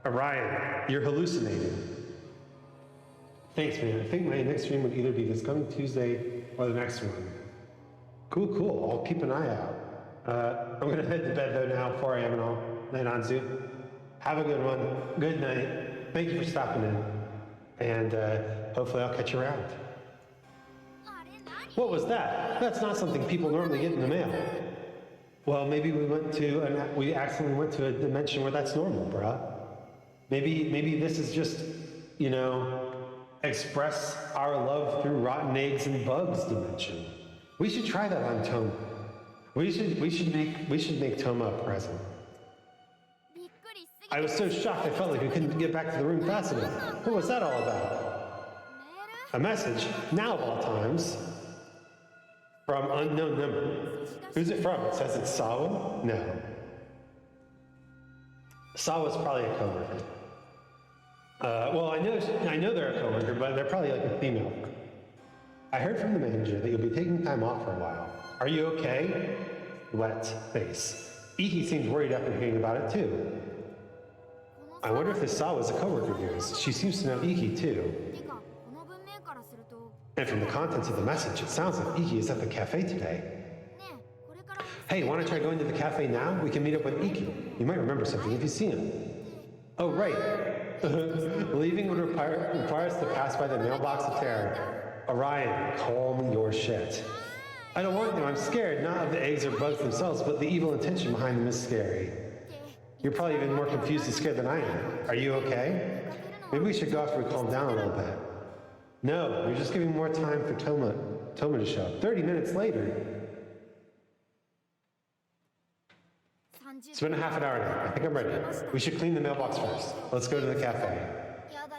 Orion, you're hallucinating. Thanks, man. I think my next stream would either be this coming Tuesday or the next one. Cool. I'll keep an eye out. I'm gonna head to bed though now, 4 a.m. and all. Night, Anzu. Have a good one. Good night. Thank you for stopping in. And hopefully I'll catch you around. What was that? That's not something people normally get in the mail. Well, maybe we accidentally went to a dimension where that's normal, bruh. Maybe this is just, express our love through rotten eggs and bugs dimension. We should try that on Toma. We should make Toma a present. I was so shocked I felt like we couldn't get back to the room fast enough. What was that all about? A message, now of all times, from unknown number. Who's it from? It says it's Sawa? No. Sawa's probably a coworker. Well, I know they're a coworker, but they're probably like a female. I heard from the manager that you'll be taking time off for a while. Are you okay? Wet face. Iki seems worried after hearing about it too. I wonder if this Sawa's a coworker of yours. She seems to know Iki too. And from the contents of the message, it sounds like Iki is at the cafe today. Hey, want to try going to the cafe now? We can meet up with Iki. You might remember something if you see him. Oh, right. Leaving would require us to pass by the mailbox of terror. Orion, calm your shit. I don't want to. I'm scared, not of the eggs or bugs themselves, but the evil intention behind them is scary. You're probably even more confused and scared than I am. Are you okay? Maybe we should go after we calm down a little bit. No, you're just giving more time for Toma to show up. 30 minutes later. It's been a half an hour now. I think I'm ready. We should clean the mailbox first. Let's go to the cafe.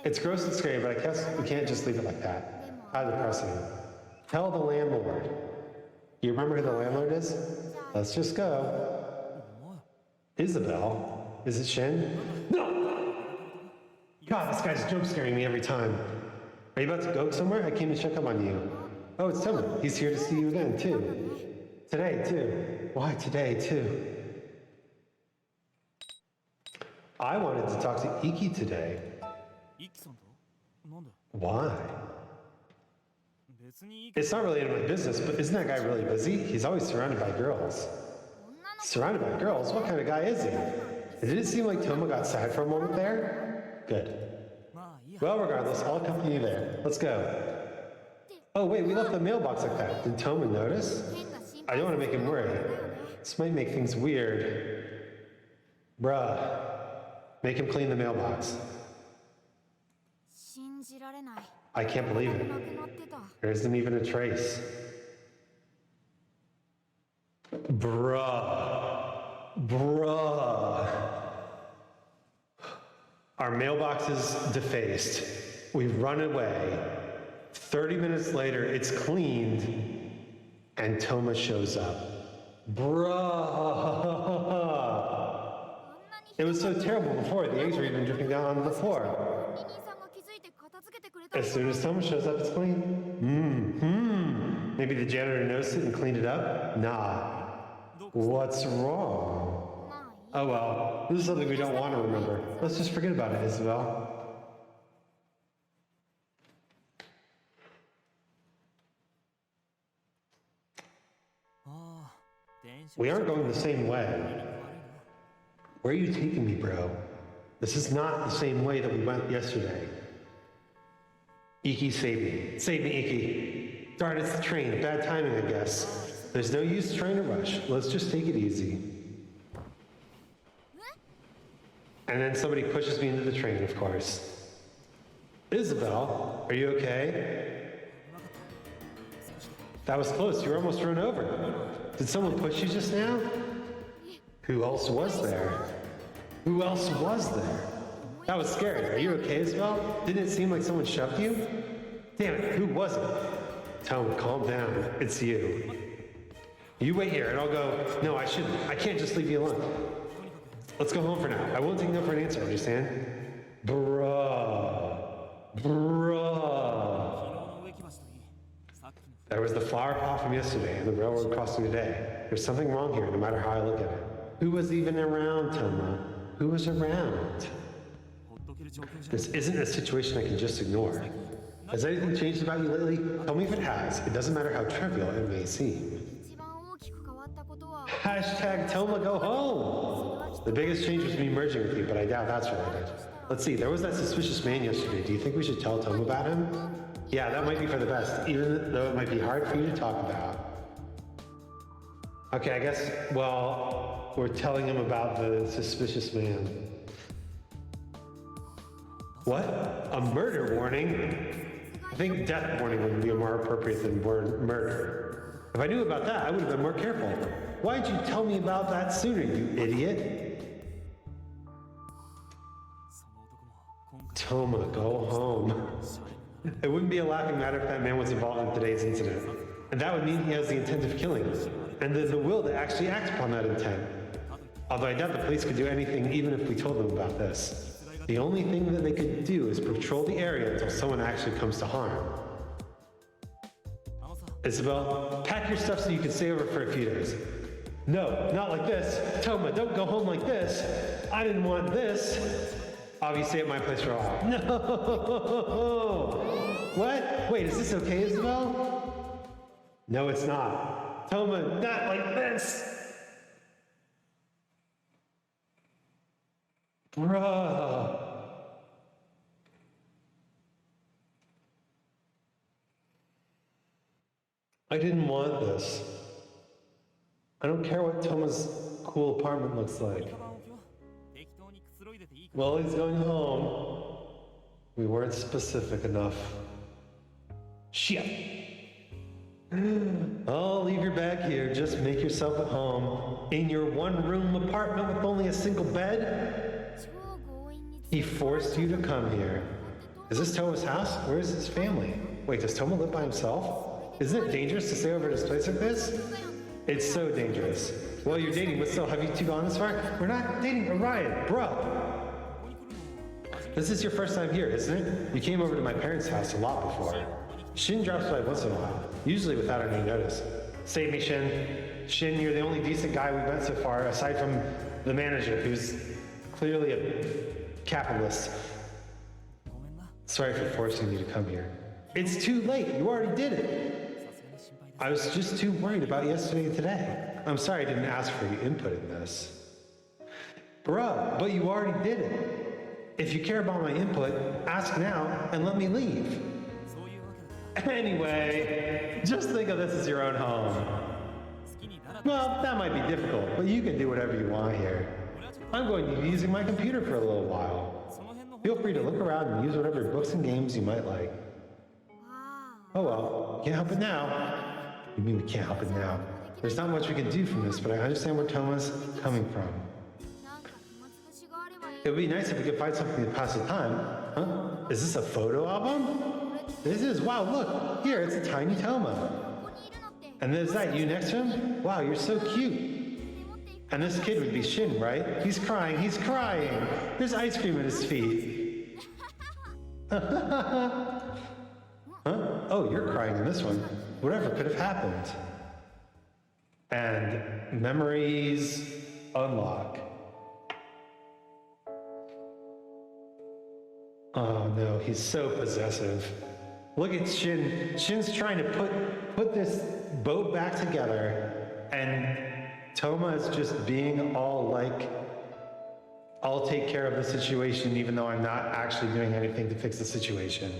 It's gross and scary, but I guess we can't just leave it like that. How depressing. Tell the landlord. You remember who the landlord is? Let's just go. Isabel? Is it Shin? No! God, this guy's jump scaring me every time. Are you about to go somewhere? I came to check up on you. Oh, it's Toma. He's here to see you again, too. Today, too. Why today, too? I wanted to talk to Iki today. Why? It's not related to my business, but isn't that guy really busy? He's always surrounded by girls. Surrounded by girls? What kind of guy is he? Did it seem like Toma got sad for a moment there? Good. Well, regardless, I'll accompany you there. Let's go. Oh, wait, we left the mailbox like that. Did Toma notice? I don't want to make him worry. This might make things weird. Bruh. Make him clean the mailbox. I can't believe it. There isn't even a trace. Bruh. Our mailbox is defaced. We've run away. 30 minutes later, it's cleaned, and Toma shows up. Bruh. It was so terrible before. The eggs were even dripping down on the floor. As soon as Toma shows up, it's clean. Maybe the janitor noticed it and cleaned it up? Nah. What's wrong? Oh well, this is something we don't want to remember. Let's just forget about it, Isabel. We aren't going the same way. Where are you taking me, bro? This is not the same way that we went yesterday. Iki, save me. Save me, Iki. Darn, it's the train. Bad timing, I guess. There's no use trying to rush. Let's just take it easy. And then somebody pushes me into the train, of course. Isabel, are you okay? That was close. You were almost run over. Did someone push you just now? Who else was there? Who else was there? That was scary. Are you okay, Isabel? Didn't it seem like someone shoved you? Damn it, who was it? Tone, calm down. It's you. You wait here and I'll go, no, I shouldn't. I can't just leave you alone. Let's go home for now. I won't take no for an answer, understand? Bruh. There was the flower pot from yesterday and the railroad crossing today. There's something wrong here, no matter how I look at it. Who was even around, Toma? Who was around? This isn't a situation I can just ignore. Has anything changed about you lately? Tell me if it has. It doesn't matter how trivial it may seem. Hashtag Toma go home. The biggest change was me merging with you, but I doubt that's related. Let's see, there was that suspicious man yesterday. Do you think we should tell Toma about him? Yeah, that might be for the best, even though it might be hard for you to talk about. Okay, I guess, well, we're telling him about the suspicious man. What? A murder warning? I think death warning would be more appropriate than murder. If I knew about that, I would have been more careful. Why'd you tell me about that sooner, you idiot? Toma, go home. It wouldn't be a laughing matter if that man was involved in today's incident. And that would mean he has the intent of killing us. And the will to actually act upon that intent. Although I doubt the police could do anything even if we told them about this. The only thing that they could do is patrol the area until someone actually comes to harm. Isabel, pack your stuff so you can stay over for a few days. No, not like this. Toma, don't go home like this. I didn't want this. I'll be staying at my place for a while. No! What? Wait, is this okay, Isabel? No, it's not. Toma, not like this! Bruh. I didn't want this. I don't care what Toma's cool apartment looks like. Well, he's going home. We weren't specific enough. Shit. I'll leave your bag here. Just make yourself at home. In your one-room apartment with only a single bed? He forced you to come here. Is this Toma's house? Where's his family? Wait, does Toma live by himself? Isn't it dangerous to stay over at his place like this? It's so dangerous. Well, you're dating, but still, have you two gone this far? We're not dating, Orion, bro. This is your first time here, isn't it? You came over to my parents' house a lot before. Shin drops by once in a while, usually without any notice. Save me, Shin. Shin, you're the only decent guy we've met so far, aside from the manager, who's clearly a capitalist. Sorry for forcing you to come here. It's too late, you already did it. I was just too worried about yesterday and today. I'm sorry I didn't ask for your input in this. Bro, but you already did it. If you care about my input, ask now and let me leave. Anyway, just think of this as your own home. Well, that might be difficult, but you can do whatever you want here. I'm going to be using my computer for a little while. Feel free to look around and use whatever books and games you might like. Oh well, can't help it now. You mean we can't help it now? There's not much we can do from this, but I understand where Toma's coming from. It would be nice if we could find something to pass the time. Huh? Is this a photo album? This is, wow, look, here, it's a tiny Toma. And is that you next to him? Wow, you're so cute. And this kid would be Shin, right? He's crying, he's crying. There's ice cream at his feet. Huh? Oh, you're crying in this one. Whatever could have happened. And memories unlock. Oh no, he's so possessive. Look at Shin. Shin's trying to put this boat back together, and Toma is just being all like, I'll take care of the situation even though I'm not actually doing anything to fix the situation.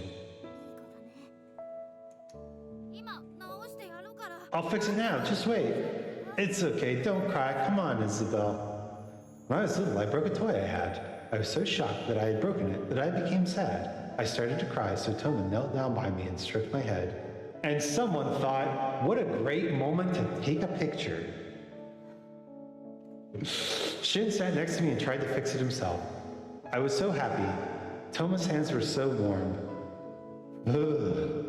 I'll fix it now, just wait. It's okay, don't cry, come on, Isabel. When I was little, I broke a toy I had. I was so shocked that I had broken it that I became sad. I started to cry, so Toma knelt down by me and stroked my head. And someone thought, what a great moment to take a picture. Shin sat next to me and tried to fix it himself. I was so happy. Toma's hands were so warm. Ugh.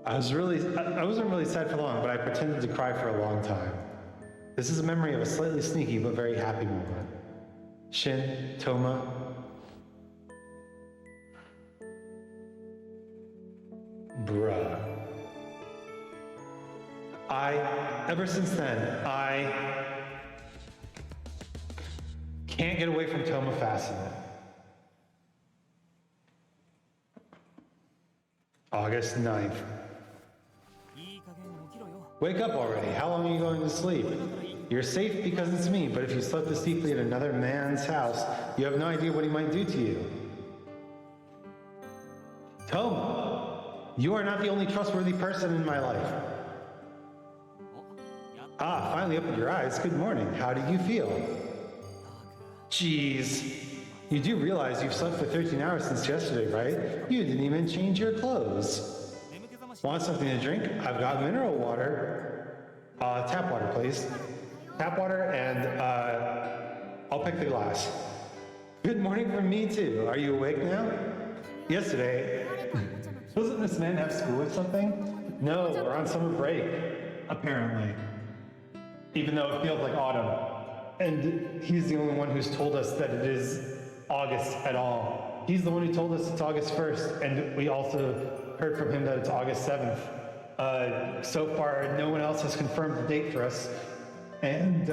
I wasn't really sad for long, but I pretended to cry for a long time. This is a memory of a slightly sneaky but very happy moment. Shin, Toma. Bruh. Ever since then, I can't get away from Toma fast enough. August 9th. Wake up already. How long are you going to sleep? You're safe because it's me, but if you slept this deeply in another man's house, you have no idea what he might do to you. Toma, you are not the only trustworthy person in my life. Ah, finally opened your eyes. Good morning. How do you feel? Jeez. You do realize you've slept for 13 hours since yesterday, right? You didn't even change your clothes. Want something to drink? I've got mineral water. Tap water, please. Tap water, and I'll pick the glass. Good morning from me too. Are you awake now? Yesterday, doesn't this man have school or something? No, we're on summer break, apparently. Even though it feels like autumn. And he's the only one who's told us that it is August at all. He's the one who told us it's August 1st, and we also heard from him that it's August 7th. So far, no one else has confirmed the date for us. And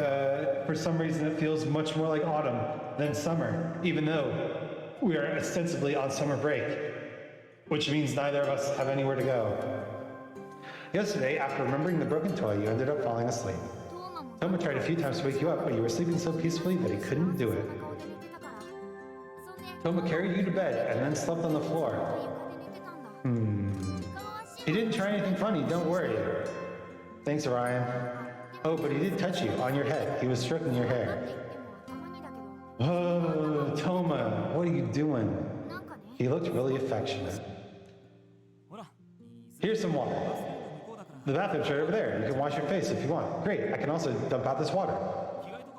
for some reason, it feels much more like autumn than summer, even though we are ostensibly on summer break, which means neither of us have anywhere to go. Yesterday, after remembering the broken toy, you ended up falling asleep. Toma tried a few times to wake you up, but you were sleeping so peacefully that he couldn't do it. Toma carried you to bed and then slept on the floor. He didn't try anything funny, don't worry. Thanks, Orion. Oh, but he did touch you on your head. He was stroking your hair. Oh, Toma, what are you doing? He looked really affectionate. Here's some water. The bathroom's right over there. You can wash your face if you want. Great, I can also dump out this water.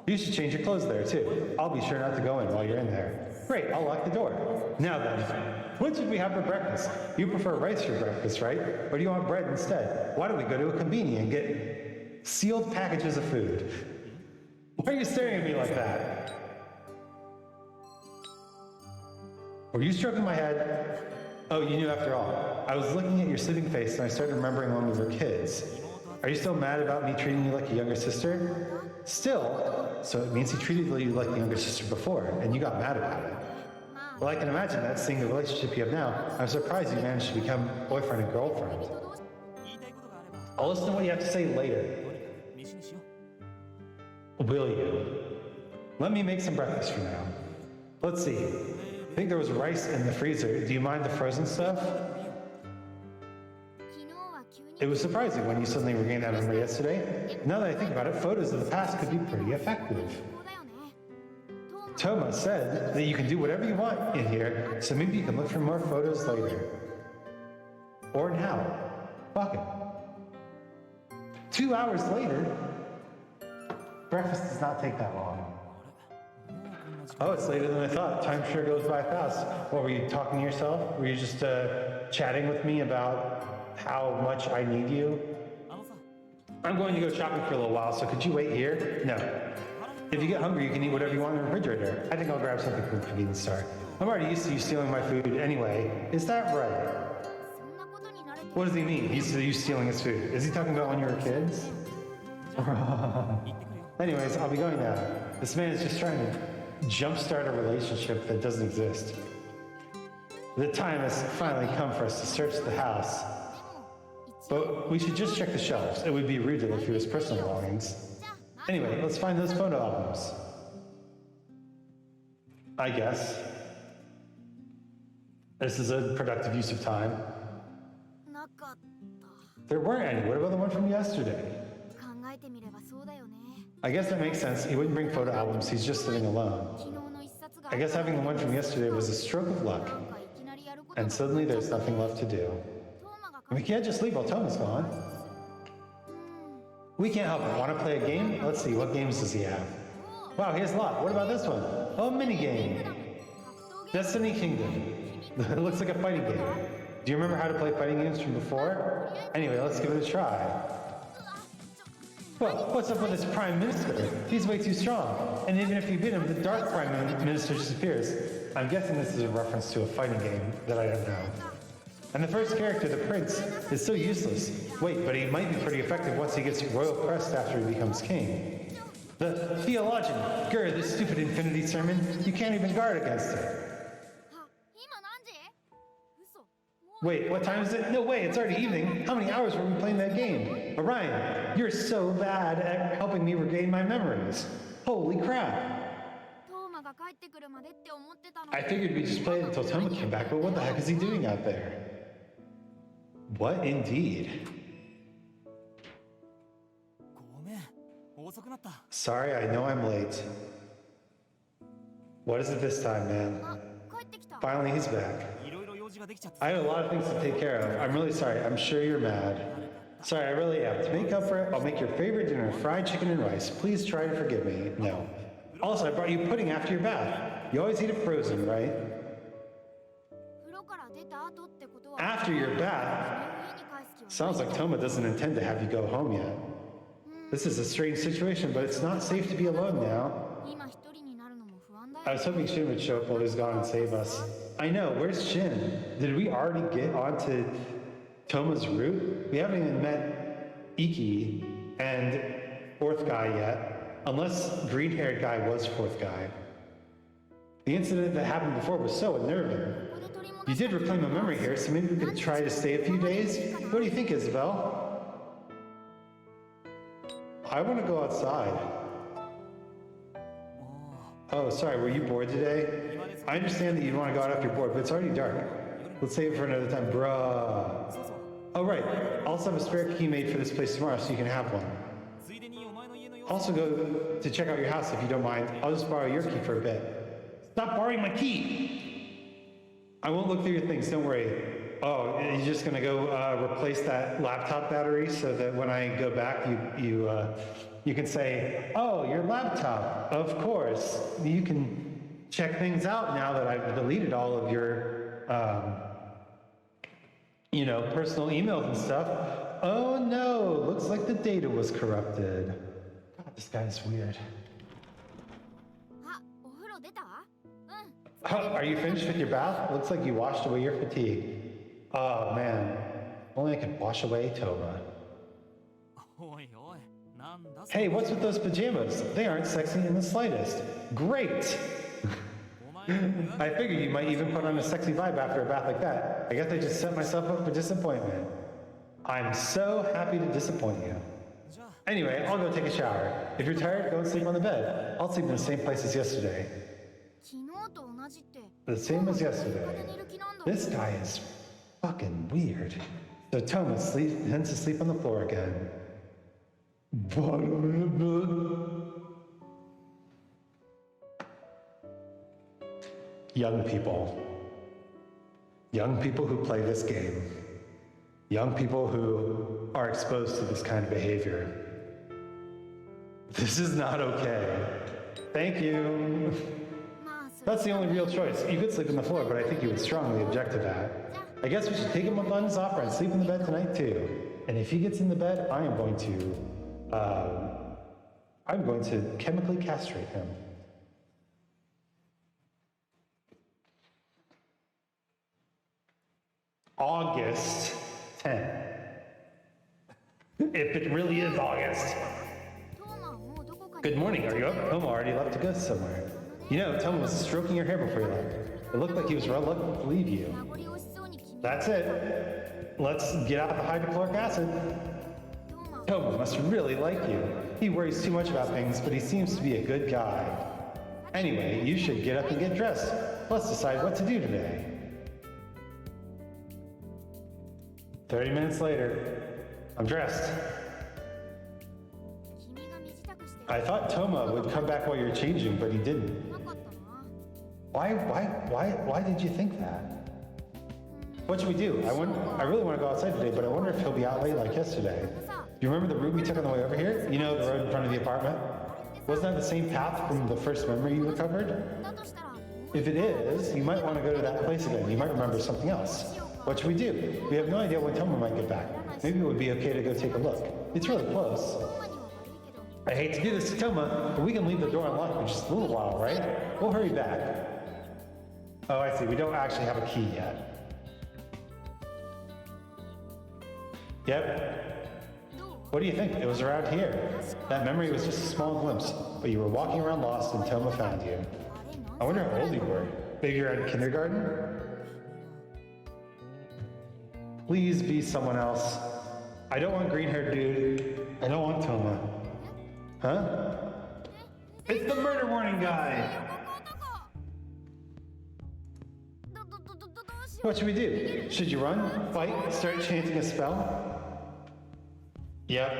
You should change your clothes there too. I'll be sure not to go in while you're in there. Great, I'll lock the door. Now then, what should we have for breakfast? You prefer rice for breakfast, right? Or do you want bread instead? Why don't we go to a convenience and get sealed packages of food? Why are you staring at me like that? Were you stroking my head? Oh, you knew after all. I was looking at your sleeping face and I started remembering when we were kids. Are you still mad about me treating you like a younger sister? Still? So it means he treated you like the younger sister before, and you got mad about it. Well, I can imagine that, seeing the relationship you have now. I'm surprised you managed to become boyfriend and girlfriend. I'll listen to what you have to say later. Will you? Let me make some breakfast for now. Let's see. I think there was rice in the freezer. Do you mind the frozen stuff? It was surprising when you suddenly regained that memory yesterday. Now that I think about it, photos of the past could be pretty effective. Toma said that you can do whatever you want in here, so maybe you can look for more photos later. Or now. Fuck it. 2 hours later. Breakfast does not take that long. Oh, it's later than I thought. Time sure goes by fast. What, were you talking to yourself? Were you just chatting with me about how much I need you? I'm going to go shopping for a little while, so could you wait here? No. If you get hungry, you can eat whatever you want in the refrigerator. I think I'll grab something from the convenience store. I'm already used to you stealing my food anyway. Is that right? What does he mean? He's used to stealing his food. Is he talking about when you were kids? Anyways, I'll be going now. This man is just trying to jumpstart a relationship that doesn't exist. The time has finally come for us to search the house. But we should just check the shelves. It would be rude to look through his personal belongings. Anyway, let's find those photo albums. I guess. This is a productive use of time. There weren't any. What about the one from yesterday? I guess that makes sense. He wouldn't bring photo albums. He's just living alone. I guess having the one from yesterday was a stroke of luck. And suddenly there's nothing left to do. We can't just leave while Toma's gone. We can't help it. Want to play a game? Let's see, what games does he have? Wow, here's a lot. What about this one? Oh, a mini game. Destiny Kingdom. It looks like a fighting game. Do you remember how to play fighting games from before? Anyway, let's give it a try. Well, what's up with this Prime Minister? He's way too strong. And even if you beat him, the Dark Prime Minister disappears. I'm guessing this is a reference to a fighting game that I don't know. And the first character, the Prince, is so useless. Wait, but he might be pretty effective once he gets royal crest after he becomes king. The Theologian, grr, this stupid infinity sermon, you can't even guard against it. Wait, what time is it? No way, it's already evening. How many hours were we playing that game? Orion, you're so bad at helping me regain my memories. Holy crap. I figured we'd just play it until Toma came back, but what the heck is he doing out there? What indeed? Sorry, I know I'm late. What is it this time, man? Finally, he's back. I had a lot of things to take care of. I'm really sorry. I'm sure you're mad. Sorry, I really am. To make up for it, I'll make your favorite dinner, fried chicken and rice. Please try to forgive me. No. Also, I brought you pudding after your bath. You always eat it frozen, right? After your bath? Sounds like Toma doesn't intend to have you go home yet. This is a strange situation, but it's not safe to be alone now. I was hoping Shin would show up while he's gone and save us. I know, where's Shin? Did we already get onto Toma's route? We haven't even met Iki and fourth guy yet, unless green-haired guy was fourth guy. The incident that happened before was so unnerving. You did reclaim a memory here, so maybe we could try to stay a few days? What do you think, Isabel? I want to go outside. Oh, sorry, were you bored today? I understand that you want to go out if you're bored, but it's already dark. Let's save it for another time, bruh. Oh, right. I'll also have a spare key made for this place tomorrow, so you can have one. Also go to check out your house if you don't mind. I'll just borrow your key for a bit. Stop borrowing my key! I won't look through your things, don't worry. Oh, you're just gonna go replace that laptop battery so that when I go back, you can say, oh, your laptop, of course. You can check things out now that I've deleted all of your, personal emails and stuff. Oh no, looks like the data was corrupted. God, this guy is weird. あ、お風呂出た？Oh, are you finished with your bath? Looks like you washed away your fatigue. Oh man, only I could wash away Toma. Hey, what's with those pajamas? They aren't sexy in the slightest. Great! I figured you might even put on a sexy vibe after a bath like that. I guess I just set myself up for disappointment. I'm so happy to disappoint you. Anyway, I'll go take a shower. If you're tired, go and sleep on the bed. I'll sleep in the same place as yesterday. 昨日と同じって。 The same as yesterday. 他で寝る気なんだ。 This guy is fucking weird. So Toma tends to sleep on the floor again. Young people. Young people who play this game. Young people who are exposed to this kind of behavior. This is not okay. Thank you. まあ、それ That's the only real choice. You could sleep on the floor, but I think you would strongly object to that. I guess we should take him up on his offer and sleep in the bed tonight too. And if he gets in the bed, I'm going to chemically castrate him. August 10th. If it really is August. トーマはもうどこかに Good morning, are you up? Toma already left to go somewhere. You know, Toma was stroking your hair before you left. It looked like he was reluctant to leave you. 名残惜しそうに決め That's it. Let's get out the hydrochloric acid. トーマは Toma must really like you. He worries too much about things, but he seems to be a good guy. Anyway, you should get up and get dressed. Let's decide what to do today. 30 minutes later, I'm dressed. 君が身支度して I thought Toma would come back while you're changing, but he didn't. なかったな。 Why did you think that? What should we do? I really want to go outside today, but I wonder if he'll be out late like yesterday. Do you remember the route we took on the way over here? You know, the road in front of the apartment? Wasn't that the same path from the first memory you recovered? だとしたら、 If it is, you might want to go to that place again. You might remember something else. What should we do? We have no idea when Toma might get back. Maybe it would be okay to go take a look. It's really close. トーマには悪いけど、 I hate to do this to Toma, but we can leave the door unlocked for just a little while, right? We'll hurry back. Oh, I see. We don't actually have a key yet. Yep. What do you think? It was around here. That memory was just a small glimpse, but you were walking around lost and Toma found you. あれなん I wonder how old you were. Maybe you're in kindergarten? Please be someone else. I don't want green-haired dude. I don't want Toma. Huh? It's the murder warning guy! どうしよ What should we do? Should you run, fight, start chanting a spell? Yep.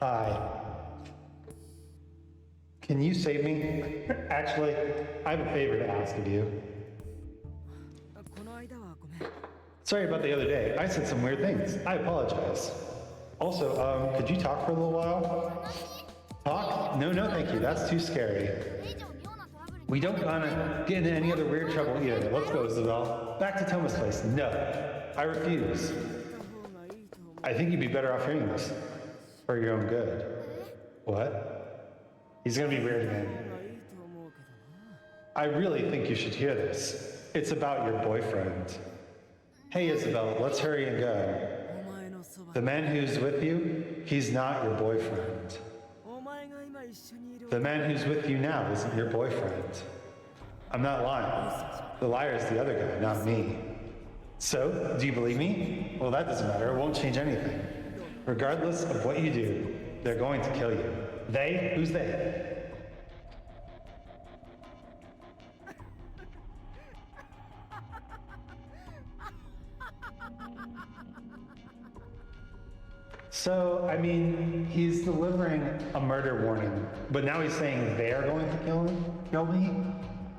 Hi. Can you save me? Actually, I have a favor to ask of you. この間はごめん。 Sorry about the other day. I said some weird things. I apologize. Also, could you talk for a little while? Talk? No, thank you. That's too scary. う。これ以上妙なトラブルに We don't wanna get into any other weird trouble either. Let's go, Isabel. Back to Toma's place. No. I refuse. た方がいいと思う。 I think you'd be better off hearing this. For your own good. What? He's gonna be weird again. がいいと思うけどな。 I really think you should hear this. It's about your boyfriend. Hey, Isabel, let's hurry and go. お前のそば The man who's with you, he's not your boyfriend. お前が今一緒にいる The man who's with you now isn't your boyfriend. I'm not lying. The liar is the other guy, not me. So, do you believe me? Well, that doesn't matter. It won't change anything. Regardless of what you do, they're going to kill you. They? Who's they? So, I mean, he's delivering a murder warning, but now he's saying they're going to kill me,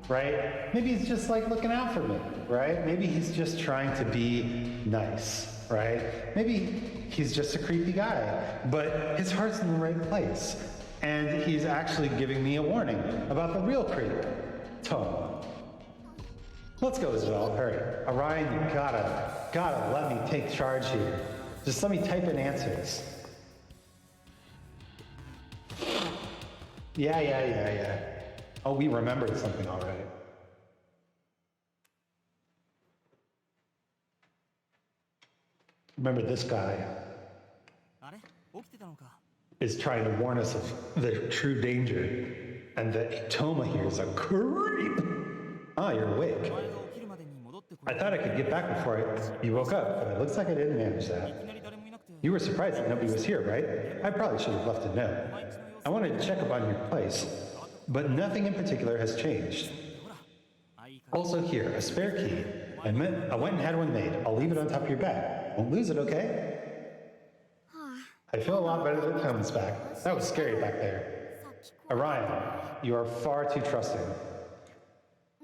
right? Maybe he's just like looking out for me, right? Maybe he's just trying to be nice, right? Maybe he's just a creepy guy, but his heart's in the right place. And he's actually giving me a warning about the real creep. Toma. Let's go, Isabel. Hurry. Orion, you gotta let me take charge here. Just let me type in answers. Yeah. Oh, we remembered something already. Remember, this guy あれ起きてたのか is trying to warn us of the true danger, and that Toma here is a creep. Ah, you're awake. お前が起きるまでに戻ってこ I thought I could get back before you woke up, but it looks like I didn't manage い that. きなり誰もいなくて You were surprised that nobody was here, right? I probably should have left a note. I wanted to check up on your place, but nothing in particular has changed. ほらあいいか Also here, a spare key. I went and had one made. I'll leave it on top of your bag. Won't lose it, okay? I feel a lot better that Toma's back. That was scary back there. さっきこ Orion, you are far too trusting.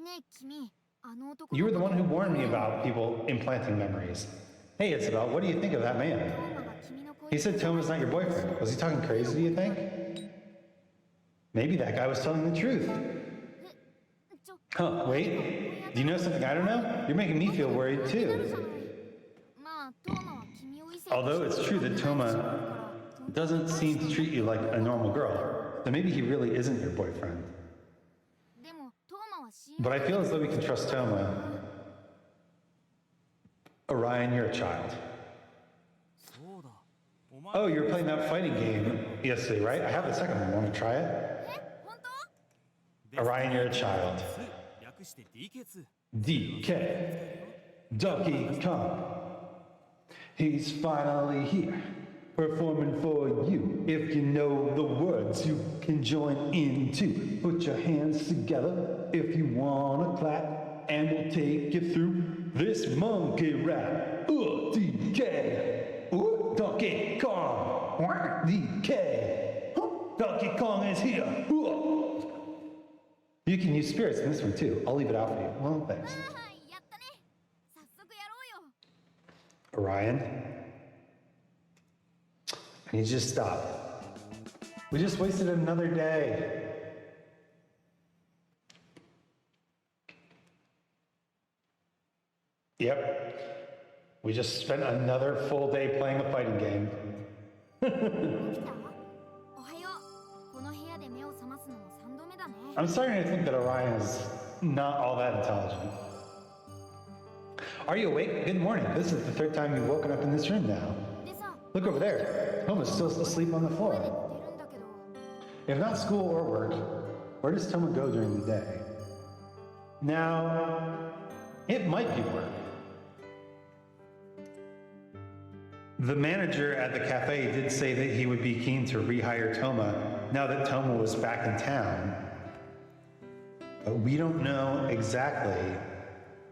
ねえ君あの男 You were the one who warned me about people implanting memories. Hey, Isabel, what do you think of that man? トーマが君の恋 He said Toma's not your boyfriend. Was he talking crazy, do you think? Maybe that guy was telling the truth. ちょ Huh, wait. Do you know something I don't know? You're making me feel worried なるじゃ too. ないまあトーマは君を異性 Although it's true that Toma doesn't seem to treat you like a normal girl, so maybe he really isn't your boyfriend. でもトーマは信 But I feel as though we can trust Toma. Orion, you're a child. そうだお前 Oh, you were playing that fighting game yesterday, right? I have the second one. Want to try it? え本当 Orion, you're a child. 略して DK2 DK. Donkey Kong. He's finally here, performing for you. If you know the words, you can join in too. Put your hands together if you wanna clap, and we'll take you through this monkey rap. DK. Donkey Kong. DK. Donkey Kong is here. You can use spirits in this one too. I'll leave it out for you. Well, thanks. やったね早速やろうよ Orion, I need you to stop. We just wasted another day. Yep. We just spent another full day playing a fighting game. 来たおはようこの部屋で目を覚ますのも3度目だね I'm starting to think that Orion is not all that intelligent. Are you awake? Good morning. This is the third time you've woken up in this room now. でさ Look over there. Toma's still asleep on the 声で floor. 寝てるんだけど If not school or work, where does Toma go during the day? Now, it might be work. The manager at the cafe did say that he would be keen to rehire Toma now that Toma was back in town. But we don't know exactly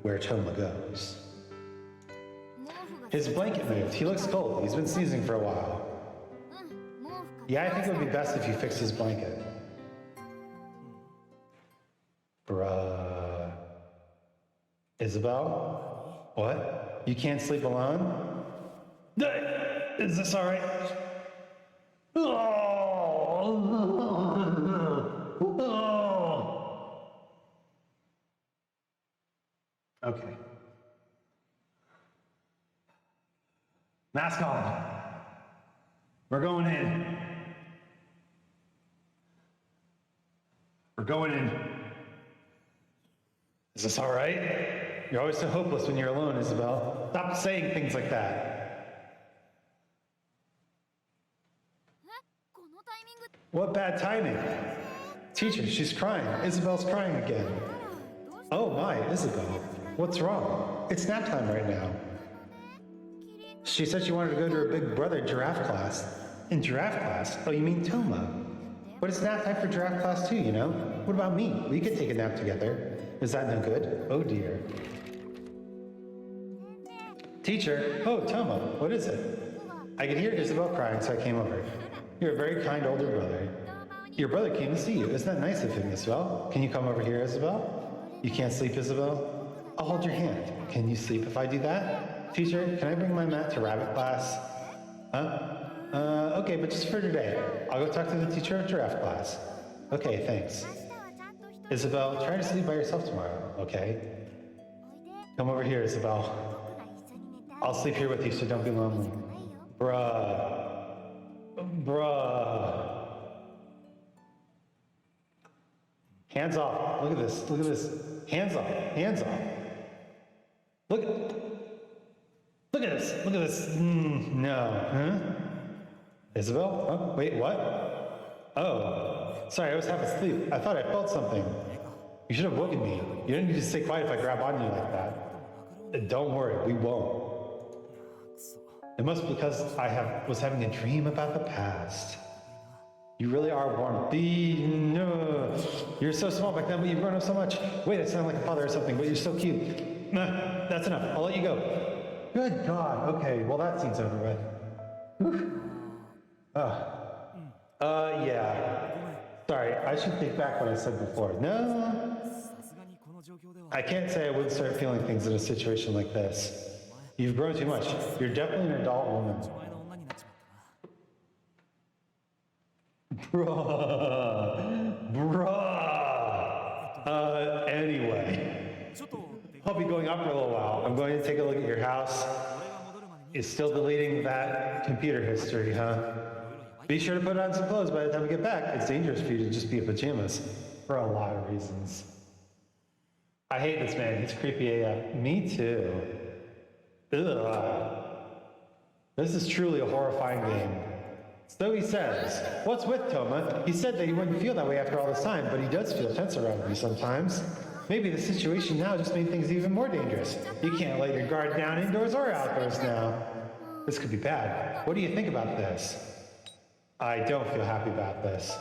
where Toma goes. 毛布が His blanket moved. He looks cold. He's been sneezing for a while. 毛布か Yeah, I think it would be best if you fix his blanket. Bruh. Isabel? What? You can't sleep alone? Is this alright? Okay. Mask on. We're going in. We're going in. Is this all right? You're always so hopeless when you're alone, Isabel. Stop saying things like that. えこのタイミング What bad timing. Teacher, she's crying. Isabel's crying again. どうした Oh my, Isabel. What's wrong? It's nap time right now. キリン She said she wanted to go to her big brother giraffe class. In giraffe class? Oh, you mean Toma? But it's nap time for giraffe class too, you know? What about me? We could take a nap together. Is that no good? Oh dear. Teacher, oh, Toma, what is it? I could hear Isabel crying, so I came over. You're a very kind older brother. Your brother came to see you. Isn't that nice of him, Isabel? Can you come over here, Isabel? You can't sleep, Isabel? I'll hold your hand. Can you sleep if I do that? Teacher, can I bring my mat to rabbit class? Huh? Okay, but just for today. I'll go talk to the teacher of giraffe class. Okay, thanks. 明日はちゃんと一 Isabel, try to sleep by yourself tomorrow, okay? おいで Come over here, Isabel. 僕が一緒に寝たい I'll sleep here with you, so don't be lonely. ないよ Bruh. Hands off. Look at this. Look at this. Hands off. Hands off. Look at this. Look at this. No. Huh? Isabel? Oh, wait, what? Oh. Sorry, I was half asleep. I thought I felt something. You should have woken me. You don't need to stay quiet if I grab on you like that. Don't worry, we won't. It must be because was having a dream about the past. You really are warm. No. You're so small back then, but you've grown up so much. Wait, I sound like a father or something, but you're so cute. Nah, that's enough. I'll let you go. Good God. Okay, well that scene's over with. Whew. Yeah. Sorry, I should take back what I said before. No. さすがにこの状況では I can't say I wouldn't start feeling things in a situation like this. You've grown too much. You're definitely an adult woman. 自前の女になっちまったな Anyway. ちょっとで I'll be going up for a little while. I'm going to take a look at your house. 俺が戻るまでに It's still deleting that computer history, huh? Be sure to put on some clothes by the time we get back. It's dangerous for you to just be in pajamas. For a lot of reasons. I hate this man. He's creepy AF. Me too. Ugh. This is truly a horrifying game. So he says, what's with Toma? He said that he wouldn't feel that way after all this time, but he does feel tense around me sometimes. Maybe the situation now just made things even more dangerous. You can't let your guard down indoors or outdoors now. This could be bad. What do you think about this? I don't feel happy about this.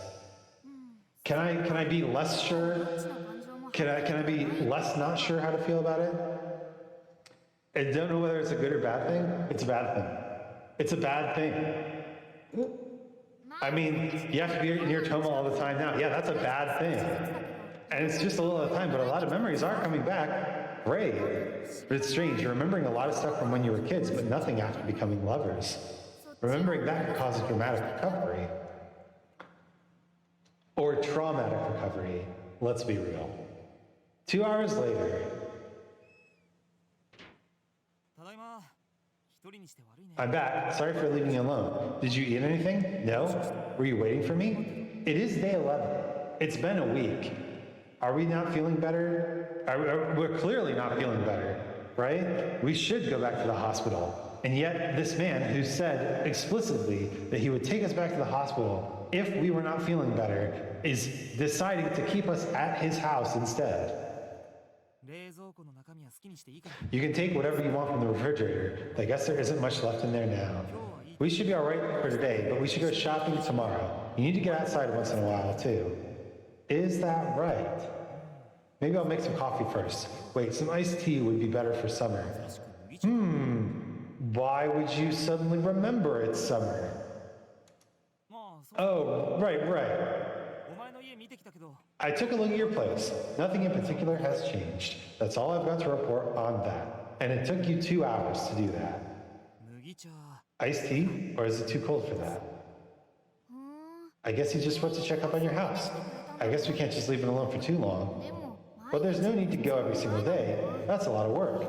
Can I be less sure? Can I be less not sure how to feel about it? I don't know whether it's a good or bad thing. It's a bad thing. It's a bad thing. I mean, you have to be near Toma all the time now. Yeah, that's a bad thing. And it's just a little at a time, but a lot of memories are coming back. Great. But it's strange. You're remembering a lot of stuff from when you were kids, but nothing after becoming lovers. Remembering that could cause a dramatic recovery. Or traumatic recovery. Let's be real. 2 hours later. ただいま一人にして悪いね I'm back. Sorry for leaving you alone. Did you eat anything? No? Were you waiting for me? It is day 11. It's been a week. Are we not feeling better? We're clearly not feeling better, right? We should go back to the hospital. And yet, this man who said explicitly that he would take us back to the hospital if we were not feeling better is deciding to keep us at his house instead. 冷蔵庫の中身は好きにしていいから You can take whatever you want from the refrigerator. I guess there isn't much left in there now. We should be alright for today, but we should go shopping tomorrow. You need to get outside once in a while, too. Is that right? Maybe I'll make some coffee first. Wait, some iced tea would be better for summer. Why would you suddenly remember it's summer? まあそう Oh, right. お前の家見てきたけど I took a look at your place. Nothing in particular has changed. That's all I've got to report on that. And it took you 2 hours to do that. 麦茶 Iced tea? Or is it too cold for that? I guess he just went to check up on your house. I guess we can't just leave it alone for too long. でも But there's no need to go every single day. That's a lot of work.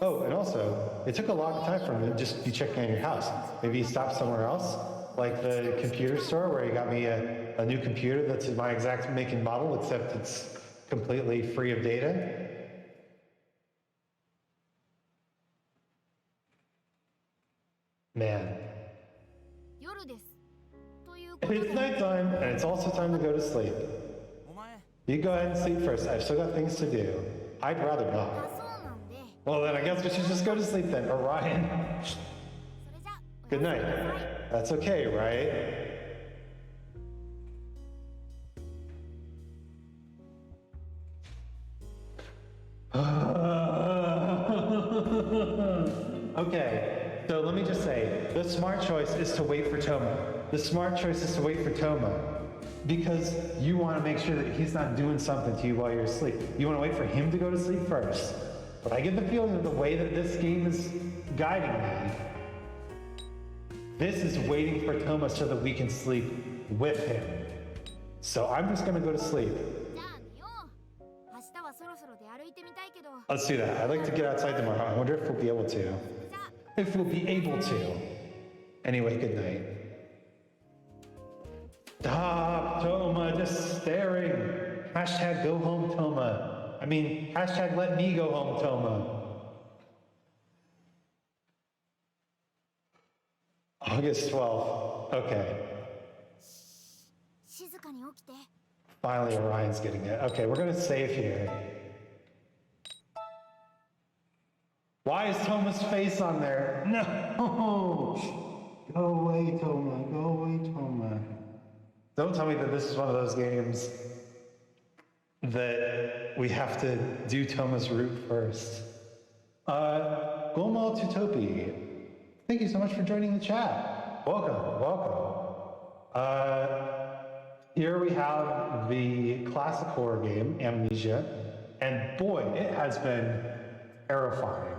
Oh, and also, it took a long time for him to just be checking on your house. Maybe he stopped somewhere else, like the computer store where he got me a new computer that's my exact make and model, except it's completely free of data. Man. 夜ですということ It's で nighttime, and it's also time to go to sleep. お前 You go ahead and sleep first. I've still got things to do. I'd rather あ not. そうなんで Well, then I guess we should just go to sleep then. Orion. それじゃ Good night. That's okay, right? Okay, so let me just say, the smart choice is to wait for Toma. The smart choice is to wait for Toma. Because you want to make sure that he's not doing something to you while you're asleep. You want to wait for him to go to sleep first. But I get the feeling that the way that this game is guiding me, this is waiting for Toma so that we can sleep with him. So I'm just going to go to sleep. じゃあ寝よ歩いてみたいけど。 Let's do that. I'd like to get outside tomorrow. I wonder if we'll be able to. じゃあ If we'll be able to. Anyway, good night. Stop, Toma, just staring. Hashtag go home, Toma. I mean, hashtag let me go home, Toma. August 12th. Okay. 静かに起きて。 Finally, Orion's getting it. Okay, we're gonna save here. Why is Toma's face on there? No! Go away, Toma. Go away, Toma. Don't tell me that this is one of those games that we have to do Toma's route first. Gomal Tutopi, thank you so much for joining the chat. Welcome, welcome. Here we have the classic horror game, Amnesia, and boy, it has been terrifying.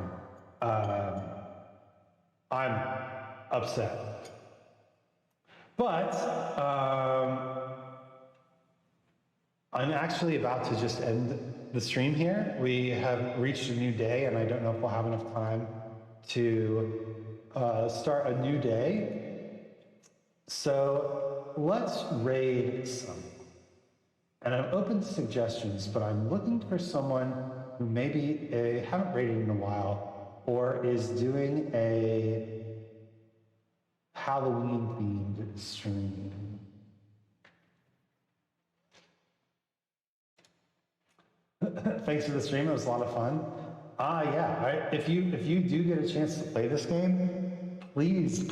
I'm upset. But I'm actually about to just end the stream here. We have reached a new day, and I don't know if we'll have enough time to start a new day. So let's raid someone. And I'm open to suggestions, but I'm looking for someone who maybe haven't raided in a while or is doing a Halloween-themed stream. Thanks for the stream. It was a lot of fun. Yeah. If you do get a chance to play this game, please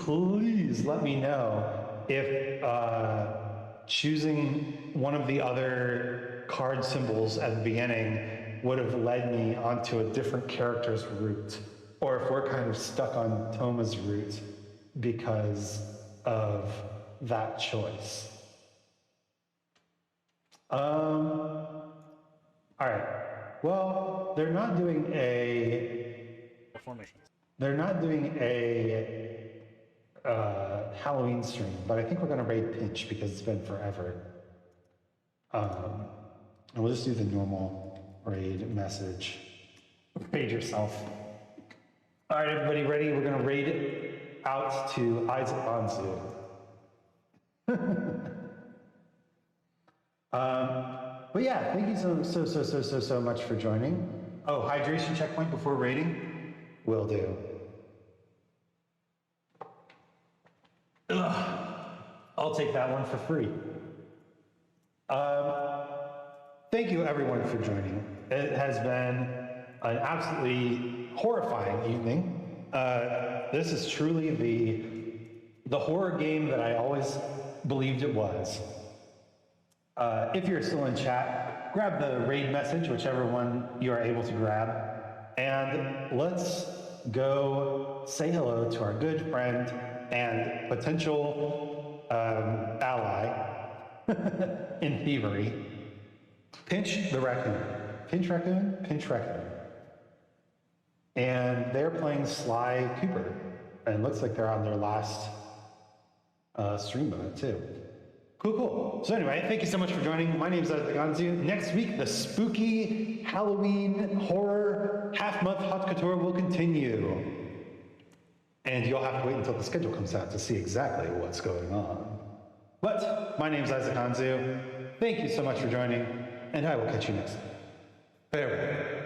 let me know if choosing one of the other card symbols at the beginning would have led me onto a different character's route, or if we're kind of stuck on Toma's route because of that choice. All right. Well, they're not doing a Halloween stream, but I think we're gonna raid Pinch because it's been forever. And we'll just do the normal raid message. Raid yourself. All right, everybody ready? We're gonna raid it out to Isaac Anzu. But yeah, thank you so much for joining. Oh, hydration checkpoint before raiding? Will do. Ugh, I'll take that one for free. Thank you everyone for joining. It has been an absolutely horrifying evening. This is truly the horror game that I always believed it was. If you're still in chat, grab the raid message, whichever one you are able to grab, and let's go say hello to our good friend and potential ally in thievery, Pinch the Raccoon. Pinch Raccoon? Pinch Raccoon. And they're playing Sly Cooper, and it looks like they're on their last stream of it too. Cool. So anyway, thank you so much for joining. My name is Anzu. Next week, the spooky Halloween horror half-month Hot Couture will continue. And you'll have to wait until the schedule comes out to see exactly what's going on. But my name is Isaac Anzu. Thank you so much for joining, and I will catch you next time. Farewell.